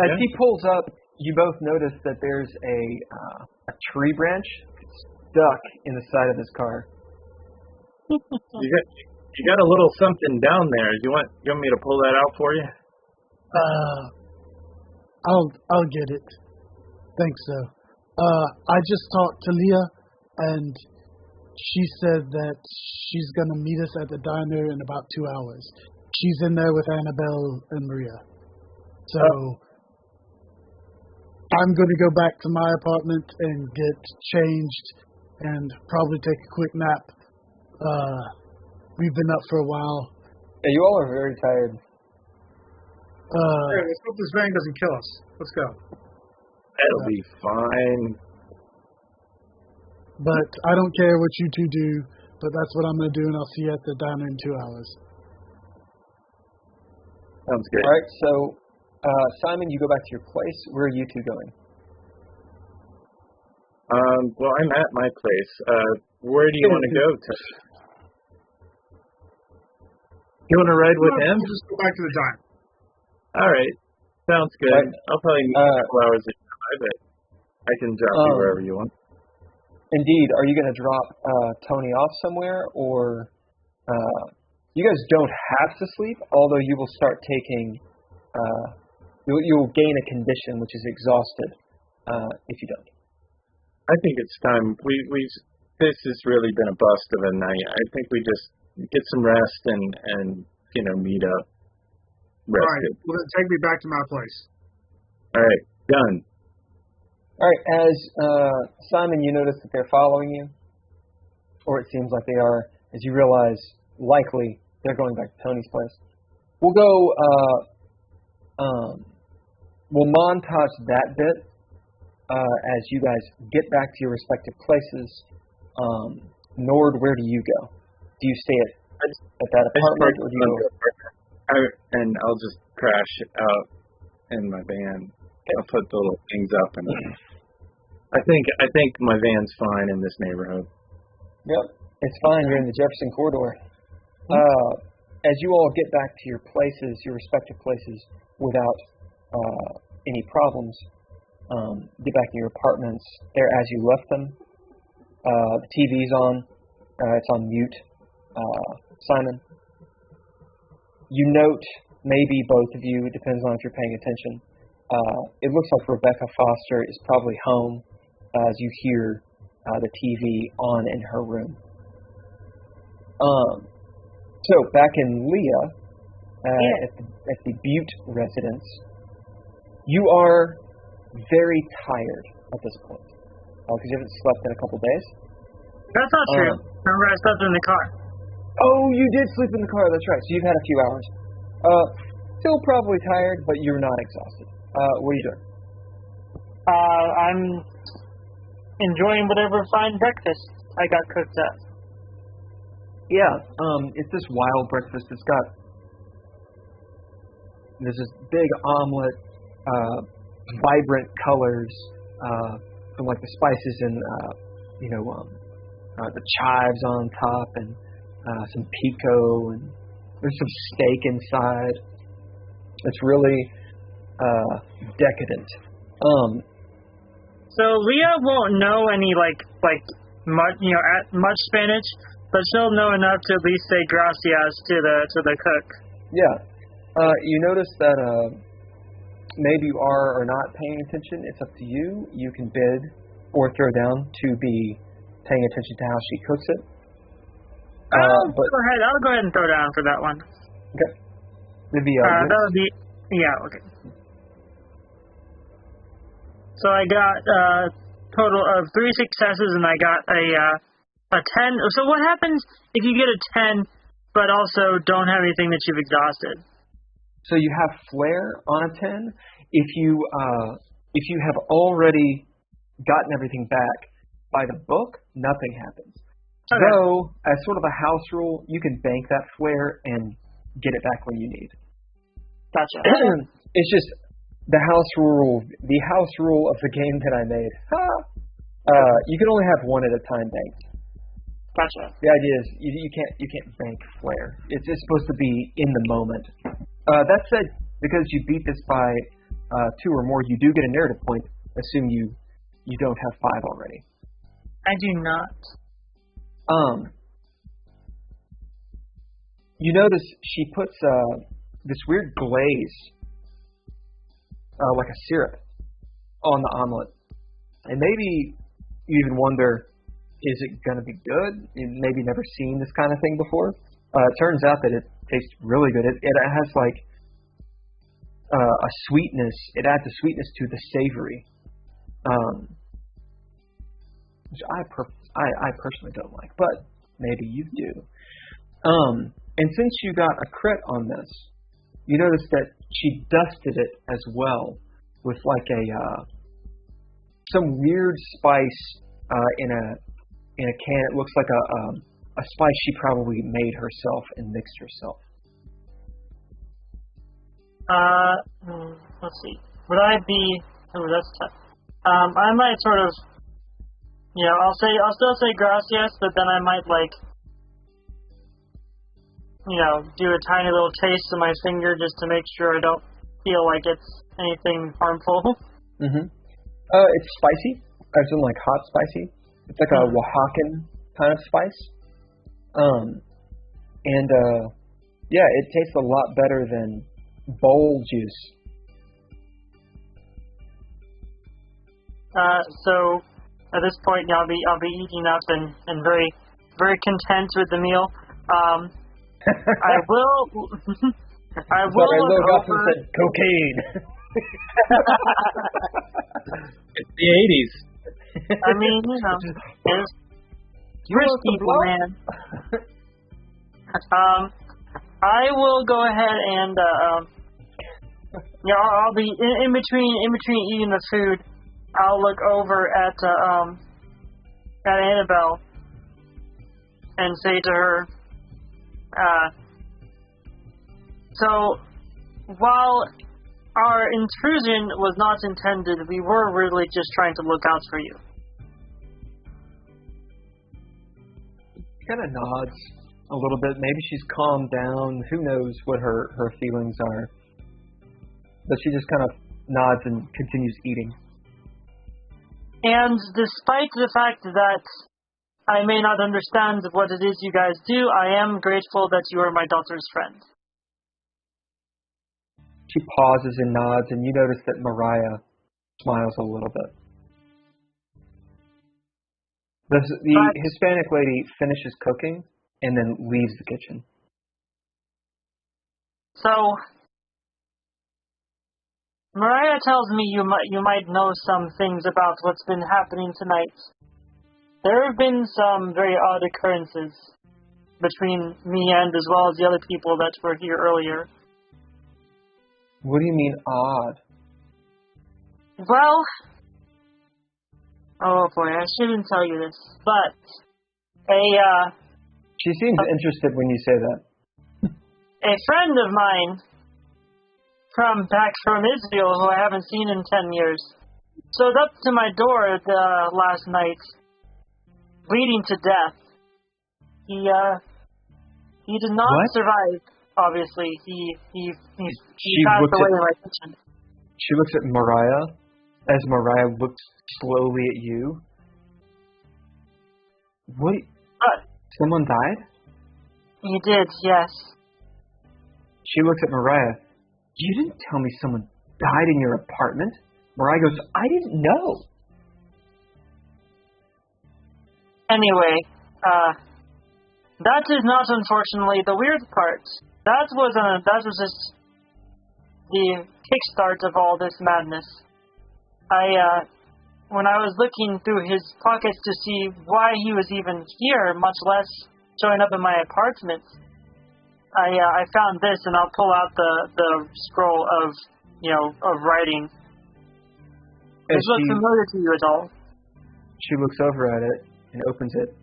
As he pulls up, you both notice that there's a tree branch stuck in the side of this car. You got a little something down there. You want me to pull that out for you? I'll get it. Thanks, so. I just talked to Leah, and she said that she's gonna meet us at the diner in about 2 hours. She's in there with Annabelle and Maria. So I'm gonna go back to my apartment and get changed and probably take a quick nap. We've been up for a while. Yeah, you all are very tired. Hey, let's hope this van doesn't kill us. Let's go. That'll be fine. But I don't care what you two do, but that's what I'm going to do, and I'll see you at the diner in 2 hours. Sounds good. All right, so Simon, you go back to your place. Where are you two going? Well, I'm at my place. Where do you want to go to? You want to ride with him? We'll just go back to the diner. All right. Sounds good. Right. I'll probably need a couple hours to drive it. I can drop you wherever you want. Indeed. Are you going to drop Tony off somewhere, or you guys don't have to sleep, although you will start taking, you will gain a condition which is exhausted if you don't. I think it's time. This has really been a bust of a night. I think we just get some rest and meet up. Rested. All right, well, then take me back to my place. All right, done. All right, as Simon, you notice that they're following you, or it seems like they are, as you realize likely they're going back to Tony's place. We'll go, we'll montage that bit as you guys get back to your respective places. Nord, where do you go? Do you stay at that apartment, or do you go? And I'll just crash out in my van. I'll put the little things up, and I think my van's fine in this neighborhood. Yep, it's fine. You're in the Jefferson corridor. As you all get back to your places, your respective places, without any problems, get back to your apartments. They're as you left them. The TV's on. It's on mute. Simon, you note, maybe both of you, it depends on if you're paying attention, it looks like Rebecca Foster is probably home as you hear the TV on in her room. So, back in Leah, at the Butte residence, you are very tired at this point because you haven't slept in a couple days. That's not true. Remember, I slept in the car. Oh, you did sleep in the car. That's right. So you've had a few hours. Still probably tired, but you're not exhausted. What are you doing? I'm enjoying whatever fine breakfast I got cooked up. Yeah. It's this wild breakfast. There's this big omelet, vibrant colors from like the spices and the chives on top and. Some pico, and there's some steak inside. It's really decadent. So Leah won't know any much Spanish, but she'll know enough to at least say gracias to the cook. Yeah. You notice that maybe you are or not paying attention. It's up to you. You can bid or throw down to be paying attention to how she cooks it. I'll go ahead and throw down for that one. Okay. That would be, yeah, okay. So I got a total of 3 successes, and I got a 10. So what happens if you get a 10, but also don't have anything that you've exhausted? So you have flair on a 10. If you have already gotten everything back by the book, nothing happens. Okay. Though, as sort of a house rule, you can bank that flair and get it back when you need. Gotcha. It's just the house rule of the game that I made. You can only have one at a time banked. Gotcha. The idea is you can't bank flair. It's supposed to be in the moment. That said, because you beat this by 2 or more, you do get a narrative point. Assume you don't have 5 already. I do not. You notice she puts this weird glaze, like a syrup, on the omelet. And maybe you even wonder, is it going to be good? You've maybe never seen this kind of thing before. It turns out that it tastes really good. It has like a sweetness. It adds a sweetness to the savory, which I personally don't like, but maybe you do. And since you got a crit on this, you notice that she dusted it as well with like some weird spice in a can. It looks like a spice she probably made herself and mixed herself. Let's see. Would I be? Oh, that's tough. I might sort of, I'll still say gracias, but then I might do a tiny little taste of my finger just to make sure I don't feel like it's anything harmful. Mm-hmm. It's spicy. As in like hot spicy. It's like a Oaxacan kind of spice. Yeah, it tastes a lot better than bowl juice. So at this point, I'll be eating up and very, very content with the meal. I will look over. Said cocaine. It's the 80s. I mean, there's rich people, man. I will go ahead and I'll be in between eating the food. I'll look over at Annabelle and say to her, so while our intrusion was not intended, we were really just trying to look out for you. She kind of nods a little bit. Maybe she's calmed down. Who knows what her feelings are. But she just kind of nods and continues eating. And despite the fact that I may not understand what it is you guys do, I am grateful that you are my daughter's friend. She pauses and nods, and you notice that Mariah smiles a little bit. The Hispanic lady finishes cooking and then leaves the kitchen. So, Mariah tells me you might know some things about what's been happening tonight. There have been some very odd occurrences between me and as well as the other people that were here earlier. What do you mean odd? Well, oh boy, I shouldn't tell you this, but She seems interested when you say that. A friend of mine back from Israel, who I haven't seen in 10 years, showed up to my door last night, bleeding to death. He did not survive. Obviously, he passed away in my kitchen. She looks at Mariah as Mariah looks slowly at you. What? Someone died? He did, yes. She looks at Mariah. You didn't tell me someone died in your apartment. Mariah goes, I didn't know. Anyway, that is not unfortunately the weird part. That was just the kickstart of all this madness. When I was looking through his pockets to see why he was even here, much less showing up in my apartment, I found this, and I'll pull out the scroll of writing. Does it look familiar to you at all? She looks over at it and opens it.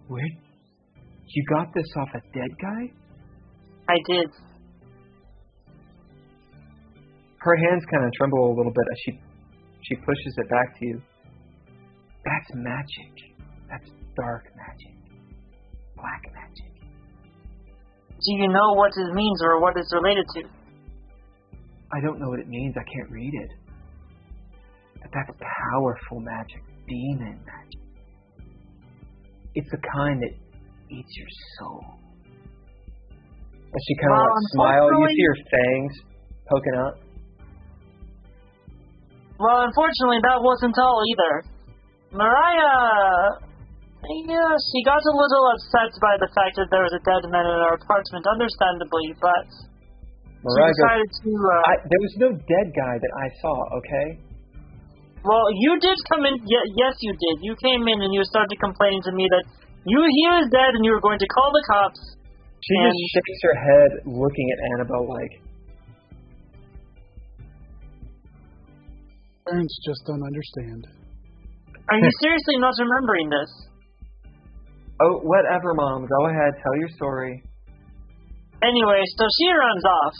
Wait, you got this off a dead guy? I did. Her hands kind of tremble a little bit as she pushes it back to you. That's magic. That's dark magic. Black magic. Do you know what it means or what it's related to? I don't know what it means. I can't read it. But that's powerful magic. demon magic. It's the kind that eats your soul. And she kind of like smile. You see her fangs poking out. Well, unfortunately, that wasn't all either. Mariah, she got a little upset by the fact that there was a dead man in our apartment, understandably, but Mariah she decided to... there was no dead guy that I saw, okay? Well, you did come in... yes, you did. You came in and you started complaining to me that he was dead and you were going to call the cops. She just shakes her head looking at Annabelle like... Parents just don't understand. Are you seriously not remembering this? Oh, whatever, Mom. Go ahead. Tell your story. Anyway, so she runs off.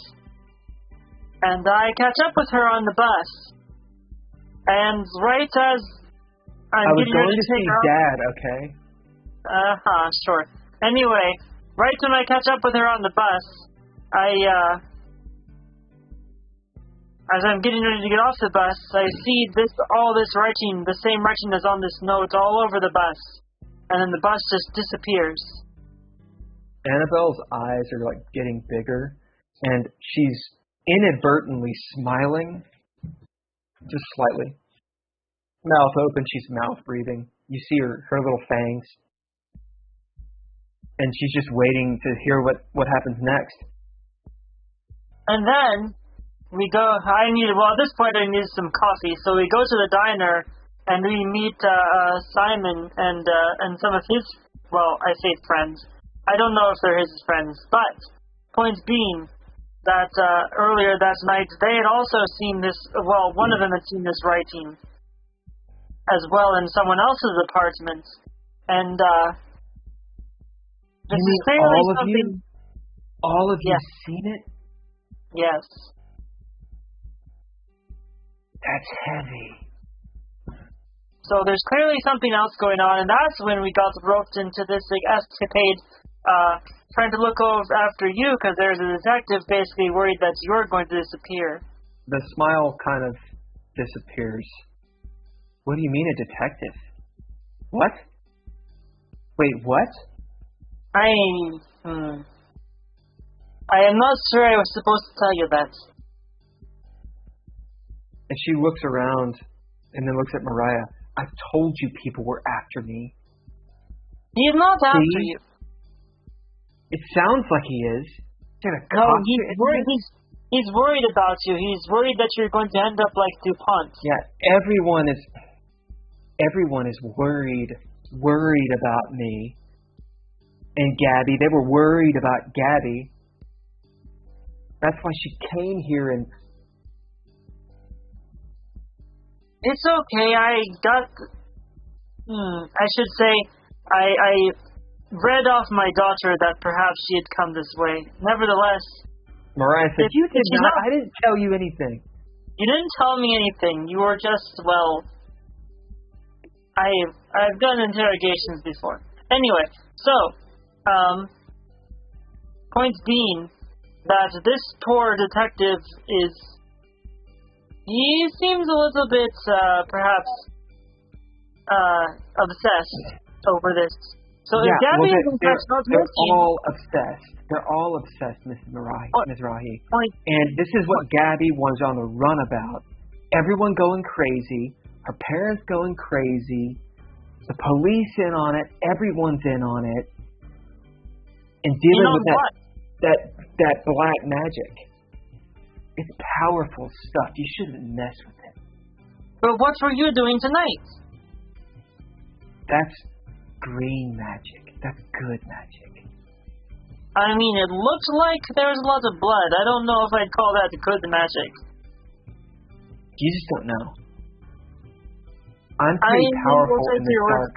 And I catch up with her on the bus. And right as I was going to see Dad, okay? Sure. Anyway, right when I catch up with her on the bus, as I'm getting ready to get off the bus, I see all this writing, the same writing as on this note, all over the bus. And then the bus just disappears. Annabelle's eyes are like getting bigger, and she's inadvertently smiling, just slightly. Mouth open, she's mouth breathing. You see her little fangs. And she's just waiting to hear what happens next. And then we go, at this point I needed some coffee, so we go to the diner and we meet Simon and some of his, I say friends. I don't know if they're his friends, but point being that earlier that night they had also seen this, one of them had seen this writing as well in someone else's apartment. And this is clearly something... All of you have seen it? Yes. That's heavy. So there's clearly something else going on, and that's when we got roped into this escapade, trying to look after you, because there's a detective basically worried that you're going to disappear. The smile kind of disappears. What do you mean, a detective? What? Wait, what? I am not sure I was supposed to tell you that. And she looks around and then looks at Mariah. I told you people were after me. He's not after you. It sounds like he is. No, he's worried about you. He's worried that you're going to end up like DuPont. Yeah, everyone is worried about me. And Gabby, they were worried about Gabby. That's why she came here and... It's okay, I should say, I read off my daughter that perhaps she had come this way. Nevertheless... Mariah said, you did not, I didn't tell you anything. You didn't tell me anything. You were just, I've done interrogations before. Anyway, so, point being that this poor detective he seems a little bit, perhaps, obsessed over this. So if Gabby is in fact not they're missing... all obsessed. They're all obsessed, Mrs. Mizrahi. And this is what Gabby was on the run about. Everyone going crazy. Her parents going crazy. The police in on it. Everyone's in on it. And dealing with that black magic. It's powerful stuff. You shouldn't mess with it. But what were you doing tonight? That's green magic. That's good magic. I mean, it looked like there was a lot of blood. I don't know if I'd call that good magic. You just don't know. I'm pretty powerful in this art.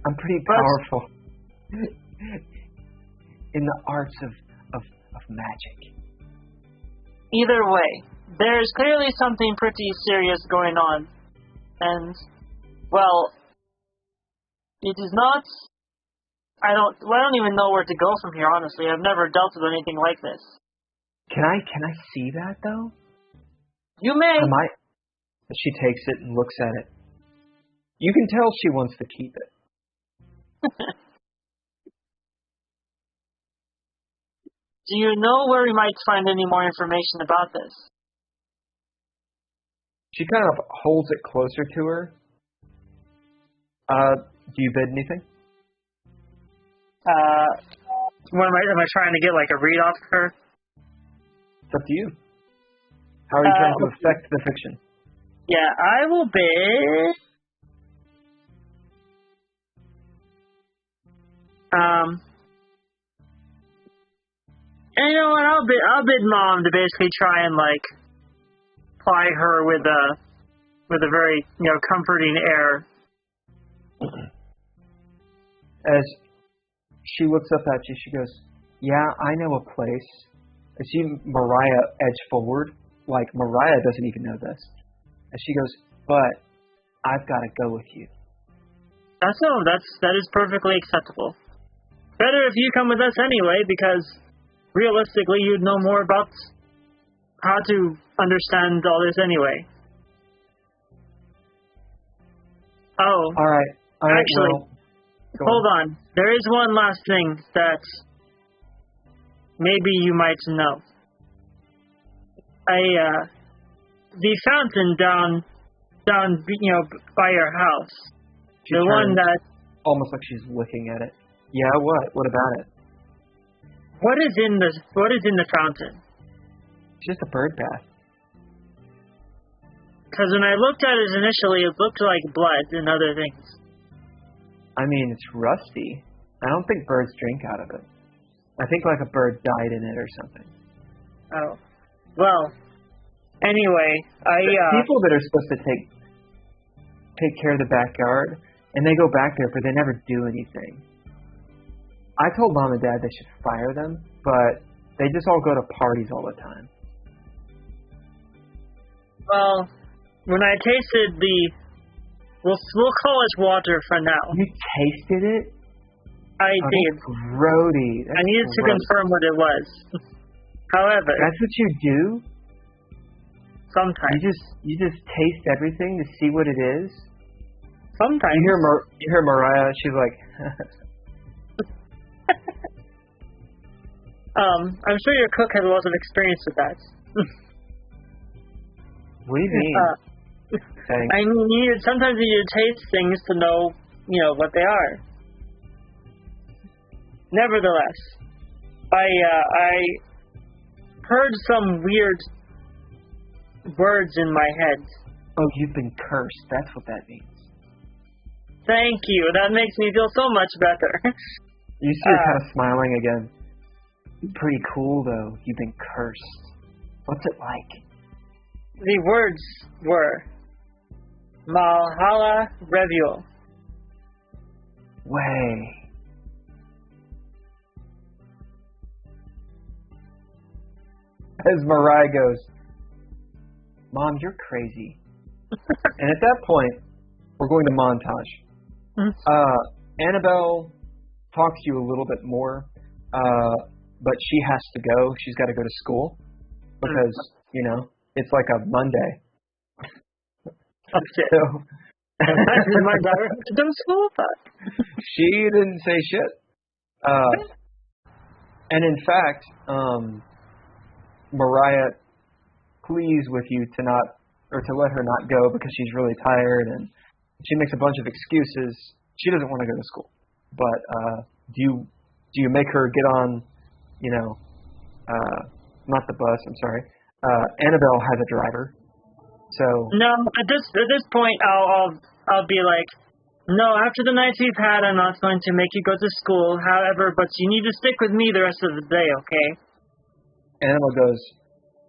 I'm pretty powerful in the arts of magic. Either way, there's clearly something pretty serious going on. And, it is not... I don't even know where to go from here, honestly. I've never dealt with anything like this. Can I see that, though? You may. She takes it and looks at it. You can tell she wants to keep it. Do you know where we might find any more information about this? She kind of holds it closer to her. Do you bid anything? What am I trying to get, like, a read off her? It's up to you. How are you trying to affect the fiction? Yeah, I will bid. And you know what? I'll bid Mom to basically try and like ply her with a very comforting air. As she looks up at you, she goes, "Yeah, I know a place." I see Mariah edge forward, like Mariah doesn't even know this. And she goes, "But I've got to go with you." That is perfectly acceptable. Better if you come with us anyway, because realistically, you'd know more about how to understand all this anyway. Oh. All right. Actually, hold on. There is one last thing that maybe you might know. The fountain down by your house. She the turns, one that almost like she's looking at it. Yeah, what? What about it? What is in the fountain? It's just a bird bath. Because when I looked at it initially, it looked like blood and other things. I mean, it's rusty. I don't think birds drink out of it. I think like a bird died in it or something. Oh. Well, anyway, people that are supposed to take care of the backyard, and they go back there, but they never do anything. I told Mom and Dad they should fire them, but they just all go to parties all the time. Well, when I tasted we'll call it water for now. You tasted it? I did. That's grody. I needed to confirm what it was. However, that's what you do? Sometimes. You just taste everything to see what it is? Sometimes. You hear Mariah, she's like... I'm sure your cook has a lot of experience with that. What do you mean? I mean, sometimes you need to taste things to know, what they are. Nevertheless, I heard some weird words in my head. Oh, you've been cursed. That's what that means. Thank you. That makes me feel so much better. You see her kind of smiling again. Pretty cool, though. You've been cursed. What's it like? The words were Malhala Reviol. Way. As Mariah goes, Mom, you're crazy. And at that point, we're going to montage. Annabelle talks to you a little bit more, but she has to go. She's got to go to school because, it's like a Monday. So, my daughter has to go to school? She didn't say shit. And in fact, Mariah pleads with you to let her not go because she's really tired, and she makes a bunch of excuses. She doesn't want to go to school. But do you make her get on, not the bus, I'm sorry. Annabelle has a driver. So no, at this point I'll be like, no, after the nights we've had, I'm not going to make you go to school. However, but you need to stick with me the rest of the day, okay? Annabelle goes,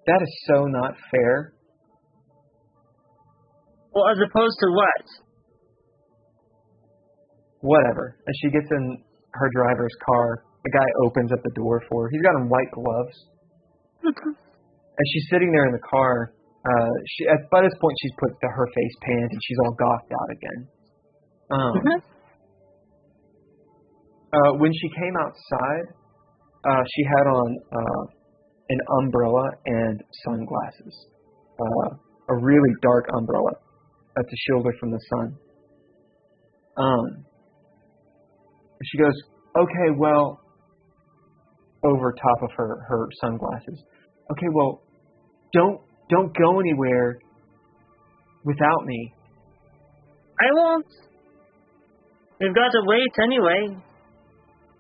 that is so not fair. Well, as opposed to what? Whatever. As she gets in her driver's car, the guy opens up the door for her. He's got on white gloves. As she's sitting there in the car, by this point she's put her face paint and she's all gothed out again. When she came outside, she had on an umbrella and sunglasses. A really dark umbrella to shield her from the sun. She goes, okay, well, over top of her sunglasses. Okay, well, don't go anywhere without me. I won't. We've got to wait anyway.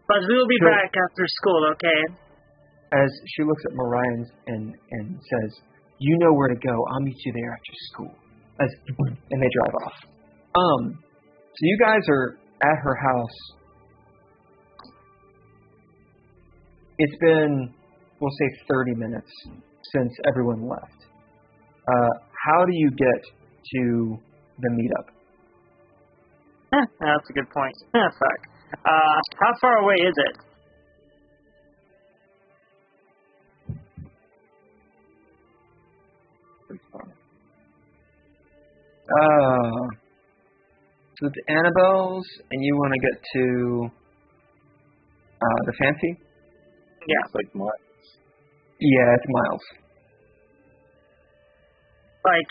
But we will be back after school, okay? As she looks at Mariah and says, you know where to go. I'll meet you there after school. And they drive off. So you guys are at her house. It's been, we'll say, 30 minutes since everyone left. How do you get to the meetup? That's a good point. Fuck. How far away is it? So it's Annabelle's, and you want to get to the fancy? Yeah. It's like miles. Yeah, it's miles. Like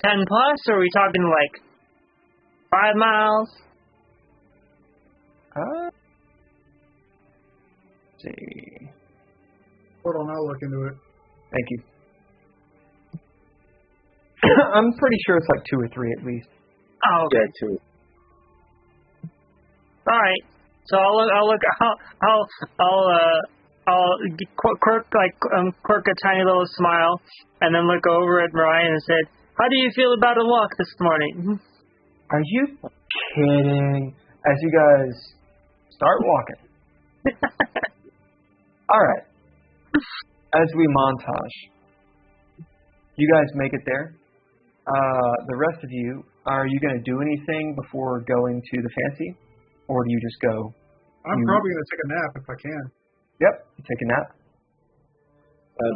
10 plus, or are we talking like 5 miles? Let's see. Hold on, I'll look into it. Thank you. I'm pretty sure it's like 2 or 3 at least. Oh, okay. Yeah, 2. All right. So I'll quirk a tiny little smile, and then look over at Mariah and said, "How do you feel about a walk this morning?" Are you kidding? As you guys start walking. All right. As we montage, you guys make it there. The rest of you, are you going to do anything before going to the fancy? Or do you just go? I'm probably going to take a nap if I can. Yep, take a nap.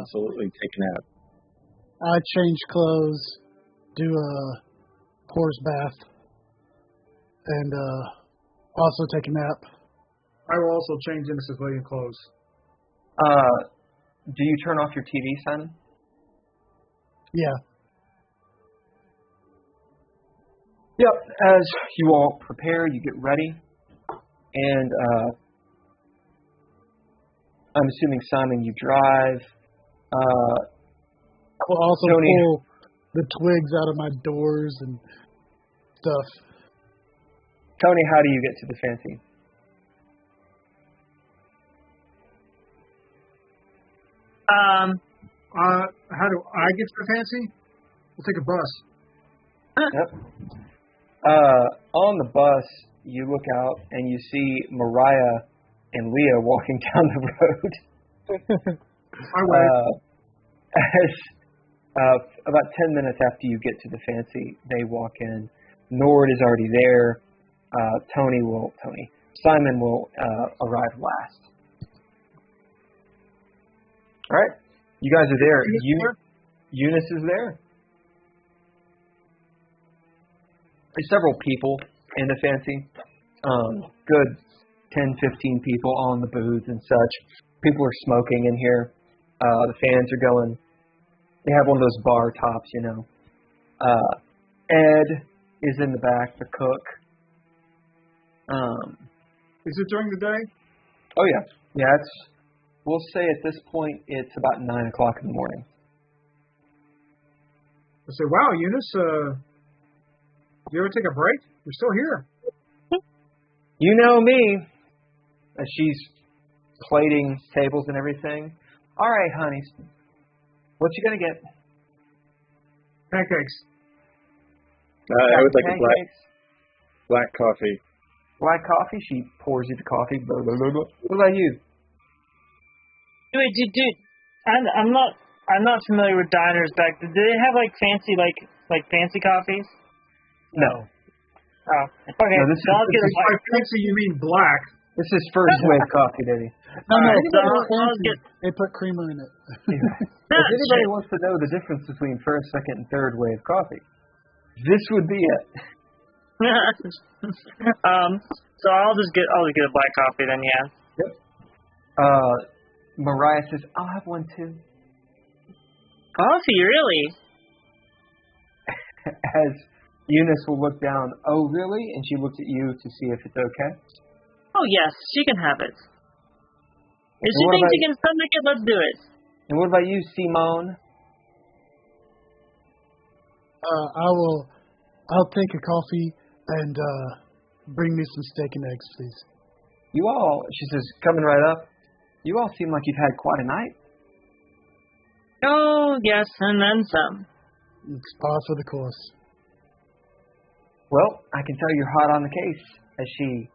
Absolutely, take a nap. I change clothes, do a horse bath, and also take a nap. I will also change into civilian clothes. Do you turn off your TV, Simon? Yeah. Yep, as you all prepare, you get ready, and I'm assuming, Simon, you drive. I'll also Tony, pull the twigs out of my doors and stuff. Tony, how do you get to the fancy? How do I get to the fancy? We'll take a bus. Yep. On the bus, you look out and you see Mariah and Leah walking down the road. I wait. As about 10 minutes after you get to the fancy, they walk in. Nord is already there. Simon will arrive last. All right, you guys are there. Eunice is there. There's several people in the fancy. Good 10, 15 people all in the booths and such. People are smoking in here. The fans are going. They have one of those bar tops, you know. Ed is in the back, the cook. Is it during the day? Oh, yeah. Yeah, we'll say at this point it's about 9 o'clock in the morning. I say, wow, Eunice, you ever take a break? You're still here. You know me. As she's plating tables and everything. All right, honeys. What you gonna get? Pancakes. I would like a Pancakes? black coffee. Black coffee? She pours you the coffee. Blah, blah, blah, blah. What about you? Wait, dude. I'm not familiar with diners back then. Do they have like fancy coffees? No. Oh, okay. No, So I'll get a By fancy, you mean black. This is first wave coffee, baby. No, I'll get. They put creamer in it. If anybody wants to know the difference between first, second, and third wave coffee, this would be it. So I'll just get a black coffee then, yeah. Yep. Mariah says, I'll have one too. Coffee, really? As Eunice will look down. Oh, really? And she looks at you to see if it's okay. Oh, yes, she can have it. If she what thinks about- she can stomach it, let's do it. And what about you, Simone? I'll take a coffee and bring me some steak and eggs, please. You all, she says, coming right up, you all seem like you've had quite a night. Oh, yes, and then some. It's par for the course. Well, I can tell you're hot on the case as she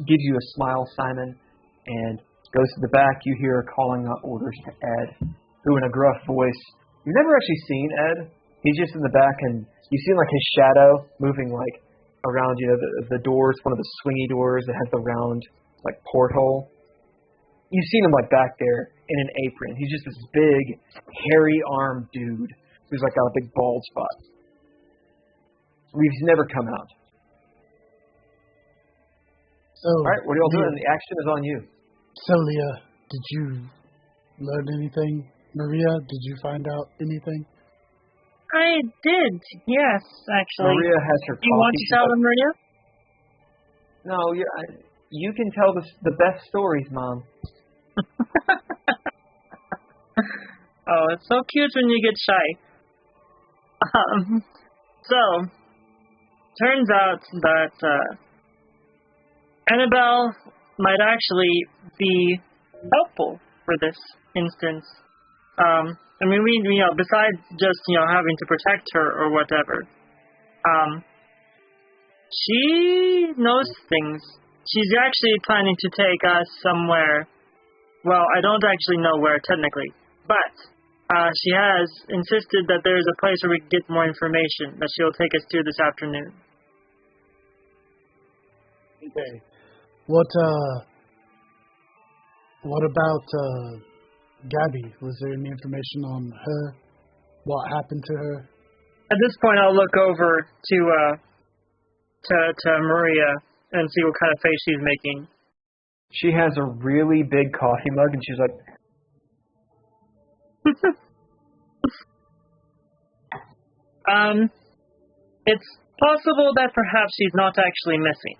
gives you a smile, Simon, and goes to the back. You hear her calling out orders to Ed, who in a gruff voice, you've never actually seen Ed. He's just in the back, and you see like his shadow moving like around, the doors, one of the swingy doors that has the round like porthole. You've seen him like back there in an apron. He's just this big, hairy-armed dude who's like got a big bald spot. He's never come out. So, all right, what are y'all Leah, doing? The action is on you. So, Leah, did you learn anything? Maria, did you find out anything? I did, yes, actually. Maria has her coffee. Do you want to tell them, Maria? No, you can tell the best stories, Mom. Oh, it's so cute when you get shy. So, turns out that Annabelle might actually be helpful for this instance. I mean, we besides just, having to protect her or whatever, she knows things. She's actually planning to take us somewhere. Well, I don't actually know where technically, but she has insisted that there's a place where we can get more information that she'll take us to this afternoon. Okay. What about Gabby? Was there any information on her? What happened to her? At this point, I'll look over to Maria and see what kind of face she's making. She has a really big coffee mug, and she's like, it's possible that perhaps she's not actually missing.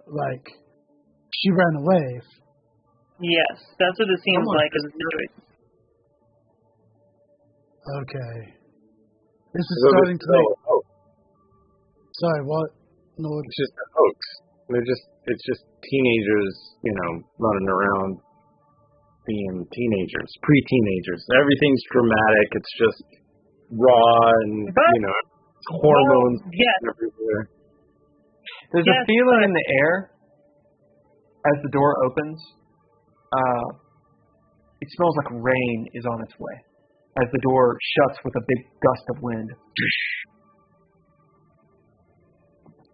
Like, she ran away. Yes, that's what it seems like as a situation. Okay. This is starting to make... Sorry, what? No, it's just a hoax. It's just teenagers, running around being teenagers, pre-teenagers. Everything's dramatic. It's just raw and, hormones everywhere. There's a feeling in the air as the door opens. It smells like rain is on its way as the door shuts with a big gust of wind.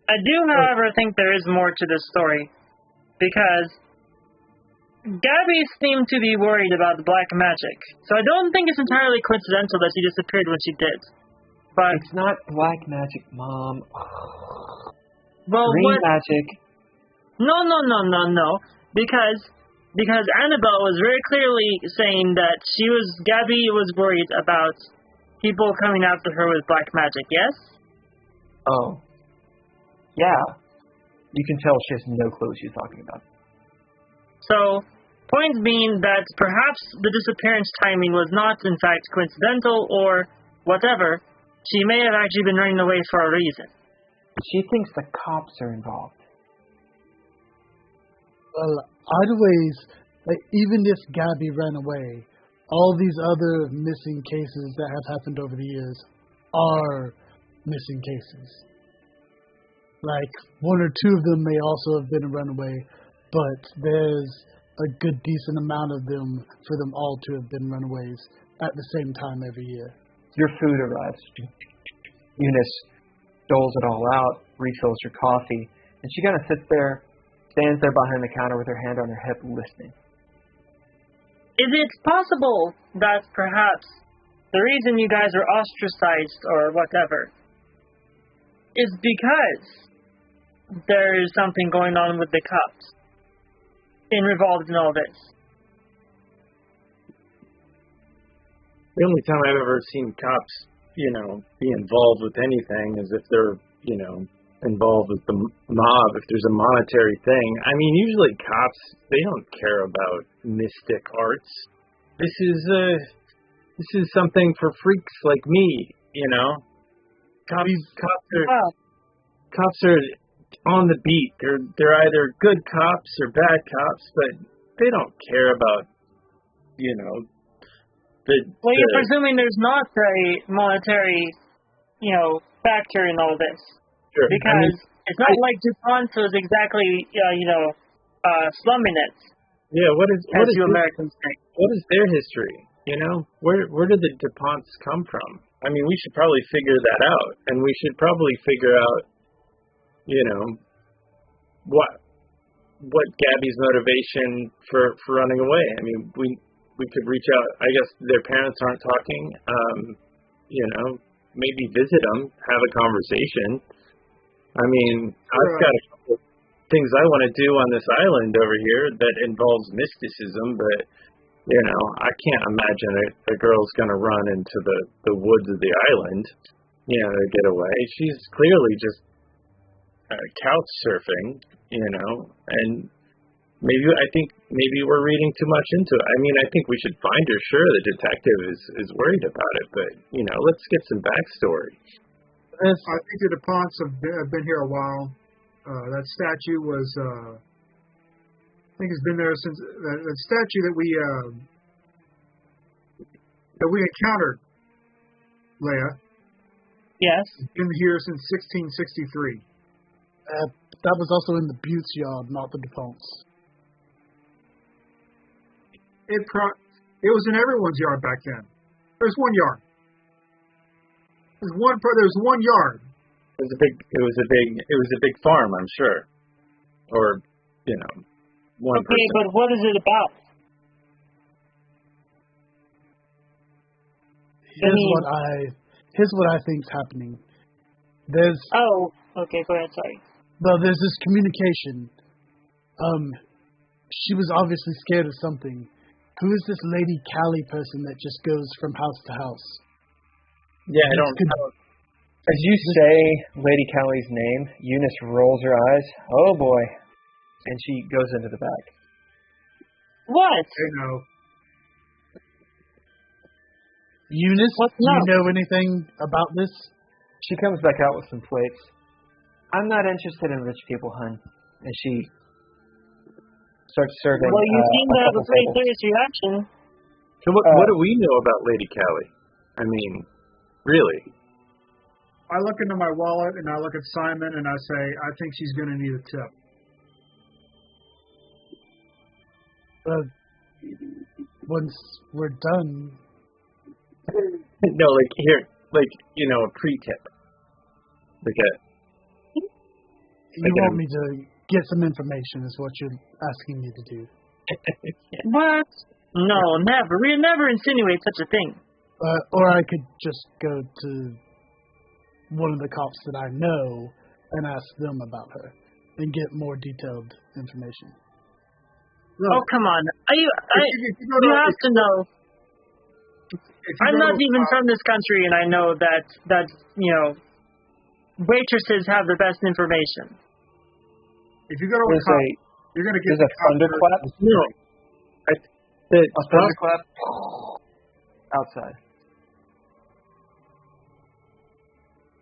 I do, however, think there is more to this story, because Gabby seemed to be worried about the black magic, so I don't think it's entirely coincidental that she disappeared when she did. But it's not black magic, Mom. Well, green magic. No. Because Annabelle was very clearly saying that Gabby was worried about people coming after her with black magic, yes? Oh. Yeah. You can tell she has no clue what she's talking about. So, point being that perhaps the disappearance timing was not in fact coincidental or whatever. She may have actually been running away for a reason. She thinks the cops are involved. Well, either ways, even if Gabby ran away, all these other missing cases that have happened over the years are missing cases. Like, one or two of them may also have been a runaway, but there's a good decent amount of them for them all to have been runaways at the same time every year. Your food arrives. Eunice doles it all out, refills your coffee, and she kind of sits there, stands there behind the counter with her hand on her hip, listening. Is it possible that perhaps the reason you guys are ostracized or whatever is because there is something going on with the cops involved in all this? The only time I've ever seen cops, be involved with anything is if they're, involved with the mob, if there's a monetary thing. I mean, usually cops, they don't care about mystic arts. This is something for freaks like me, Cops are on the beat. They're either good cops or bad cops, but they don't care about, Well, you're presuming there's not a monetary, factor in all this. Sure. Because it's not like DuPont was exactly, slumming it. Yeah, what is Americans think. What is their history? Where did the DuPonts come from? I mean, we should probably figure that out, and we should probably figure out, what Gabby's motivation for running away. I mean, we could reach out. I guess their parents aren't talking. Maybe visit them, have a conversation. I mean, I've got a couple things I want to do on this island over here that involves mysticism, but I can't imagine a girl's going to run into the woods of the island, to get away. She's clearly just couch surfing, and I think maybe we're reading too much into it. I mean, I think we should find her. Sure, the detective is worried about it, but, let's get some backstory. I think the DuPonts have been here a while. That statue was, I think it's been there since, that statue that we encountered, Leah. Yes. It's been here since 1663. That was also in the Butte's yard, not the DuPonts. It was in everyone's yard back then. There's one yard. There's one yard. It was a big farm, I'm sure. Or, one person. Okay, but what is it about? Here's what I think's happening. Okay, go ahead, sorry. Well, there's this communication. She was obviously scared of something. Who is this Lady Callie person that just goes from house to house? Yeah, I don't know. As you say Lady Callie's name, Eunice rolls her eyes. Oh boy. And she goes into the back. What? I know. Eunice, do you know anything about this? She comes back out with some plates. I'm not interested in rich people, hun. And she starts serving. Well, you seem to have a pretty serious reaction. So what do we know about Lady Callie? I mean, really? I look into my wallet and I look at Simon and I say, I think she's going to need a tip. Once we're done. No, a pre-tip. You want me to get some information is what you're asking me to do. What? No, never. We never insinuate such a thing. Or I could just go to one of the cops that I know and ask them about her and get more detailed information. Look, oh, come on. You have to know. I'm not even from this country, and I know that waitresses have the best information. If you go to a cop, you're going to get a thunderclap. No. A thunderclap outside.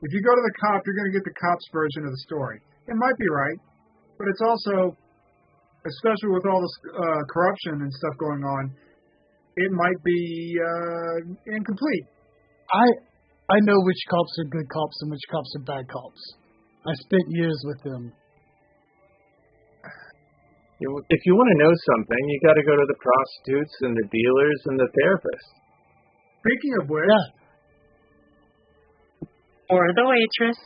If you go to the cop, you're going to get the cop's version of the story. It might be right, but it's also, especially with all this corruption and stuff going on, it might be incomplete. I know which cops are good cops and which cops are bad cops. I spent years with them. If you want to know something, you got to go to the prostitutes and the dealers and the therapists. Speaking of which, or the waitress.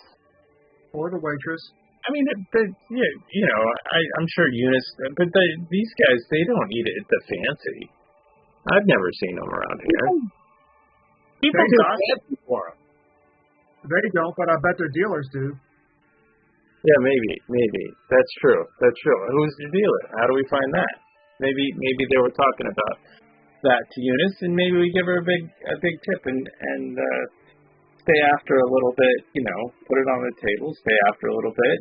I mean, I'm sure Eunice, but these guys, they don't eat it the fancy. I've never seen them around here. People gossip for them. They don't, but I bet their dealers do. Yeah, maybe. That's true. Who's the dealer? How do we find that? Maybe they were talking about that to Eunice, and maybe we give her a big tip and stay after a little bit. Put it on the table. Stay after a little bit.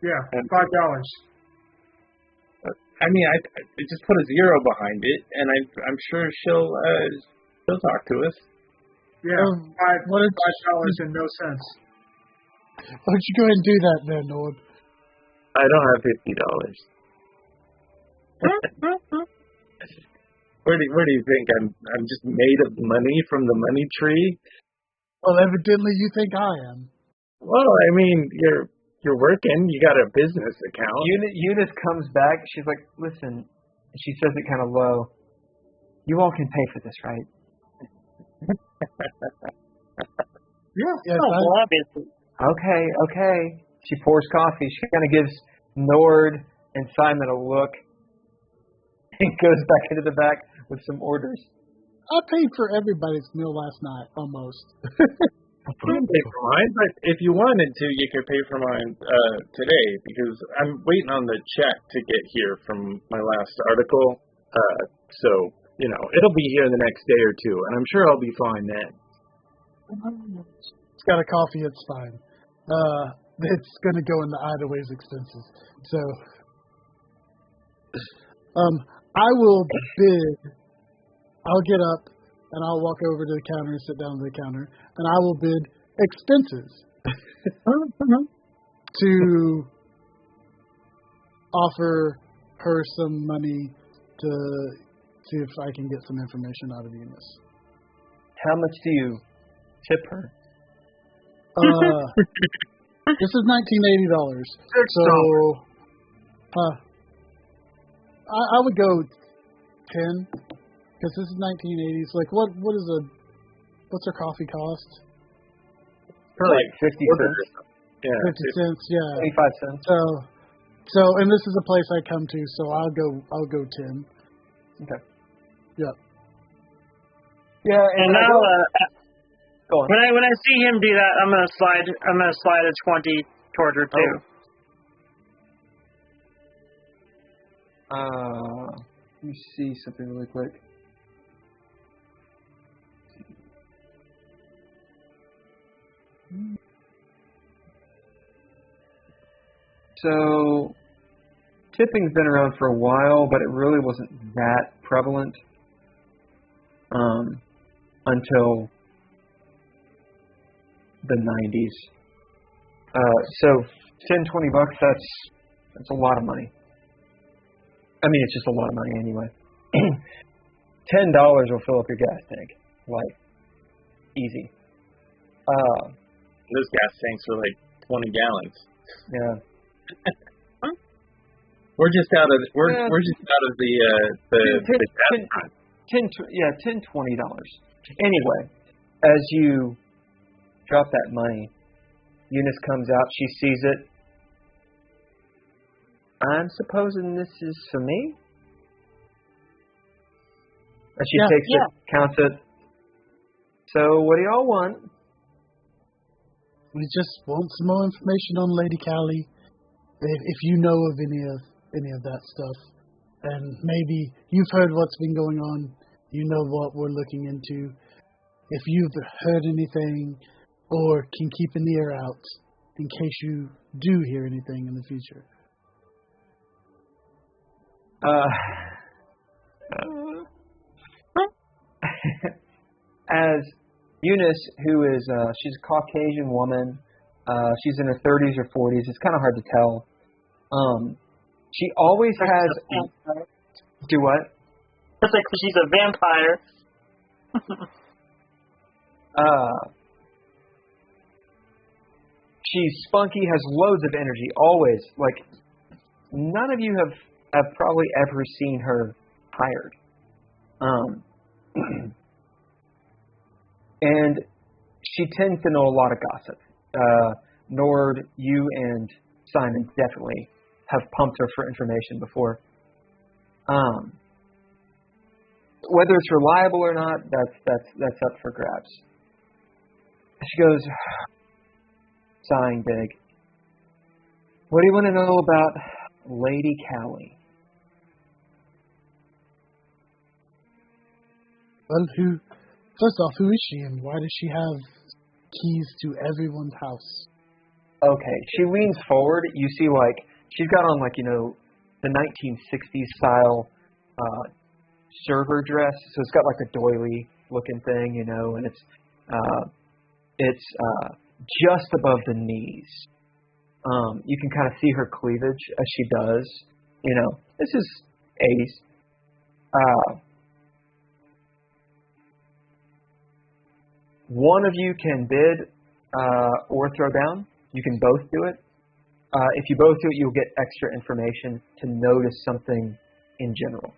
Yeah, and $5. I mean, I just put a zero behind it, and I'm sure she'll talk to us. Yeah, $5 and no cents. Why don't you go ahead and do that then, Nord? I don't have $50. Where do you think I'm just made of money from the money tree? Well, evidently you think I am. Well, I mean, you're working. You got a business account. Eunice comes back. She's like, "Listen," she says it kind of low. "You all can pay for this, right?" Yes, obviously. Okay. She pours coffee. She kind of gives Nord and Simon a look and goes back into the back with some orders. I paid for everybody's meal last night, almost. I can't pay for mine, but if you wanted to, you could pay for mine today, because I'm waiting on the check to get here from my last article. So, it'll be here in the next day or two, and I'm sure I'll be fine then. It's got a coffee, it's fine. It's going to go in the Idaway's expenses. So, I will bid. I'll get up and I'll walk over to the counter and sit down at the counter, and I will bid expenses to offer her some money to see if I can get some information out of Eunice. How much do you tip her? This is $1980. So, I would go 10. Because this is 1980s. Like, what's her coffee cost? Like 50 cents. Yeah, 50 cents, yeah. 25 cents. So, and this is a place I come to, so I'll go 10. Okay. Yeah. Yeah, and now, go on. When I see him do that, I'm gonna slide a 20 toward her too. Let me see something really quick. So, tipping's been around for a while, but it really wasn't that prevalent until the 90s. So, $10-20, that's a lot of money. I mean, it's just a lot of money anyway. $10 will fill up your gas tank, like, easy. Those gas tanks are like 20 gallons. Yeah. We're just out of the $10-20. Anyway, as you drop that money, Eunice comes out. She sees it. I'm supposing this is for me. As she takes it, counts it. So, what do y'all want? We just want some more information on Lady Callie. If you know of any of that stuff, and maybe you've heard what's been going on, you know what we're looking into. If you've heard anything, or can keep an ear out in case you do hear anything in the future. As Eunice, who is she's a Caucasian woman, she's in her 30s or 40s. It's kind of hard to tell. She always has. Do what? That's like she's a vampire. She's spunky, has loads of energy, always. Like, none of you have probably ever seen her tired. And she tends to know a lot of gossip. Nord, you and Simon definitely have pumped her for information before. Whether it's reliable or not, that's up for grabs. She goes, sighing big. What do you want to know about Lady Callie? Well, first off, who is she and why does she have keys to everyone's house? Okay, she leans forward. You see, like, she's got on, like, the 1960s style server dress. So it's got, like, a doily looking thing, and it's just above the knees. You can kind of see her cleavage as she does. This is 80s. One of you can bid or throw down. You can both do it. If you both do it, you'll get extra information to notice something in general.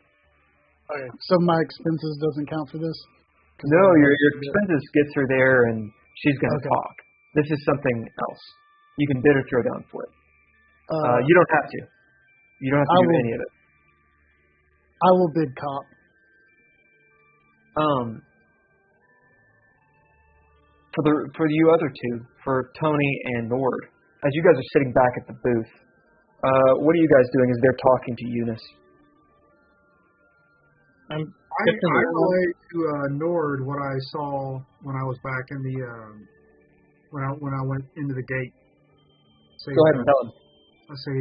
Okay, so my expenses doesn't count for this? No, your expenses gets her there, and she's going to talk. This is something else. You can bid or throw down for it. You don't have to. You don't have to do any of it. I will bid cop. For you other two, for Tony and Nord, as you guys are sitting back at the booth, what are you guys doing as they're talking to Eunice? I relayed to Nord what I saw when I was back in the when I went into the gate. Go ahead and tell him. I say,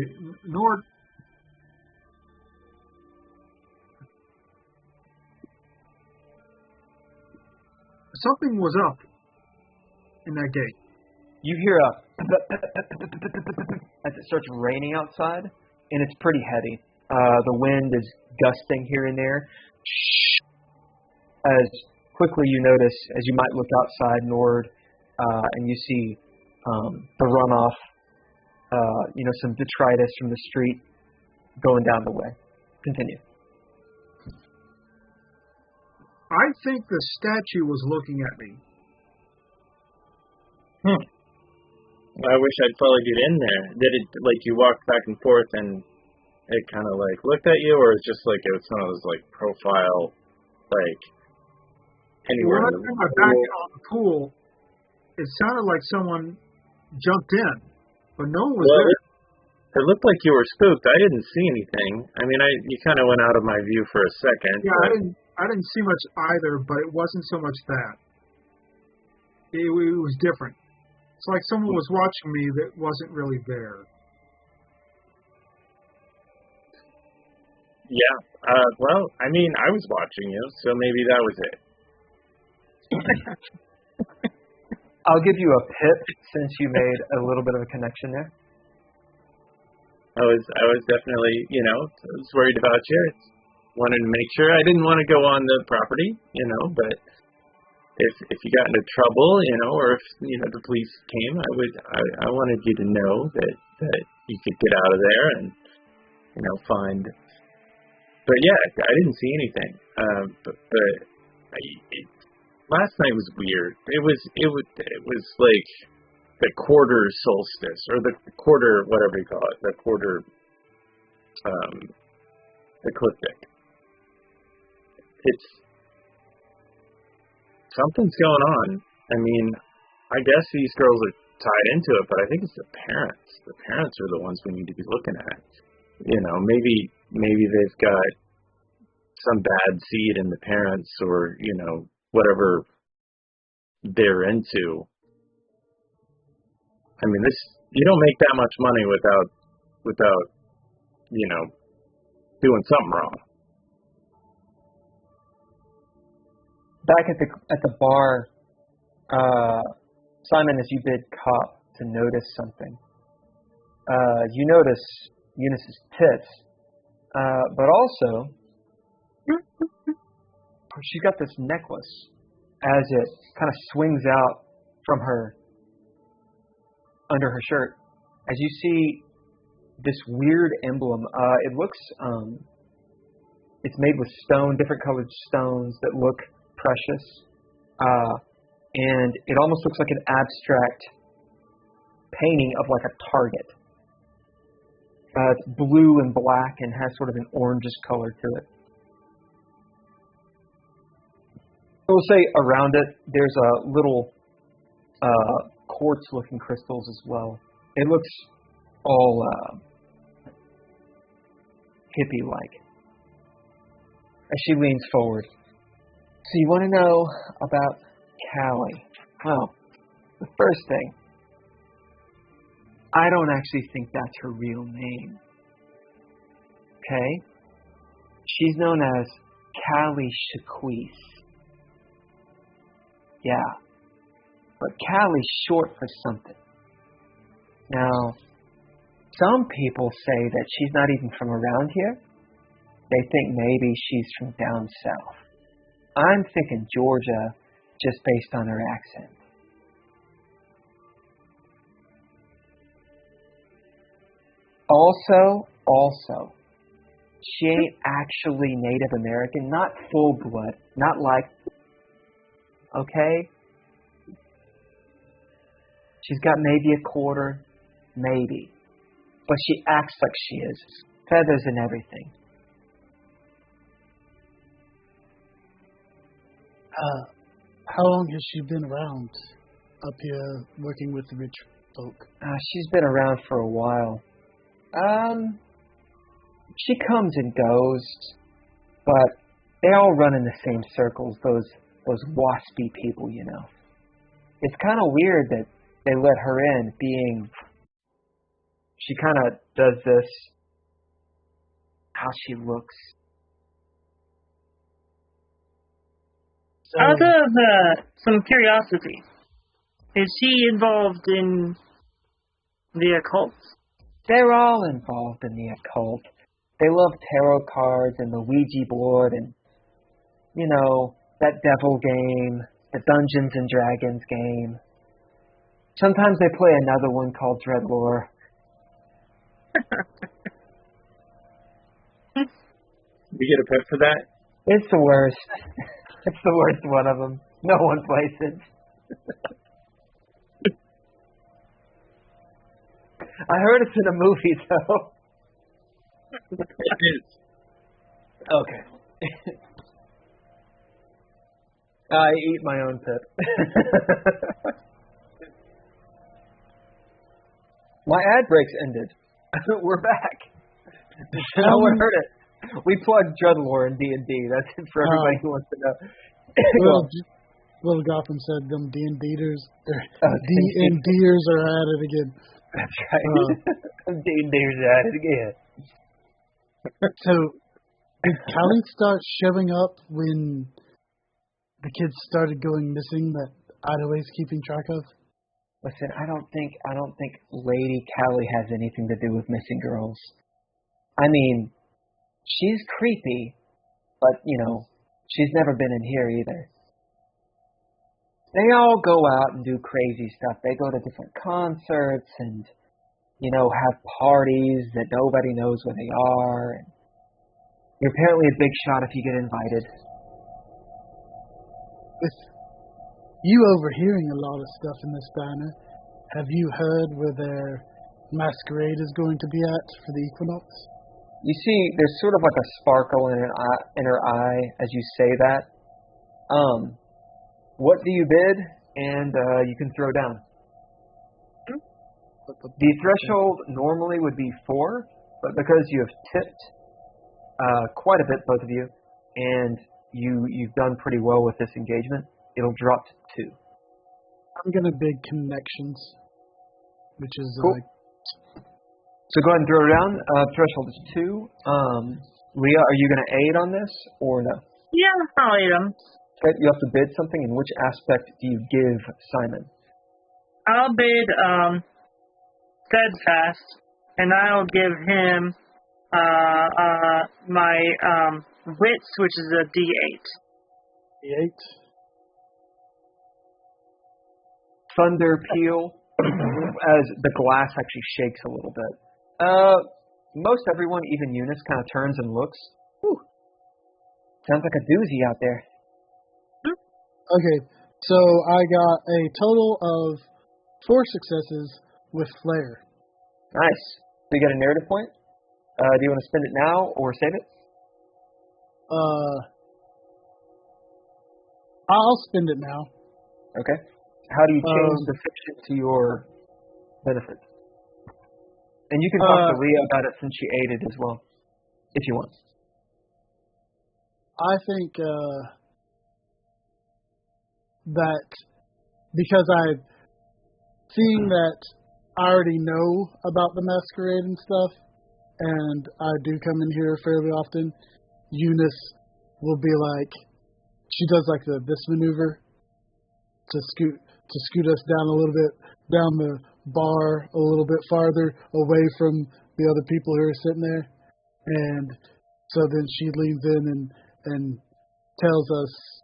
Nord. Something was up in that gate. You hear as it starts raining outside, and it's pretty heavy. The wind is gusting here and there. As quickly you notice, as you might look outside, Nord, and you see the runoff, some detritus from the street going down the way. Continue. I think the statue was looking at me. I wish I'd followed you in there. Did it, like, you walked back and forth and it kind of, like, looked at you, or it's just like it was one of those, like, profile, like, anywhere When I turned my back on the pool, it sounded like someone jumped in, but no one was there. It looked like you were spooked. I didn't see anything. I mean, you kind of went out of my view for a second. Yeah, I didn't see much either, but it wasn't so much that. It was different. It's like someone was watching me that wasn't really there. Yeah. Well, I mean, I was watching you, so maybe that was it. I'll give you a pip since you made a little bit of a connection there. I was definitely, I was worried about you. Wanted to make sure. I didn't want to go on the property, but if you got into trouble, or if the police came, I wanted you to know that you could get out of there and find. But yeah, I didn't see anything. But last night was weird. It was like the quarter solstice, or the quarter, whatever you call it, the quarter ecliptic. It's something's going on. I mean, I guess these girls are tied into it, but I think it's the parents. The parents are the ones we need to be looking at. Maybe they've got some bad seed in the parents, or whatever they're into. I mean, you don't make that much money without doing something wrong. Back at the bar, Simon, as you bid cop to notice something, you notice Eunice's tits, but also she's got this necklace as it kind of swings out from her under her shirt. As you see this weird emblem, it looks it's made with different colored stones that look precious, and it almost looks like an abstract painting of like a target. It's blue and black and has sort of an orangish color to it. We'll say around it there's a little quartz-looking crystals as well. It looks all hippie-like. As she leans forward, So you want to know about Callie? Well, the first thing, I don't actually think that's her real name. Okay? She's known as Callie Shaquise. Yeah. But Callie's short for something. Now, some people say that she's not even from around here. They think maybe she's from down south. I'm thinking Georgia just based on her accent. Also, she ain't actually Native American, not full blood, not like, okay? She's got maybe a quarter, maybe. But she acts like she is. Feathers and everything. How long has she been around up here working with the rich folk? She's been around for a while. She comes and goes, but they all run in the same circles, those waspy people, you know. It's kind of weird that they let her in, being she kind of does this, how she looks. So, Out of some curiosity, is she involved in the occult? They're all involved in the occult. They love tarot cards and the Ouija board and, you know, that devil game, the Dungeons and Dragons game. Sometimes they play another one called DreadLore. You get a pet for that? It's the worst. It's the worst one of them. No one plays it. I heard it's in a movie, though. It is. Okay. I eat my own pip. My ad breaks ended. We're back. No one heard it. We plugged DreadLore and D&D. That's it for everybody who wants to know. Little Gotham said them D&Ders. D&Ders are at it again. That's right. D&Ders are at it again. So, did Callie start showing up when the kids started going missing that Idaho's keeping track of? Listen, I don't think Lady Callie has anything to do with missing girls. I mean, she's creepy, but, you know, she's never been in here either. They all go out and do crazy stuff. They go to different concerts and, you know, have parties that nobody knows where they are. And you're apparently a big shot if you get invited. With you overhearing a lot of stuff in this banner, have you heard where their masquerade is going to be at for the equinox? You see, there's sort of like a sparkle in her eye as you say that. What do you bid? And you can throw down. The threshold normally would be 4, but because you have tipped quite a bit, both of you, and you've done pretty well with this engagement, it'll drop to 2. I'm going to bid connections, which is cool. So go ahead and throw it down. Threshold is 2. Leah, are you going to aid on this or no? Yeah, I'll aid him. Okay, you have to bid something. In which aspect do you give Simon? I'll bid steadfast, and I'll give him my wits, which is a D8. D8. Thunder peal as the glass actually shakes a little bit. Most everyone, even Eunice, kind of turns and looks. Whew. Sounds like a doozy out there. Okay, so I got a total of 4 successes with flair. Nice. So you got a narrative point? Do you want to spend it now or save it? I'll spend it now. Okay. How do you change the fiction to your benefit? And you can talk to Leah about it since she aided as well, if you want. I think that because seeing that I already know about the masquerade and stuff, and I do come in here fairly often, Eunice will be like, she does like this maneuver to scoot us down a little bit, down the bar a little bit farther away from the other people who are sitting there. And so then she leans in and tells us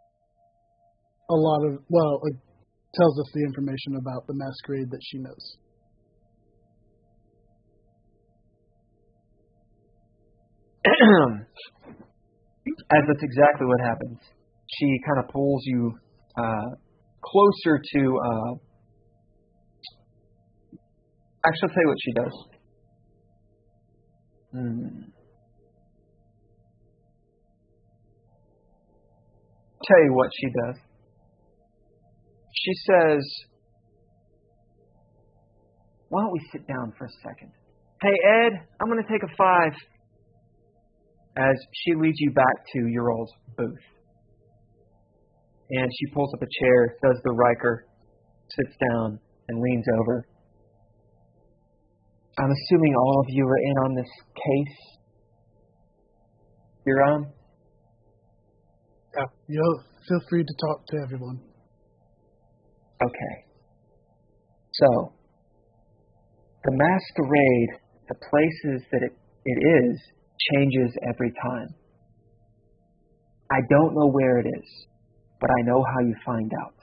tells us the information about the masquerade that she knows. As that's exactly what happens. She kind of pulls you closer to. Actually, I'll tell you what she does. Tell you what she does. She says, "Why don't we sit down for a second? Hey, Ed, I'm going to take a 5." As she leads you back to your old booth. And she pulls up a chair, does the Riker, sits down, and leans over. I'm assuming all of you are in on this case you're on? Yeah, feel free to talk to everyone. Okay. So, the masquerade, the places that it is, changes every time. I don't know where it is, but I know how you find out.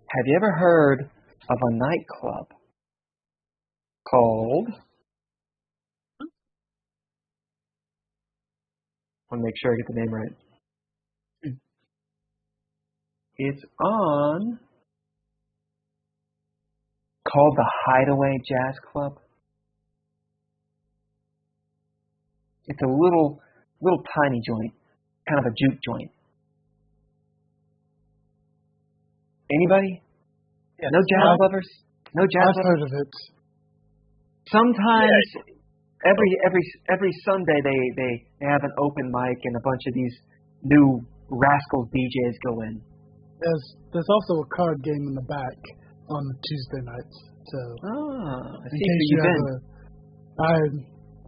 Have you ever heard of a nightclub called... I want to make sure I get the name right. It's called the Hideaway Jazz Club. It's a little tiny joint, kind of a juke joint. Anybody? Yeah, no jazz lovers? No jazz lovers? I've heard of it. Sometimes, every Sunday they have an open mic and a bunch of these new rascal DJs go in. There's also a card game in the back on the Tuesday nights. So I in see case you've been.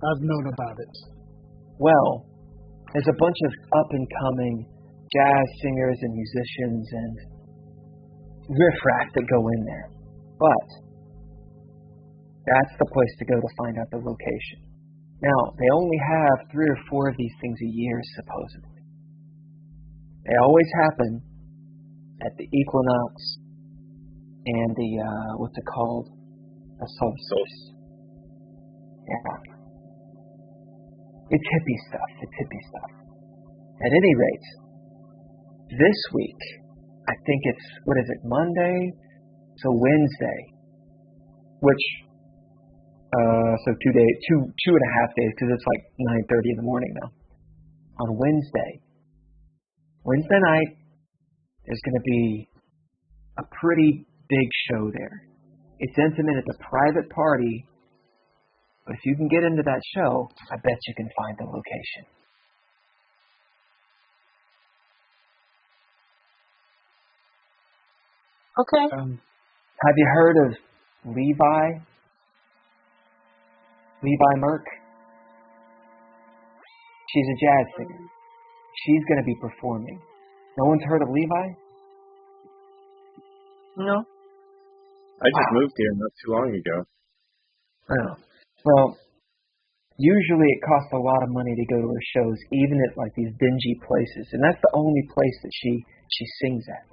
I've known about it. Well, there's a bunch of up-and-coming jazz singers and musicians and riffraff that go in there. But that's the place to go to find out the location. Now, they only have 3 or 4 of these things a year, supposedly. They always happen at the equinox and the, what's it called? A solstice. Yeah. It's hippie stuff. At any rate, this week, I think it's, Monday? So Wednesday, which, so 2 and a half days, because it's like 9:30 in the morning now. On Wednesday night, there's going to be a pretty big show there. It's intimate, it's a private party, but if you can get into that show, I bet you can find the location. Okay. Have you heard of Levi Merck? She's a jazz singer. She's going to be performing. No one's heard of Levi? No. I just moved here not too long ago. Oh. Well, usually it costs a lot of money to go to her shows, even at like these dingy places. And that's the only place that she sings at.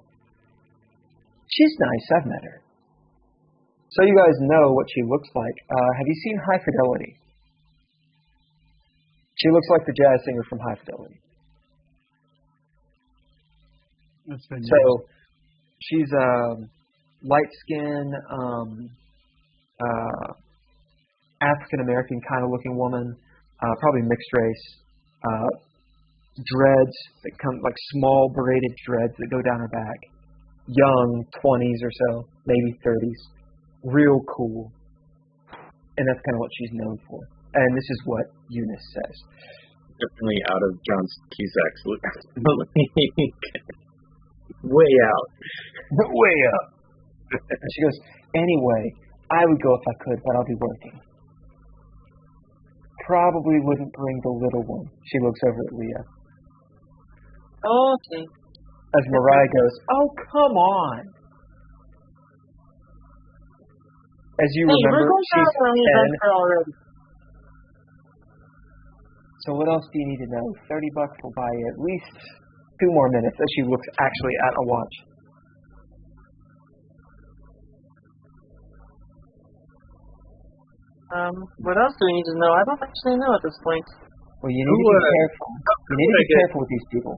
She's nice. I've met her. So you guys know what she looks like. Have you seen High Fidelity? She looks like the jazz singer from High Fidelity. So she's light skin, African American kind of looking woman, probably mixed race. Dreads that come like small braided dreads that go down her back. Young, 20s or so, maybe 30s. Real cool. And that's kind of what she's known for. And this is what Eunice says. Definitely out of John Cusack's Way out. Way up. And she goes, anyway, I would go if I could, but I'll be working. Probably wouldn't bring the little one. She looks over at Leah. Oh, okay. As Mariah goes, oh, come on. As you remember, she's 10. Already. So what else do you need to know? $30 will buy you at least 2 more minutes as she looks actually at a watch. What else do we need to know? I don't actually know at this point. Well, you need to be careful. You need to be careful with these people.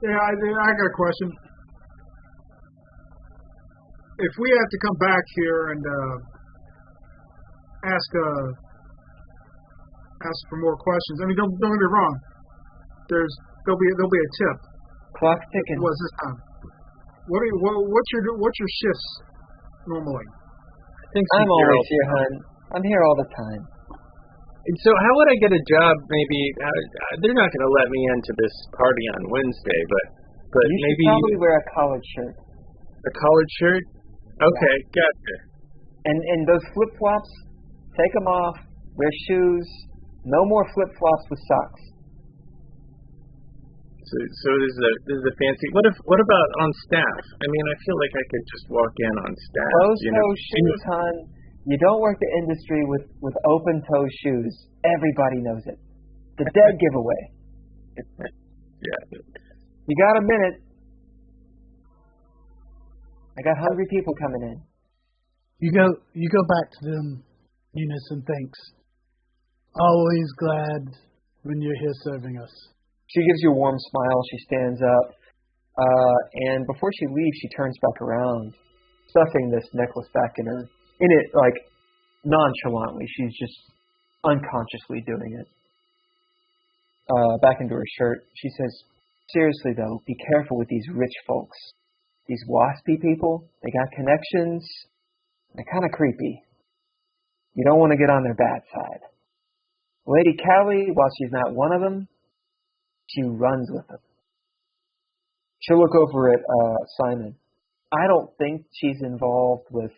Yeah, I got a question. If we have to come back here and ask for more questions, I mean, don't get me wrong. There'll be a tip. Clock's ticking. What's this time? What's your shifts normally? I'm always here, hon. I'm here all the time. And so how would I get a job? Maybe they're not going to let me into this party on Wednesday, but you maybe should probably wear a collared shirt. A collared shirt. Okay, gotcha. And those flip flops, take them off. Wear shoes. No more flip flops with socks. So this is a fancy. What about on staff? I mean, I feel like I could just walk in on staff. Closed-toe shoes, hon. You don't work the industry with open-toe shoes. Everybody knows it. The dead giveaway. Yeah. You got a minute. I got hungry people coming in. You go back to them, Eunice, and thanks. Always glad when you're here serving us. She gives you a warm smile. She stands up. And before she leaves, she turns back around, stuffing this necklace back in it, like, nonchalantly. She's just unconsciously doing it. Back into her shirt. She says, seriously, though, be careful with these rich folks. These waspy people, they got connections. They're kind of creepy. You don't want to get on their bad side. Lady Callie, while she's not one of them, she runs with them. She'll look over at Simon. I don't think she's involved with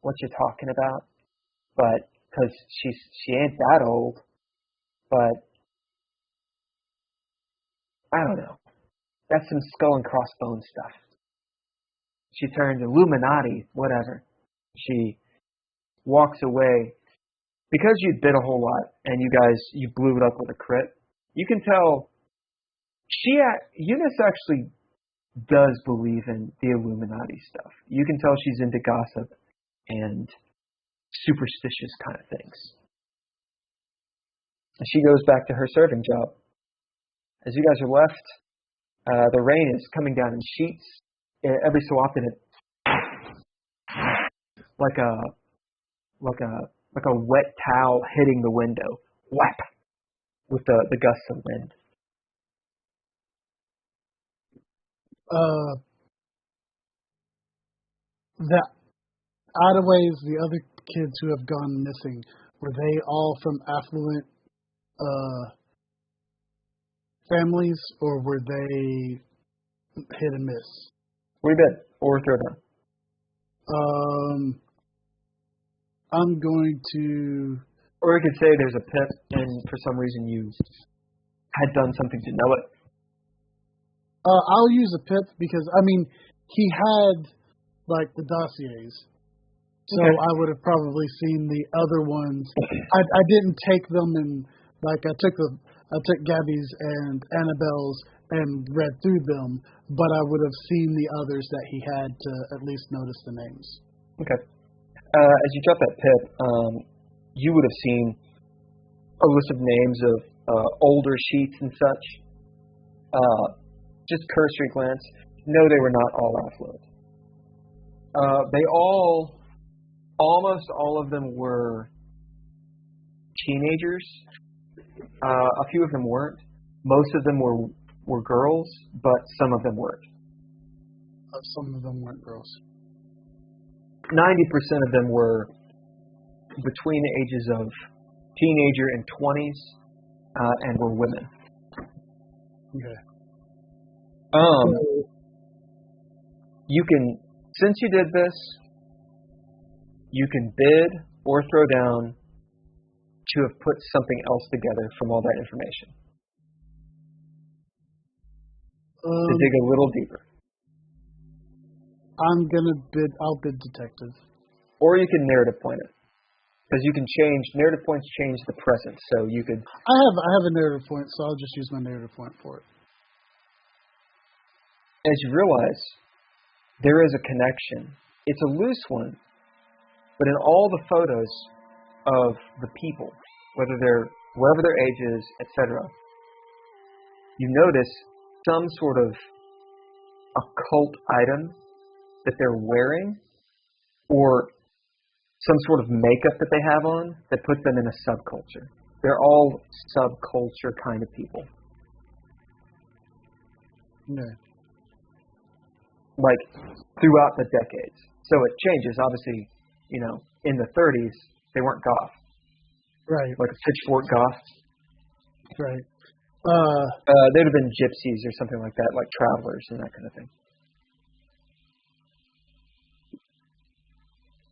what you're talking about, but because she ain't that old. But I don't know. That's some skull and crossbones stuff. She turns Illuminati, whatever. She walks away. Because you did a whole lot, and you blew it up with a crit, you can tell Eunice actually does believe in the Illuminati stuff. You can tell she's into gossip and superstitious kind of things. And she goes back to her serving job. As you guys are left, the rain is coming down in sheets. Every so often, like a wet towel hitting the window. Whap! With the gusts of wind. The Ottaways, the other kids who have gone missing, were they all from affluent families, or were they hit and miss? We did. Or throw them. I'm going to... Or you could say there's a pit, and for some reason you had done something to know it. I'll use a pip because, I mean, he had, like, the dossiers. So okay. I would have probably seen the other ones. I didn't take them and, like, I took Gabby's and Annabelle's and read through them, but I would have seen the others that he had to at least notice the names. Okay. As you drop that pip, you would have seen a list of names of older sheets and such. Just cursory glance. No, they were not all affluent. Almost all of them were teenagers. A few of them weren't. Most of them were girls, but some of them weren't. Some of them weren't girls. 90% of them were between the ages of teenager and 20s, and were women. Okay. you can, since you did this, you can bid or throw down to have put something else together from all that information. To dig a little deeper. I'm gonna bid. I'll bid detective. Or you can narrative point it, because you can change narrative points. Change the present, so you could. I have a narrative point, so I'll just use my narrative point for it. As you realize, there is a connection. It's a loose one, but in all the photos of the people, whether they're whatever their age is, etc., you notice some sort of occult item that they're wearing, or some sort of makeup that they have on that puts them in a subculture. They're all subculture kind of people. No. Like throughout the decades. So it changes. Obviously, in the 30s, they weren't goth. Right. Like a pitchfork goth. Right. They'd have been gypsies or something like that, like travelers and that kind of thing.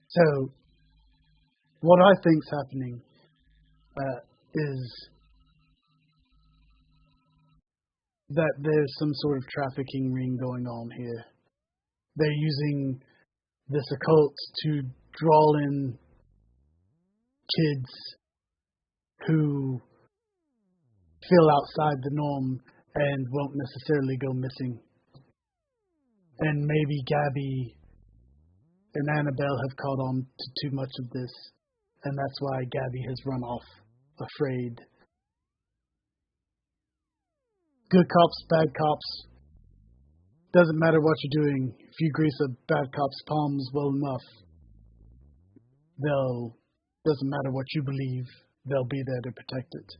So, what I think's happening is that there's some sort of trafficking ring going on here. They're using this occult to draw in kids who feel outside the norm and won't necessarily go missing. And maybe Gabby and Annabelle have caught on to too much of this, and that's why Gabby has run off, afraid. Good cops, bad cops. Doesn't matter what you're doing. If you grease a bad cop's palms well enough, doesn't matter what you believe, they'll be there to protect it.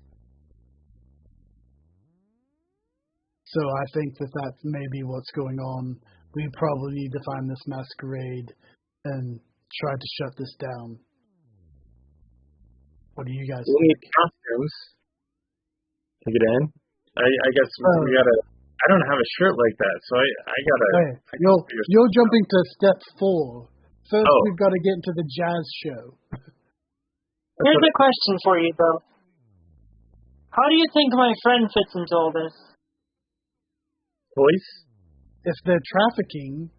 So I think that may be what's going on. We probably need to find this masquerade and try to shut this down. What do you guys think? We need costumes to get in. I guess we gotta. I don't have a shirt like that, so I gotta. Hey, you're jumping to step 4. First, we've got to get into the jazz show. Here's a question for you, though. How do you think my friend fits into all this? Voice? If they're trafficking,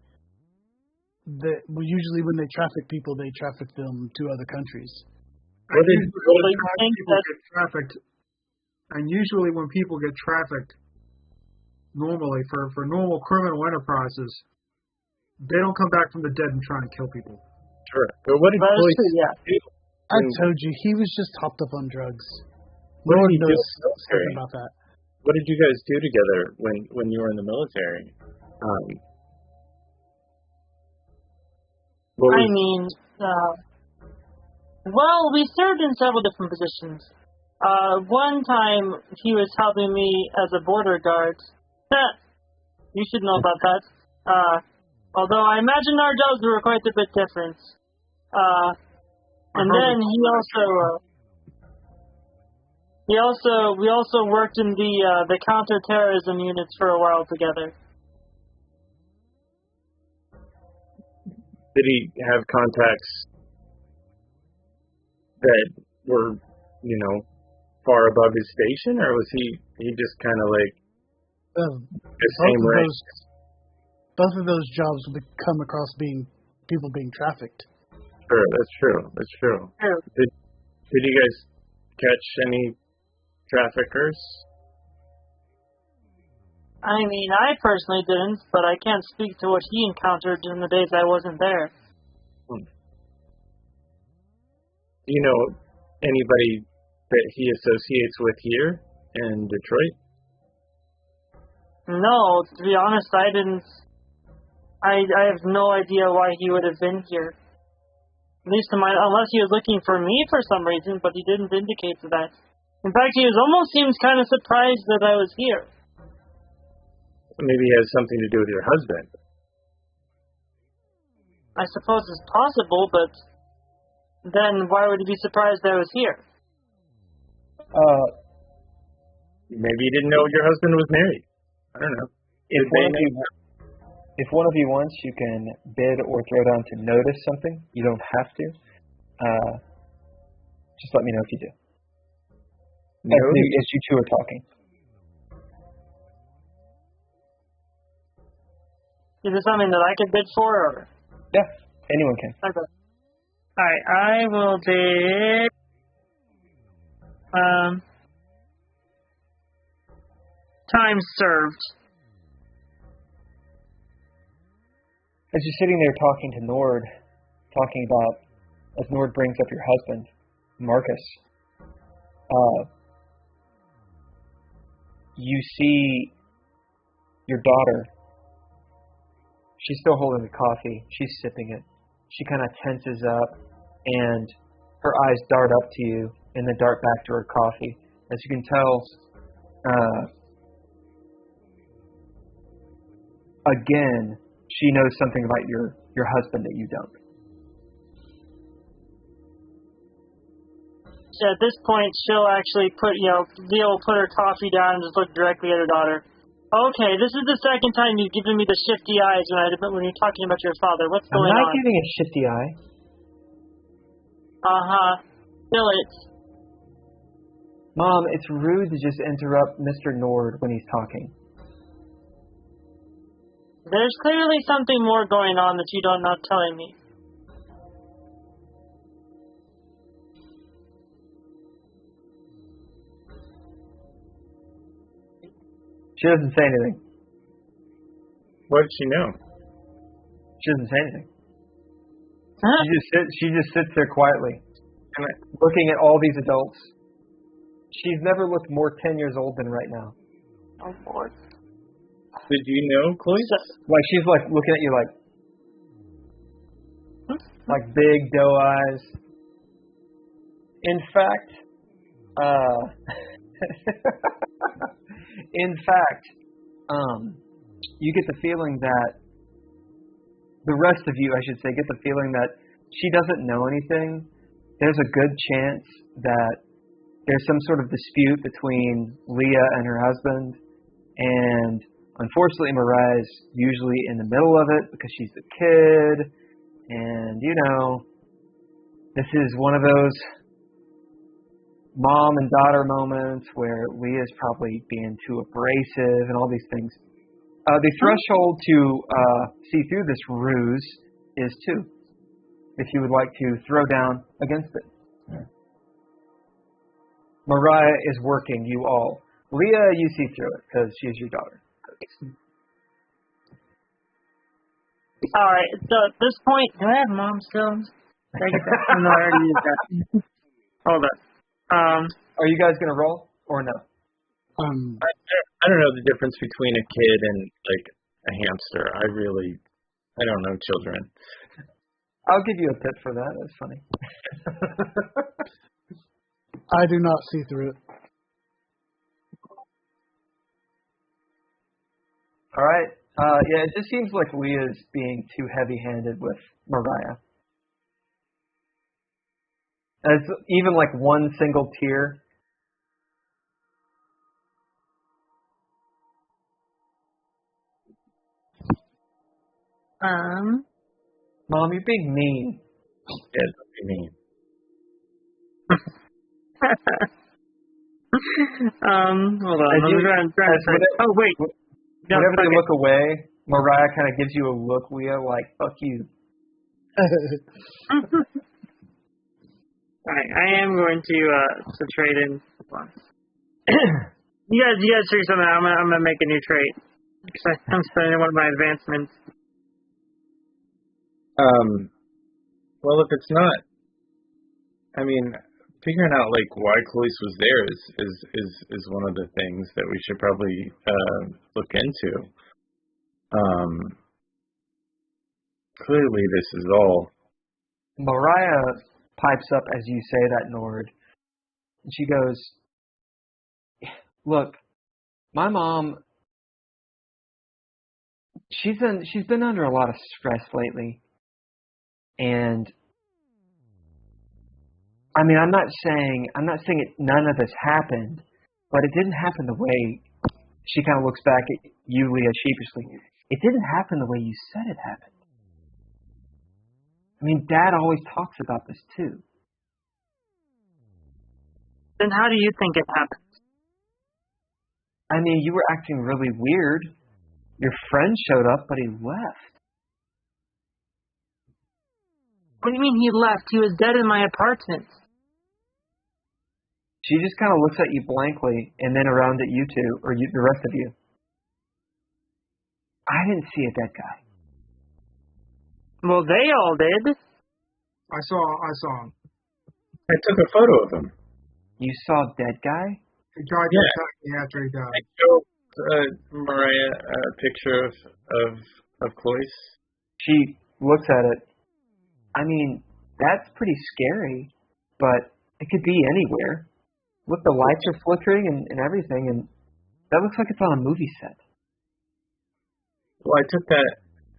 usually when they traffic people, they traffic them to other countries. And usually when people get trafficked, normally for normal criminal enterprises, they don't come back from the dead and try and kill people. Sure. But what did Voice do? I told you, he was just hopped up on drugs. What Lord did he do knows in the military? something about that. What did you guys do together when you were in the military? Well, we served in several different positions. One time, he was helping me as a border guard. You should know about that. Although I imagine our jobs were quite a bit different. And then we also worked in the counter-terrorism units for a while together. Did he have contacts that were, far above his station, or was he just kind of like the same rank? Both of those jobs would come across people being trafficked. Sure, that's true. That's true. True. Did you guys catch any traffickers? I personally didn't, but I can't speak to what he encountered in the days I wasn't there. Do you know anybody that he associates with here in Detroit? No, to be honest, I didn't. I have no idea why he would have been here. At least unless he was looking for me for some reason, but he didn't indicate that. In fact, he almost seems kind of surprised that I was here. Maybe it has something to do with your husband. I suppose it's possible, but then why would he be surprised that I was here? Maybe he didn't know your husband was married. I don't know. If one of you wants, you can bid or throw down to notice something. You don't have to. Just let me know if you do. As you two are talking. Is this something that I could bid for? Or? Yeah, anyone can. Okay. All right, I will bid. Time served. As you're sitting there talking to Nord, talking about, as Nord brings up your husband, Marcus, you see your daughter. She's still holding the coffee. She's sipping it. She kind of tenses up, and her eyes dart up to you, and then dart back to her coffee. As you can tell, again, she knows something about your husband that you don't. So at this point, she'll actually Leah will put her coffee down and just look directly at her daughter. Okay, this is the second time you've given me the shifty eyes when you're talking about your father. What's going on? I'm not giving a shifty eye. Feel it. Mom, it's rude to just interrupt Mr. Nord when he's talking. There's clearly something more going on that you don't know telling me. She doesn't say anything. What does she know? She doesn't say anything. Huh? She just sits there quietly, looking at all these adults. She's never looked more 10 years old than right now. Oh, boy. Did you know, Chloe? Like, she's like looking at you like big doe eyes. In fact, you get the feeling that the rest of you, I should say, get the feeling that she doesn't know anything. There's a good chance that there's some sort of dispute between Leah and her husband, and unfortunately Mariah's usually in the middle of it because she's the kid, and this is one of those mom and daughter moments where Leah's probably being too abrasive and all these things. The threshold to see through this ruse is 2, if you would like to throw down against it. Mariah is working you all. Leah, you see through it because she's your daughter. All right, so at this point, do I have mom still? Did I get that? No, I already used that. Hold on. Are you guys going to roll or no? I don't know the difference between a kid and like a hamster. I don't know children. I'll give you a tip for that. That's funny. I do not see through it. All right. Yeah, it just seems like Leah's being too heavy-handed with Mariah. As even like one single tear. Mom, you're being mean. Yeah, don't be mean. Hold on. Oh, wait. No, whenever they look away, Mariah kind of gives you a look, Leah, like, fuck you. Alright, I am going to trade in. You guys figure something out. I'm gonna make a new trade. I'm spending one of my advancements. Well, if it's not, figuring out like why Khalees was there is one of the things that we should probably look into. Clearly, this is all. Mariah pipes up as you say that, Nord, and she goes, "Look, my mom. She's been under a lot of stress lately, and I'm not saying none of this happened, but it didn't happen the way." She kind of looks back at you, Leah, sheepishly. It didn't happen the way you said it happened. I mean, Dad always talks about this too. Then how do you think it happened? I mean, you were acting really weird. Your friend showed up, but he left. What do you mean he left? He was dead in my apartment. She just kind of looks at you blankly and then around at you two, or the rest of you. I didn't see a dead guy. Well, they all did. I saw him. I took a photo of him. You saw a dead guy? He tried to attack me after he died. I showed Mariah a picture of Cloyce. She looks at it. I mean, that's pretty scary, but it could be anywhere. Look, the lights are flickering and everything, and that looks like it's on a movie set. Well, I took that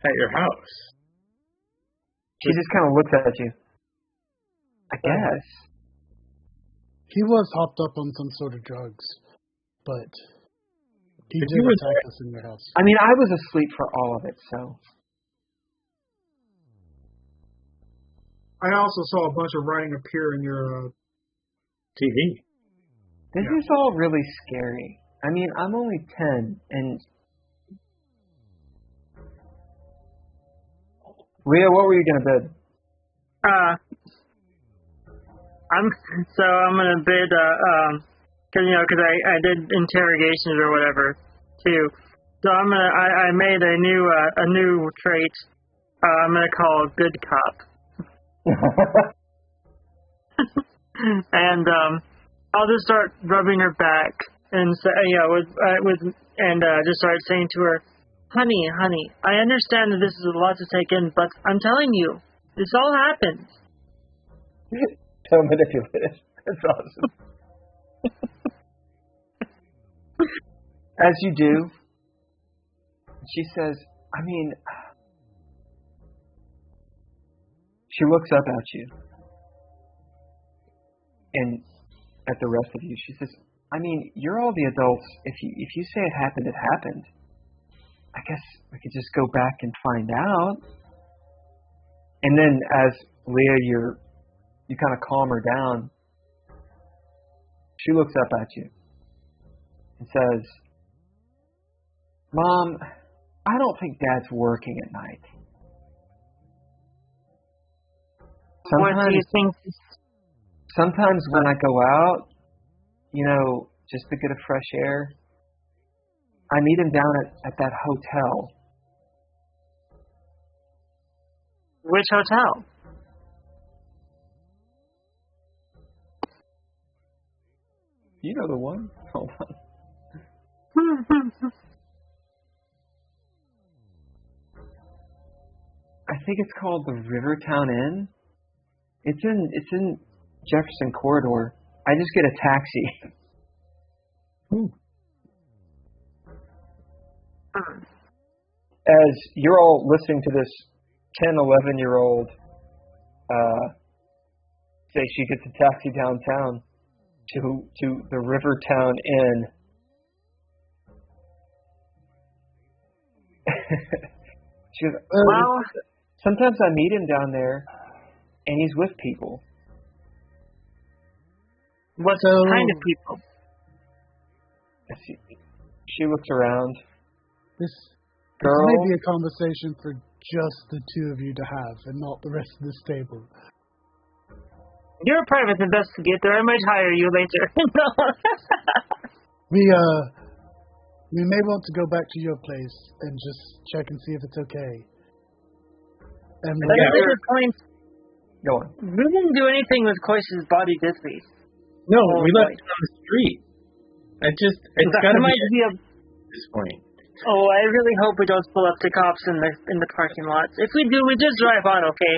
at your house. She just kind of looks at you. I guess. He was hopped up on some sort of drugs, but he did attack us in your house. I mean, I was asleep for all of it, so. I also saw a bunch of writing appear in your TV. This is all really scary. I mean, I'm only 10, and... Leah, what were you going to bid? I'm gonna bid, cause I did interrogations or whatever, too. So I made a new trait, I'm gonna call good cop. And I'll just start rubbing her back and say, just start saying to her, honey, I understand that this is a lot to take in, but I'm telling you, this all happened. So manipulative. That's awesome. As you do, she says, I mean, she looks up at you. And at the rest of you, she says, I mean, you're all the adults. If you say it happened, it happened. I guess we could just go back and find out. And then as Leah, you kind of calm her down, she looks up at you and says, Mom, I don't think Dad's working at night. What do you think? Sometimes when I go out, just to get a fresh air, I meet him down at that hotel. Which hotel? You know the one. Hold on. I think it's called the Rivertown Inn. It's in Jefferson Corridor. I just get a taxi. As you're all listening to this 10, 11-year-old say she gets a taxi downtown to the Rivertown Inn. She goes, well, sometimes I meet him down there, and he's with people. What kind of people? She looks around. This Girl, may be a conversation for just the two of you to have, and not the rest of this table. You're a private investigator. I might hire you later. We may want to go back to your place and just check and see if it's okay. And go on. We didn't do anything with Cloyce's body, did we? No, we left it on the street. It's got to be at this point. Oh, I really hope we don't pull up to cops in the parking lot. If we do, we just drive on, okay?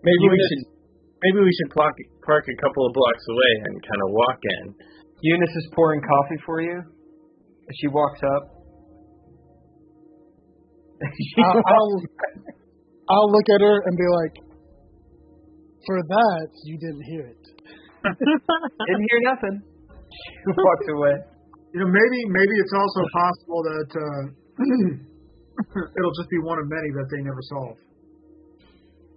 Maybe we should park a couple of blocks away and kind of walk in. Eunice is pouring coffee for you. As she walks up. I'll look at her and be like, for that, you didn't hear it. Didn't hear nothing. She walks away. Maybe it's also possible that it'll just be one of many that they never solve.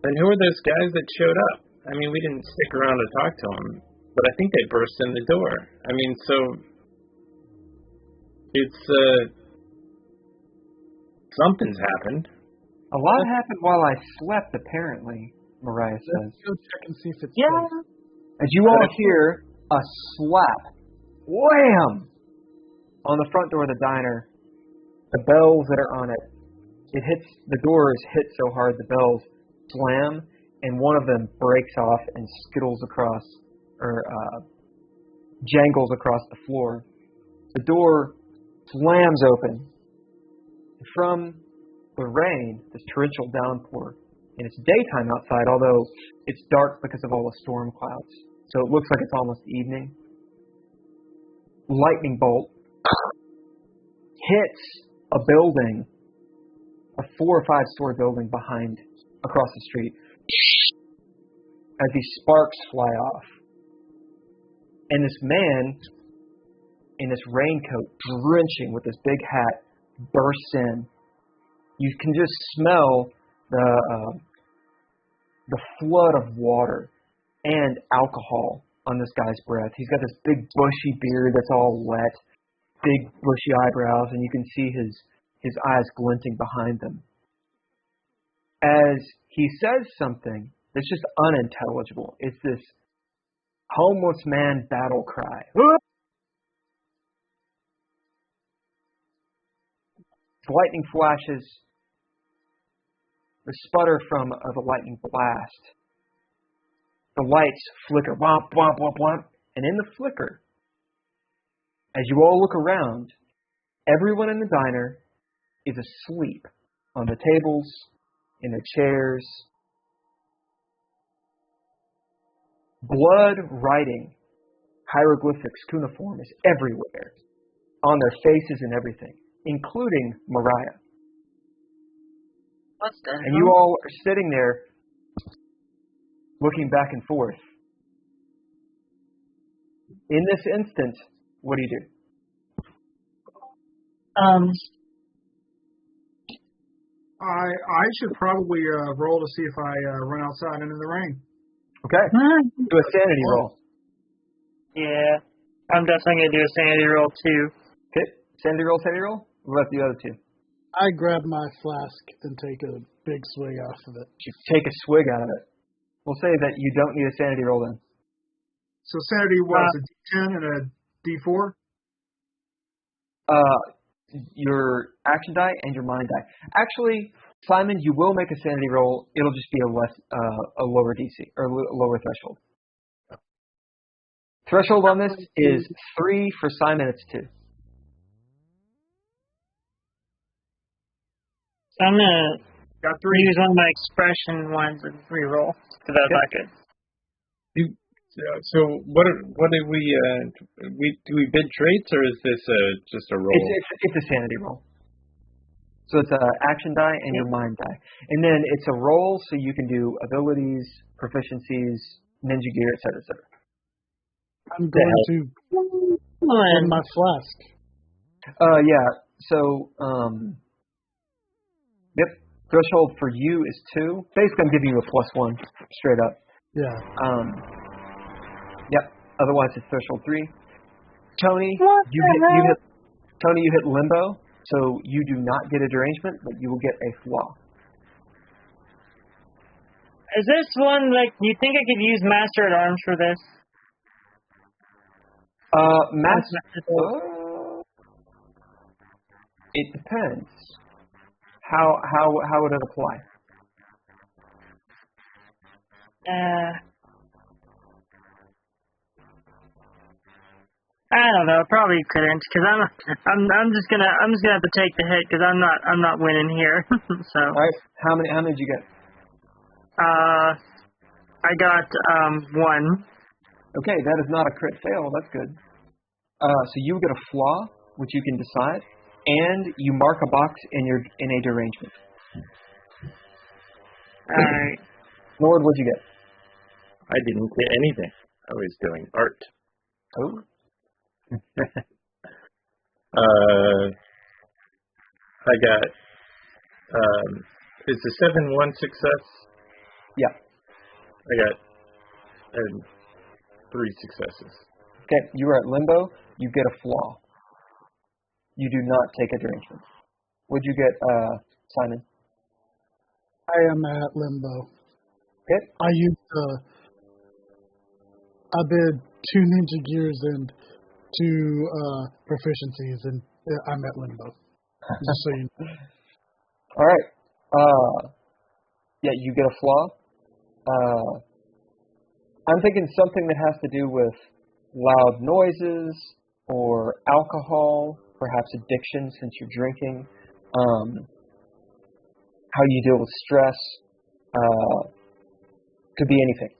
Then who are those guys that showed up? I mean, we didn't stick around to talk to them, but I think they burst in the door. I mean, so it's something's happened. A lot happened while I slept, apparently, Mariah says. Let's go check and see if it's Yeah. safe. As you all hear a slap, wham, on the front door of the diner, the bells that are on it, the door is hit so hard the bells slam, and one of them breaks off and skittles across, or jangles across the floor. The door slams open. From the rain, this torrential downpour, and it's daytime outside, although it's dark because of all the storm clouds. So it looks like it's almost evening. Lightning bolt hits a building, a 4 or 5 story building across the street, as these sparks fly off. And this man in this raincoat, drenching with this big hat, bursts in. You can just smell the flood of water and alcohol on this guy's breath. He's got this big bushy beard that's all wet, big bushy eyebrows, and you can see his eyes glinting behind them. As he says something that's just unintelligible, it's this homeless man battle cry. Lightning flashes, the sputter from the lightning blast. The lights flicker, womp, womp, womp, womp. And in the flicker, as you all look around, everyone in the diner is asleep on the tables, in their chairs. Blood writing, hieroglyphics, cuneiform is everywhere, on their faces and everything, including Mariah. What's that? And you all are sitting there looking back and forth. In this instant, what do you do? I should probably roll to see if I run outside and in the rain. Okay. Do a sanity roll. Yeah. I'm definitely going to do a sanity roll, too. Okay. Sanity roll, sanity roll? What about the other two? I grab my flask and take a big swig off of it. You take a swig out of it. We'll say that you don't need a sanity roll then. So sanity was a D10 and a D4? Your action die and your mind die. Actually, Simon, you will make a sanity roll. It'll just be a lower DC or lower threshold. Threshold on this is 3. For Simon, it's 2. So I'm going to Got 3. use one of my expression ones and reroll, because that's not good. So what did we do we bid traits, or is this just a roll? It's a sanity roll. So it's an action die and your mind die. And then it's a roll so you can do abilities, proficiencies, ninja gear, etc., etc. I'm going to in my flask. Yeah. So, yep. Threshold for you is 2. Basically, I'm giving you a +1 straight up. Yeah. Yep. Otherwise, it's threshold 3. Tony, you hit limbo, so you do not get a derangement, but you will get a flaw. Is this one, like, do you think I could use Master at Arms for this? It depends. How would it apply? I don't know. Probably couldn't, because I'm just gonna have to take the hit, because I'm not winning here. So. All right. How many did you get? I got 1. Okay, that is not a crit fail. That's good. So you get a flaw, which you can decide, and you mark a box in a derangement. All right. Lord, what'd you get? I didn't get anything. I was doing art. Oh. I got, is the 7-1 success? Yeah. I got 3 successes. Okay, you are at limbo. You get a flaw. You do not take a derangement. What'd you get, Simon? I am at limbo. Okay. I did 2 ninja gears and 2 proficiencies, and I'm at limbo. Just so you know. All right. Yeah, you get a flaw. I'm thinking something that has to do with loud noises or alcohol, perhaps addiction since you're drinking, how you deal with stress, could be anything.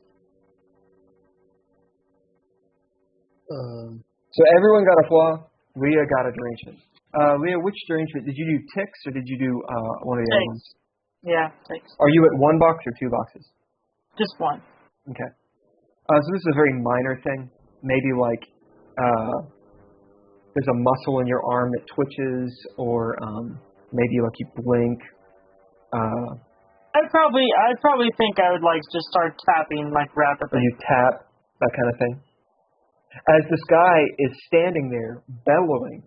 So everyone got a flaw. Leah got a derangement. Leah, which derangement? Did you do ticks or did you do one of the other ones? Yeah, thanks. Are you at 1 box or 2 boxes? Just 1. Okay. So this is a very minor thing. Maybe like there's a muscle in your arm that twitches, or maybe like you blink. I'd probably think I would like just start tapping like rapidly. Or you tap, that kind of thing. As this guy is standing there bellowing,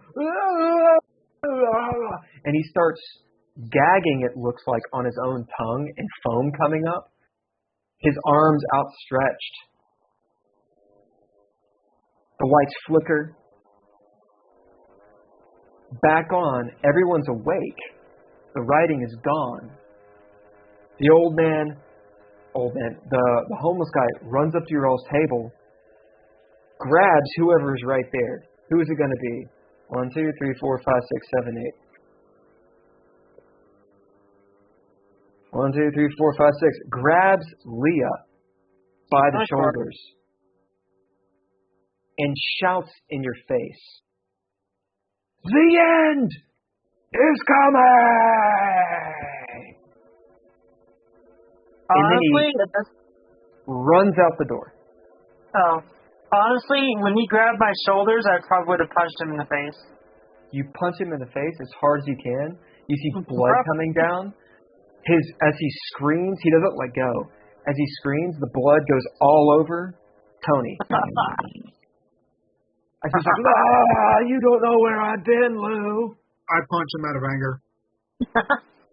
and he starts gagging, it looks like, on his own tongue and foam coming up, his arms outstretched. The lights flicker. Back on, everyone's awake. The writing is gone. The the homeless guy runs up to your all's table, grabs whoever is right there. Who is it going to be? 1, 2, 3, 4, 5, 6, 7, 8. 1, 2, 3, 4, 5, 6. Grabs Leah by the shoulders and shouts in your face, "The end is coming!" Honestly, and then he runs out the door. Honestly, when he grabbed my shoulders, I probably would have punched him in the face. You punch him in the face as hard as you can. You see blood coming down. As he screams, he doesn't let go. As he screams, the blood goes all over Tony. As he's like, "You don't know where I've been, Lou." I punch him out of anger.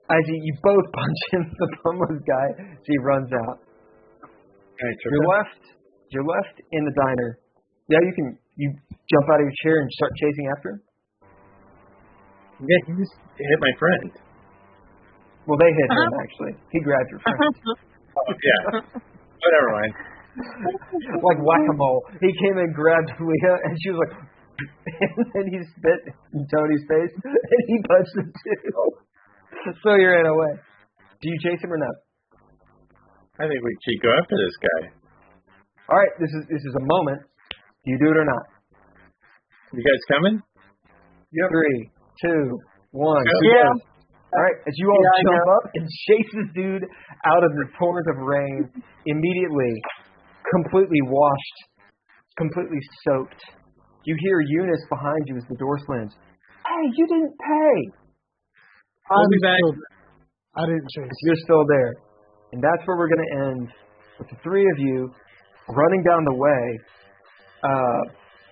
As you both punch him, the homeless guy, as he runs out. You're left in the diner. Yeah, you jump out of your chair and start chasing after him? Yeah, he just hit my friend. Well, they hit him, actually. He grabbed your friend. Oh, yeah. Whatever, mind. Like whack-a-mole. He came and grabbed Leah, and she was like, and then he spit in Tony's face, and he punched him too. So you ran away. Do you chase him or not? I think we should go after this guy. All right, this is a moment. Do you do it or not? You guys coming? Yep. 3, 2, 1. Yeah. All right, as you all jump up and chase this dude out of the torrent of rain, immediately, completely washed, completely soaked. You hear Eunice behind you as the door slams. "Hey, you didn't pay." I'll be back. I didn't chase. You're still there. And that's where we're going to end, with the 3 of you running down the way.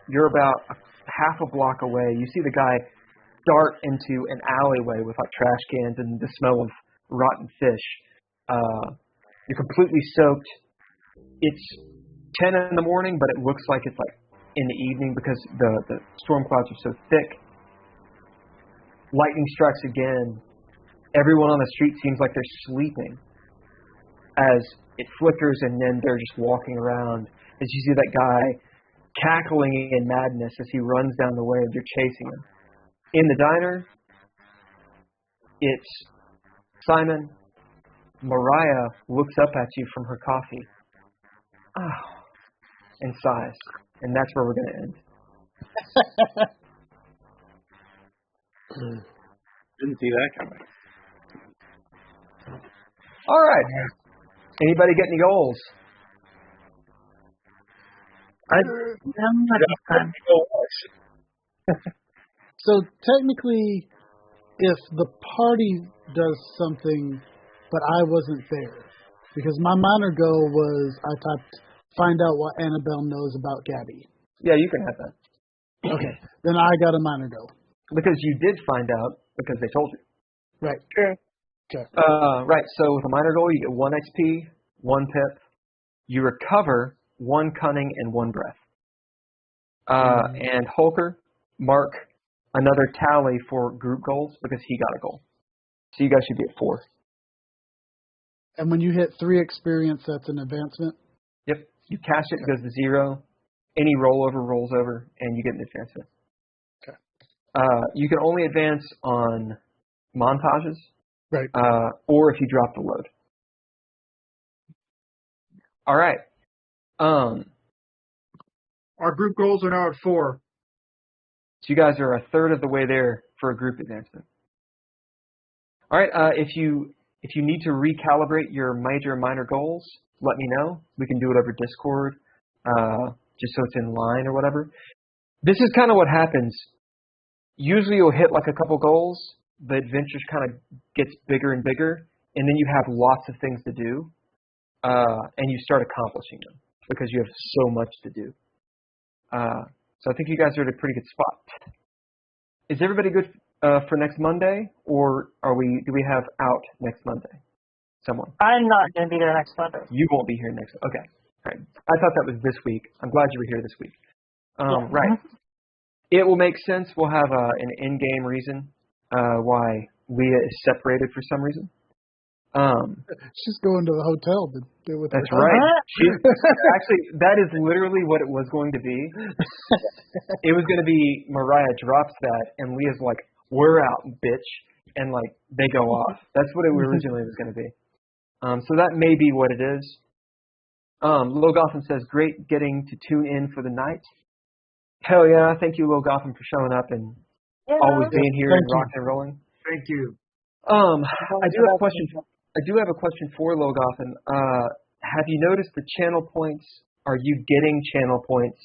You're about half a block away. You see the guy dart into an alleyway with like trash cans and the smell of rotten fish. You're completely soaked. It's 10 in the morning, but it looks like it's like in the evening because the storm clouds are so thick. Lightning strikes again. Everyone on the street seems like they're sleeping as it flickers, and then they're just walking around. As you see that guy cackling in madness as he runs down the way as you're chasing him. In the diner, it's Simon. Mariah looks up at you from her coffee. And sighs. And that's where we're going to end. Didn't see that coming. All right. Anybody get any goals? So technically, if the party does something, but I wasn't there. Because my minor goal was I typed, find out what Annabelle knows about Gabby. Yeah, you can have that. Okay, then I got a minor goal. Because you did find out because they told you. Right. True. Okay. Right, so with a minor goal, you get 1 XP, 1 pip. You recover 1 cunning and 1 breath. And Holker, mark another tally for group goals because he got a goal. So you guys should be at 4. And when you hit 3 experience, that's an advancement? Yep. You cash it, it goes to 0. Any rollover rolls over, and you get an advancement. Okay. You can only advance on montages, Right. or if you drop the load. All right. Our group goals are now at 4. So you guys are a third of the way there for a group advancement. All right. If you need to recalibrate your major and minor goals, let me know. We can do it over Discord, just so it's in line or whatever. This is kind of what happens. Usually you'll hit like a couple goals. The adventure kind of gets bigger and bigger, and then you have lots of things to do, and you start accomplishing them because you have so much to do. So I think you guys are at a pretty good spot. Is everybody good for next Monday, or do we have out next Monday? Someone? I'm not going to be there next Monday. You won't be here next. Okay. All right. I thought that was this week. I'm glad you were here this week. Yeah. Right. It will make sense. We'll have an in-game reason why Leah is separated for some reason. She's going to the hotel to deal with That's her. right. Actually, that is literally what it was going to be. It was going to be Mariah drops that, and Leah's like, "We're out, bitch," and like they go off. That's what it originally was going to be. So that may be what it is. Lil Gotham says, "Great getting to tune in for the night." Hell yeah! Thank you, Lil Gotham, for showing up and always being here and rocking and rolling. Thank you. I do have a question. I do have a question for Lil Gotham. Have you noticed the channel points? Are you getting channel points?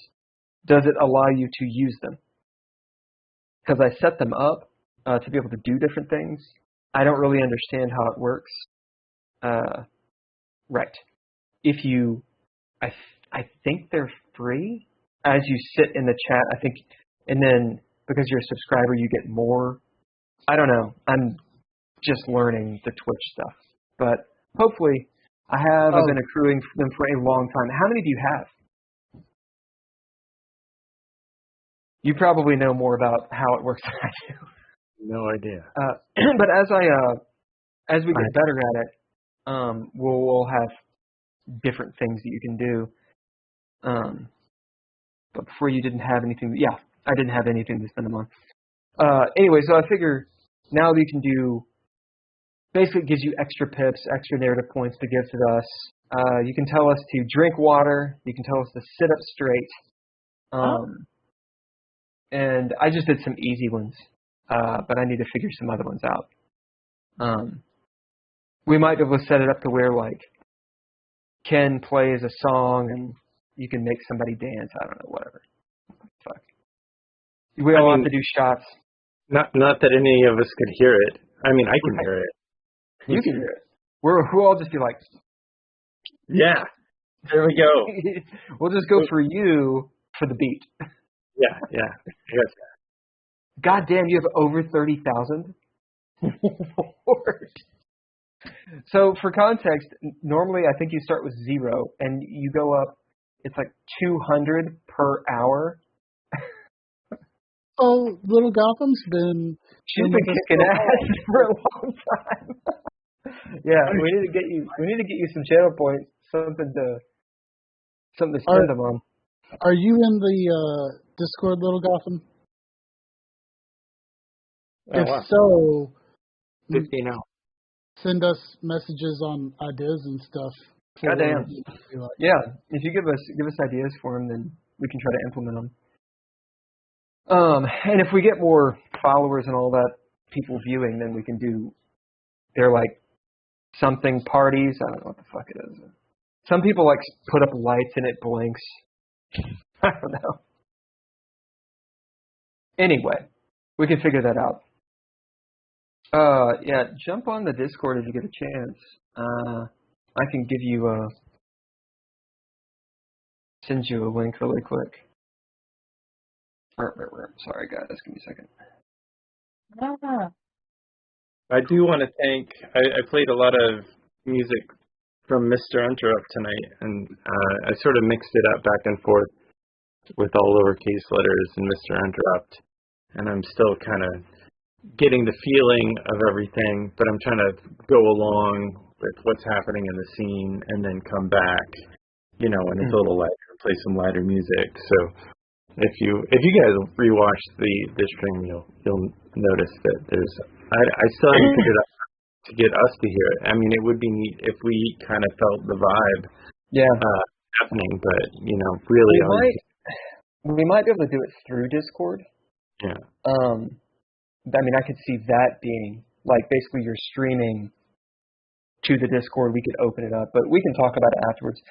Does it allow you to use them? Because I set them up to be able to do different things. I don't really understand how it works. Right. If you, I think they're free as you sit in the chat. I think, and then because you're a subscriber, you get more. I don't know. I'm just learning the Twitch stuff, but hopefully, I have. I've been accruing them for a long time. How many do you have? You probably know more about how it works than I do. No idea. But as we get better at it, we'll have different things that you can do. But before you didn't have anything. Yeah, I didn't have anything to spend them on. Anyway, so I figure now that you can do. Basically, it gives you extra pips, extra narrative points to give to us. You can tell us to drink water. You can tell us to sit up straight. And I just did some easy ones, but I need to figure some other ones out. We might be able to set it up to where, like, Ken plays a song and you can make somebody dance. I don't know, whatever. Fuck. We all have to do shots. Not that any of us could hear it. I mean, I can hear it. You can hear it. We'll all just be like, yeah, there we go. We'll just go for you for the beat. Yeah. Yes. God damn, you have over 30,000? So for context, normally I think you start with 0 and you go up, it's like 200 per hour. Oh, Little Gotham's been... She's been kicking ass for a long time. Yeah, we need to get you some channel points, something to spend them on. Are you in the Discord, Little Gotham? If so, 50 now. Send us messages on ideas and stuff. Goddamn. Yeah, if you give us ideas for them, then we can try to implement them. And if we get more followers and all that, people viewing, then we can do. They're like something parties. I don't know what the fuck it is. Some people like put up lights and it blinks. I don't know. Anyway, we can figure that out. Yeah, jump on the Discord if you get a chance. I can give you send you a link really quick. Sorry, guys. Give me a second. I do want to thank. I played a lot of music from Mr. Interrupt tonight, and I sort of mixed it up back and forth with all lowercase letters and Mr. Interrupt, and I'm still kind of getting the feeling of everything, but I'm trying to go along with what's happening in the scene and then come back, when it's a little lighter, play some lighter music. So if you guys rewatch the stream, you'll notice that there's I still haven't figured out to get us to hear it. I mean, it would be neat if we kind of felt the vibe happening, but really we might be able to do it through Discord. Yeah. I mean, I could see that being like basically you're streaming to the Discord. We could open it up, but we can talk about it afterwards.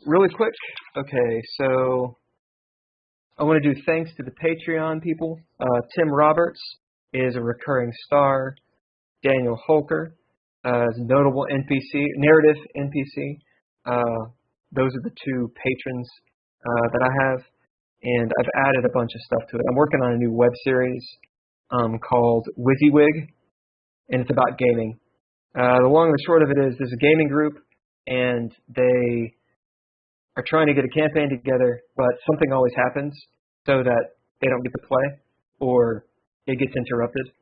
Really quick. Okay, so I want to do thanks to the Patreon people. Tim Roberts is a recurring star. Daniel Holker is a notable narrative NPC. Those are the two patrons that I have, and I've added a bunch of stuff to it. I'm working on a new web series called WYSIWYG, and it's about gaming. The long and the short of it is there's a gaming group, and they are trying to get a campaign together, but something always happens so that they don't get to play, or it gets interrupted.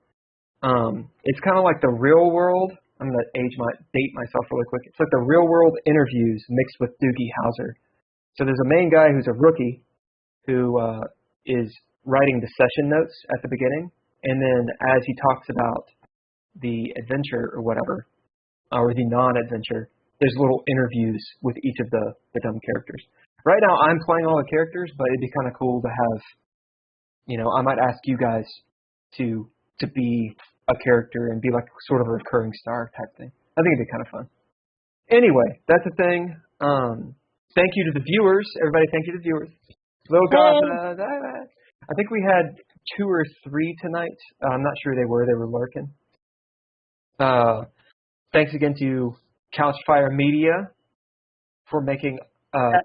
It's kind of like the real world. I'm going to date myself really quick. It's like the real world interviews mixed with Doogie Howser. So there's a main guy who's a rookie who is writing the session notes at the beginning, and then as he talks about the adventure or whatever, or the non-adventure, there's little interviews with each of the dumb characters. Right now I'm playing all the characters, but it'd be kind of cool to have, I might ask you guys to be a character and be like sort of a recurring star type thing. I think it'd be kind of fun. Anyway, that's the thing. Thank you to the viewers. Everybody, thank you to the viewers. Little guys, I think we had 2 or 3 tonight. I'm not sure they were. They were lurking. Thanks again to Couchfire Media for making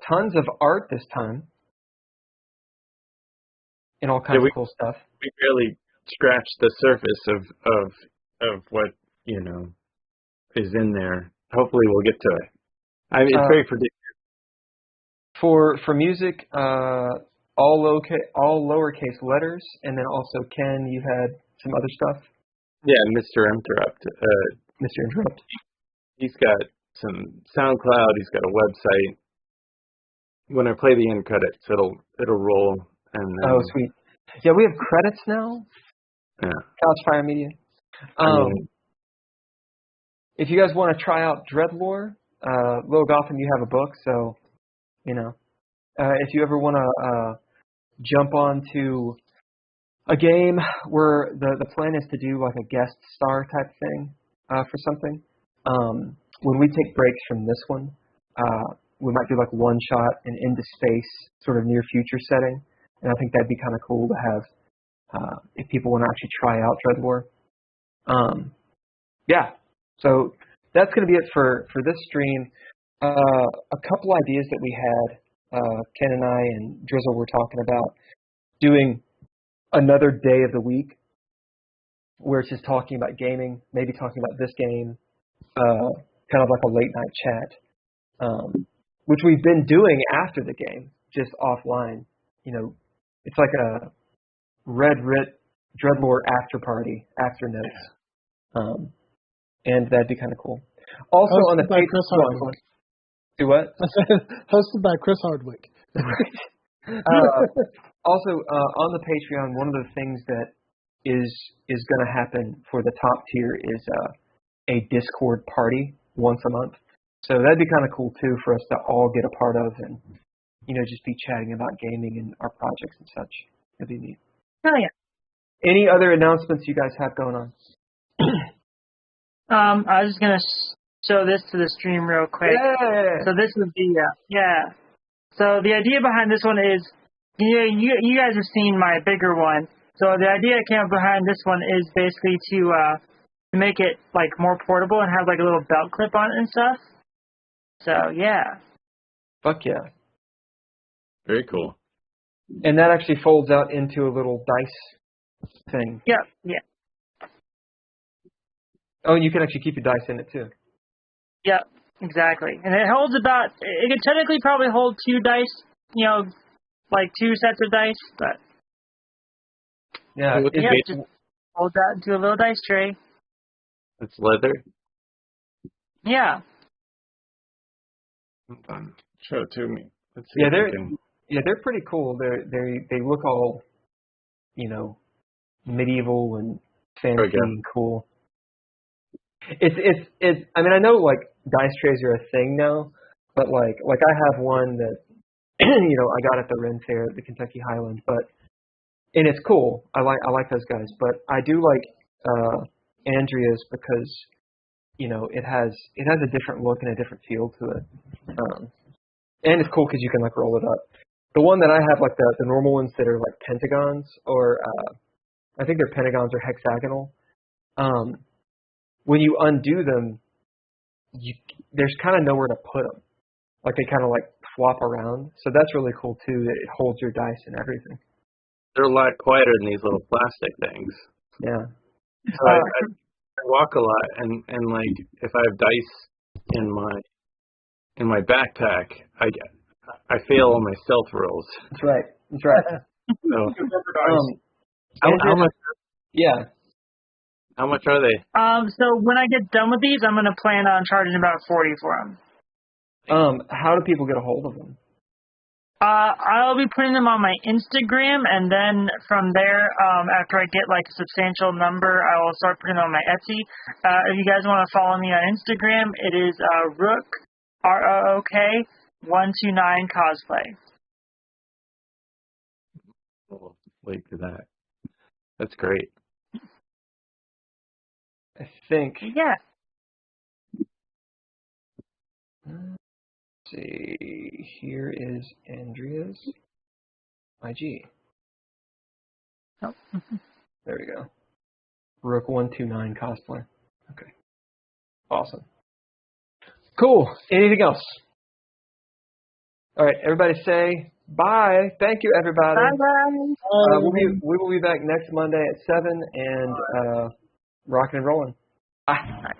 tons of art this time and all kinds of cool stuff. We barely scratched the surface of what is in there. Hopefully, we'll get to it. I mean, it's very predictive. For music, all lowercase letters, and then also Ken, you had some other stuff. Yeah, Mr. Interrupt. Mr. Interrupt. He's got some SoundCloud. He's got a website. When I play the end credits, it'll roll. And oh, sweet. Yeah, we have credits now. Yeah. Couchfire Media. If you guys want to try out DreadLore, Lil Gotham, you have a book, so if you ever want to jump onto a game where the plan is to do like a guest star type thing for something. When we take breaks from this one, we might do like one shot and into space sort of near future setting, and I think that'd be kind of cool to have if people want to actually try out DreadLore. Yeah, so that's going to be it for this stream. A couple ideas that we had, Ken and I and Drizzle were talking about doing another day of the week where it's just talking about gaming, maybe talking about this game, kind of like a late night chat, which we've been doing after the game, just offline. It's like a Writ DreadLore after party, after notes, and that'd be kind of cool. Also hosted on the by Chris Hardwick. Do what? I said hosted by Chris Hardwick. Also on the Patreon, one of the things that is going to happen for the top tier is a Discord party once a month. So that'd be kind of cool too for us to all get a part of and just be chatting about gaming and our projects and such. That'd be neat. Oh yeah. Any other announcements you guys have going on? I was just gonna show this to the stream real quick. Yeah. So this would be So the idea behind this one is, you guys have seen my bigger one. So the idea I came up behind this one is basically to make it like more portable and have like a little belt clip on it and stuff. So yeah. Fuck yeah. Very cool. And that actually folds out into a little dice thing. Yep. Yeah. Oh, and you can actually keep your dice in it too. Yep. Exactly. And it holds about. It could technically probably hold 2 dice. You know, like 2 sets of dice, but. Yeah. So Yeah. Just hold that into a little dice tray. it's leather. Yeah. Show it to me. Let's see. Yeah, if they're we can... they're pretty cool. They look all, medieval and fancy and cool. It's. I mean, I know like dice trays are a thing now, but like I have one that I got at the Ren Fair at the Kentucky Highland, and it's cool. I like those guys, but I do like Andrea's because it has a different look and a different feel to it, and it's cool because you can like roll it up. The one that I have, like the normal ones that are like pentagons, or I think they're pentagons or hexagonal. When you undo them, there's kind of nowhere to put them. Like they kind of like flop around. So that's really cool too. That it holds your dice and everything. They're a lot quieter than these little plastic things. Yeah. So I walk a lot, and like if I have dice in my backpack, I fail all my stealth rolls. That's right. That's right. So, how much? Yeah. How much are they? So when I get done with these, I'm gonna plan on charging about 40 for them. How do people get a hold of them? I'll be putting them on my Instagram, and then from there, after I get like a substantial number, I will start putting them on my Etsy. If you guys want to follow me on Instagram, it is Rook ROOK 129 cosplay. We'll link to that. That's great. I think. Yeah. Let's see. Here is Andrea's IG. Oh. There we go. Rook 129 cosplay. Okay. Awesome. Cool. Anything else? All right. Everybody say bye. Thank you, everybody. Bye, guys. We will be back next Monday at 7 and rocking and rolling. Bye.